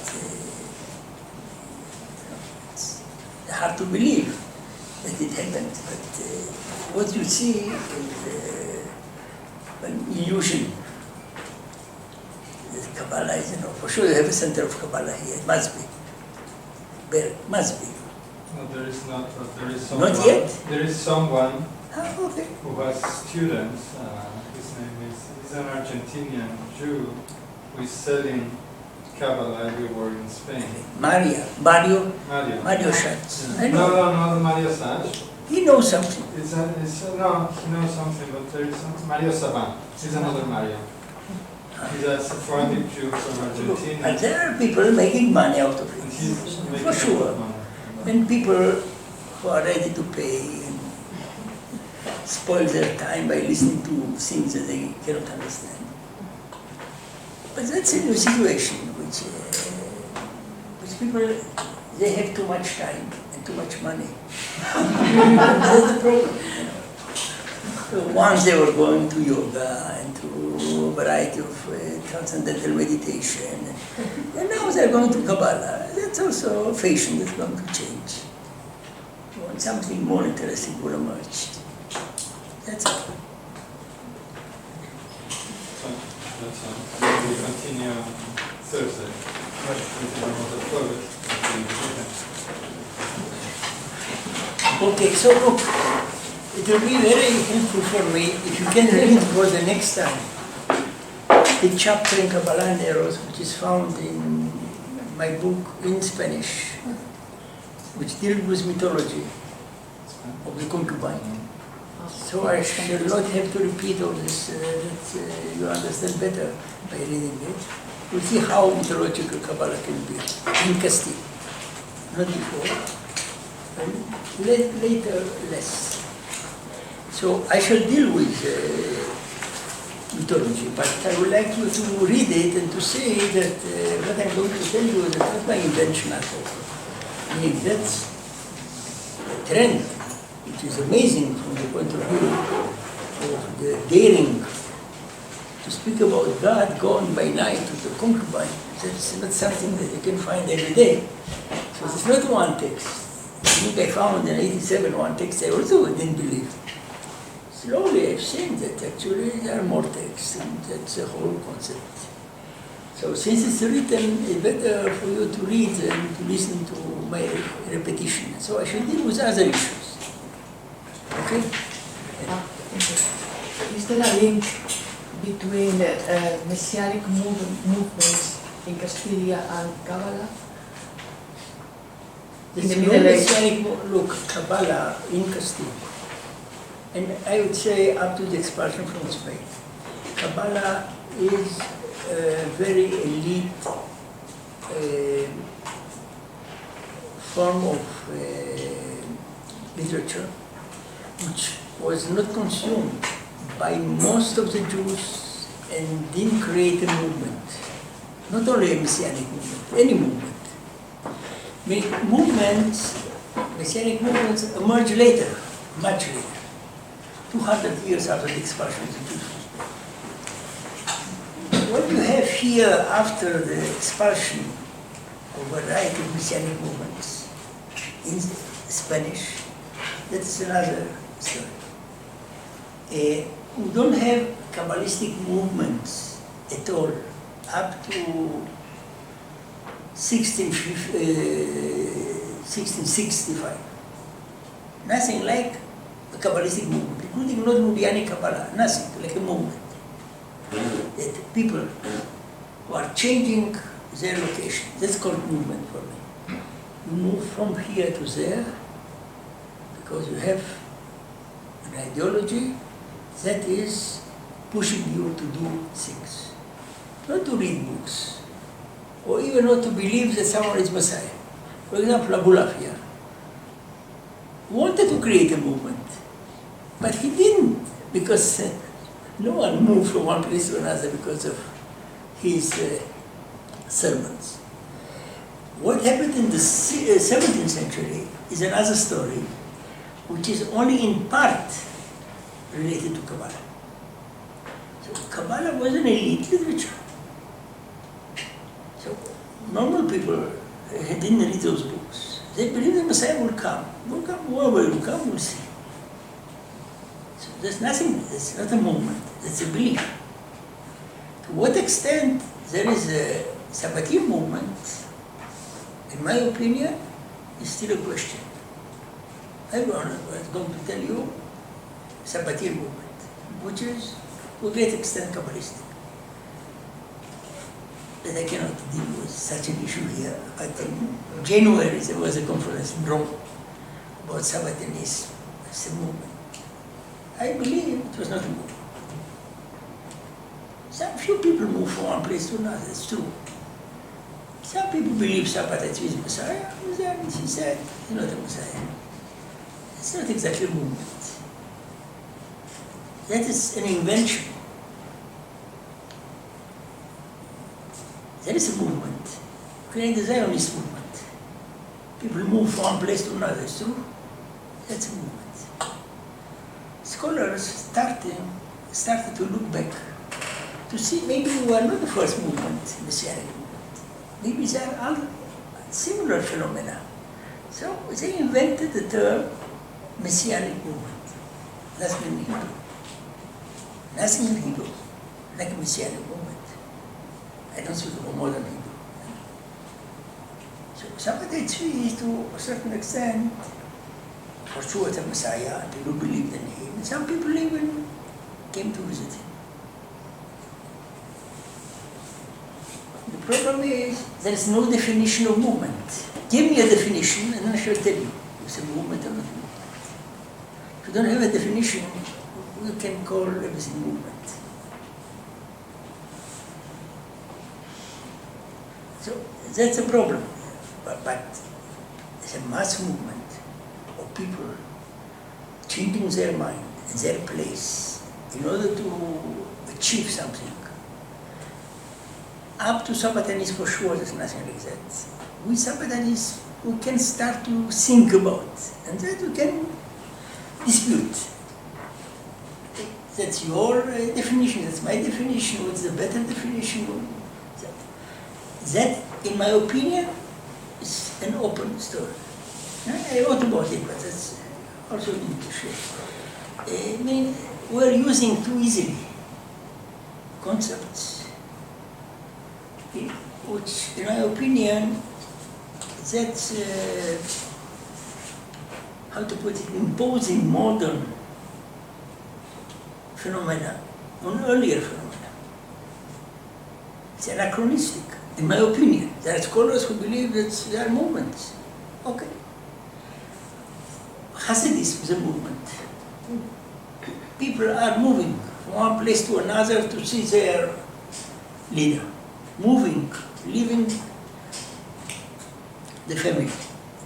it's hard to believe that it happened. But what you see is an illusion. Kabbalah is, for sure you have a center of Kabbalah here. It must be. There must be. No, there is not, but there is someone. Not yet? There is someone Okay. who has students. His name is, he's an Argentinian Jew who is selling Kabbalah everywhere in Spain. Mario Schatz. Yeah. No, not Mario Schatz. He knows something. No, he knows something, but there is Mario Saban. He's another Mario. He's a Sephardic Jew from Argentina. And there are people making money out of And it. he's making For sure. money. And people who are ready to pay and spoil their time by listening to things that they cannot understand. But that's a new situation, which people, they have too much time and too much money. That's the problem. Once they were going to yoga and to a variety of transcendental meditation, and now they're going to Kabbalah. That's also a fashion that's going to change. When something more interesting will emerge. That's all. So, that's all. We continue Thursday. Okay, so look, it will be very helpful for me if you can read for the next time the chapter in Kabbalah and Eros, which is found in my book in Spanish, which deals with mythology of the concubine. So I shall not have to repeat all this, that you understand better by reading it. We'll see how mythological Kabbalah can be in Castile, not before, and later less. So I shall deal with mythology, but I would like you to read it and to say that what I'm going to tell you is not my invention at all. I mean, that's a trend, which is amazing from the point of view of the daring to speak about God going by night with a concubine. That's not something that you can find every day. So it's not one text. I think I found in 87 one text I also didn't believe. Slowly I've seen that actually there are more texts, and that's the whole concept. So since it's written, it's better for you to read and to listen to my repetition. So I should deal with other issues. Okay? Is there a link between messianic movements in Castile and Kabbalah? There's In the no Middle Ages. messianic look, Kabbalah in Castile. And I would say up to the expulsion from Spain. Kabbalah is a very elite form of literature which was not consumed by most of the Jews and didn't create a movement. Not only a messianic movement, any movement. Messianic movements emerge later, much later. 200 years after the expulsion of the Jews. What you have here after the expulsion of a variety of messianic movements in Spanish, that's another story. We don't have Kabbalistic movements at all up to 1665. Nothing like a Kabbalistic movement, including not Modianic Kabbalah, nothing like a movement. That people who are changing their location, that's called movement for me. You move from here to there because you have an ideology that is pushing you to do things. Not to read books, or even not to believe that someone is Messiah. For example, Abu Lafia wanted to create a movement, but he didn't, because no one moved from one place to another because of his sermons. What happened in the 17th century is another story, which is only in part related to Kabbalah. So Kabbalah was an elite literature. So normal people didn't read those books. They believed the Messiah will come. Whoever will come, we'll see. So there's nothing, it's not a movement, it's a belief. To what extent there is a Sabbatean movement, in my opinion, is still a question. I'm going to tell you Sabbatean movement, which is to a great extent Kabbalistic. But I cannot deal with such an issue here. But in January there was a conference in Rome about Sabbateanism as a movement. I believe it was not a movement. Some few people move from one place to another, it's true. Some people believe Sabbath is Messiah, and then he said, he's not a Messiah. It's not exactly a movement. That is an invention. There is a movement, creating the Zionist movement. People move from one place to another, it's true. That's a movement. Scholars started to look back to see maybe we were not the first movement, Messianic movement. Maybe there are other similar phenomena. So they invented the term Messianic movement. Nothing in Hebrew. Nothing in Hebrew like a Messianic movement. I don't speak about modern Hebrew. So somebody is to a certain extent for sure the Messiah, and people believed in him. And some people even came to visit him. The problem is there is no definition of movement. Give me a definition and then I shall tell you if it's a movement or not a movement. If you don't have a definition, we can call everything movement. So that's a problem. But it's a mass movement of people changing their mind, their place, in order to achieve something. Up to Sabbatanis for sure, there's nothing like that. With Sabbatanis, we can start to think about, and then we can dispute. That's your definition, that's my definition, what's the better definition? That, in my opinion, is an open story. I wrote about it, but that's also need to share. I mean, we're using too easily concepts, which, in my opinion, that's, how to put it, imposing modern phenomena on earlier phenomena. It's anachronistic, in my opinion. There are scholars who believe that there are movements. Okay. Hasidism is a movement. People are moving from one place to another to see their leader. Moving, leaving the family,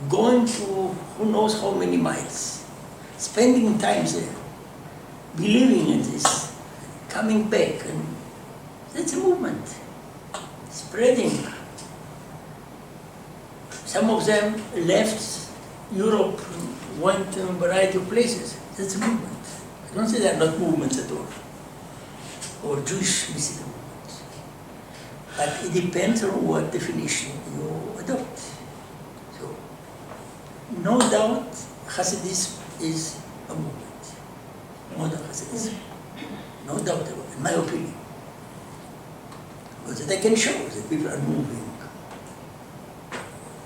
going to who knows how many miles, spending time there, believing in this, coming back, and that's a movement, spreading. Some of them left Europe, went to a variety of places. That's a movement. I don't say they're not movements at all, or Jewish mystical movements. But it depends on what definition you adopt. So, no doubt, Hasidism is a movement. Modern Hasidism. No doubt about it, in my opinion. But that I can show that people are moving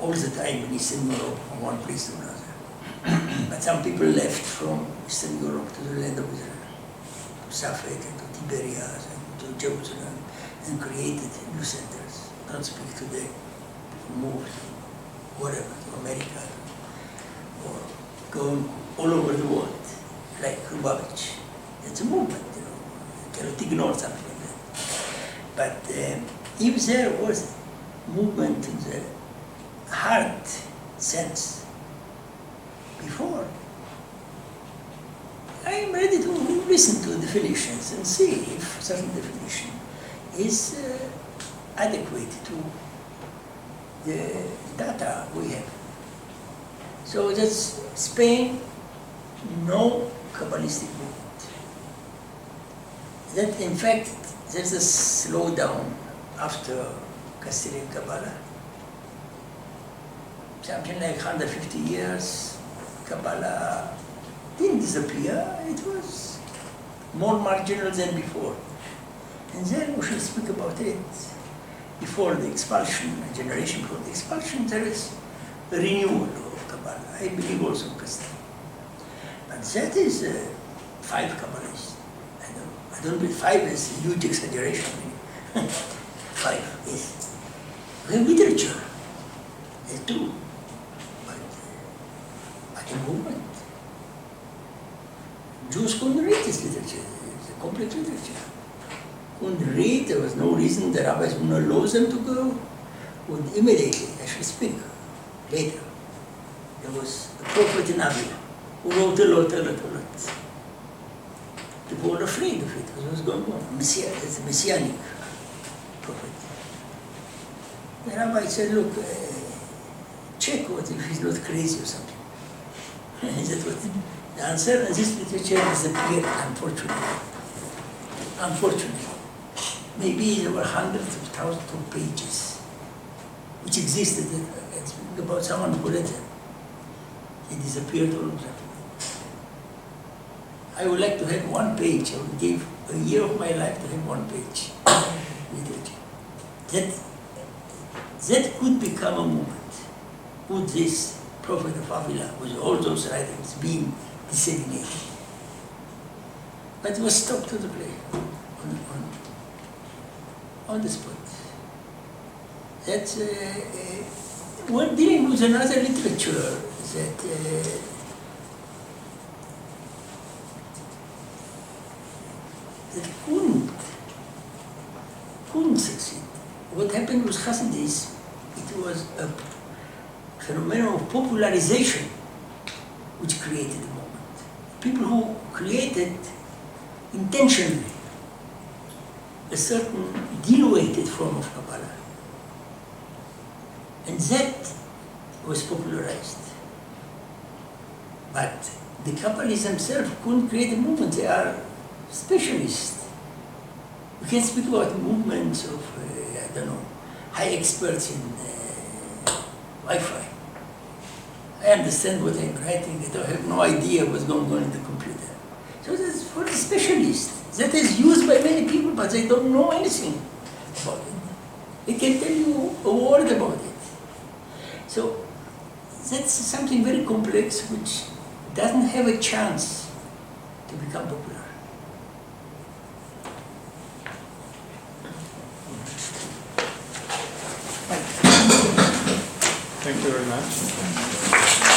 all the time in Eastern Europe from one place to another. But some people left from Eastern Europe to the land of Israel, to Safed and to Tiberias and to Jerusalem, and created new centers. Don't speak today. Moved wherever, to America, or going all over the world, like Lubavitch. It's a movement, you know. You cannot ignore something like that. But if there was movement in the hard sense before, I am ready to listen to definitions and see if certain definition is adequate to the data we have. So that's Spain, no Kabbalistic movement. That in fact, there's a slowdown after Castile Kabbalah. Something like 150 years, Kabbalah didn't disappear, it was more marginal than before. And then we should speak about it. Before the expulsion, a generation before the expulsion, there is a renewal of Kabbalah. I believe also in Castile. But that is 5 Kabbalists. I don't believe 5 is a huge exaggeration. 5 is literature. It's true. But a movement. Jews couldn't read this literature. It's a complete literature. Couldn't read, there was no reason the rabbis would not allow them to go. Would immediately, actually speak later. There was a prophet in Abia who wrote a lot. People were afraid of it, because what was going on. It's a messianic prophet. The rabbi said, look, check what if he's not crazy or something. That was the answer, and this literature disappeared, unfortunately. Unfortunately. Maybe there were hundreds of thousands of pages which existed. It's about someone who read them. They disappeared all of them. I would like to have 1 page. I would give a year of my life to have 1 page. That could become a movement. Would this prophet of Avila, with all those writings being disseminated? But it was stopped to the play, on the spot. That's, we're dealing with another literature that that couldn't succeed. What happened with Hasidis, it was a phenomenon of popularization which created the movement. People who created intentionally a certain diluted form of Kabbalah. And that was popularized. But the Kabbalists themselves couldn't create a movement. They are specialists. We can speak about movements of, I don't know, high experts in Wi-Fi. I understand what I'm writing, I have no idea what's going on in the computer. So that's for the specialists. That is used by many people, but they don't know anything about it. They can tell you a word about it. So that's something very complex which doesn't have a chance to become popular. Thank you very much.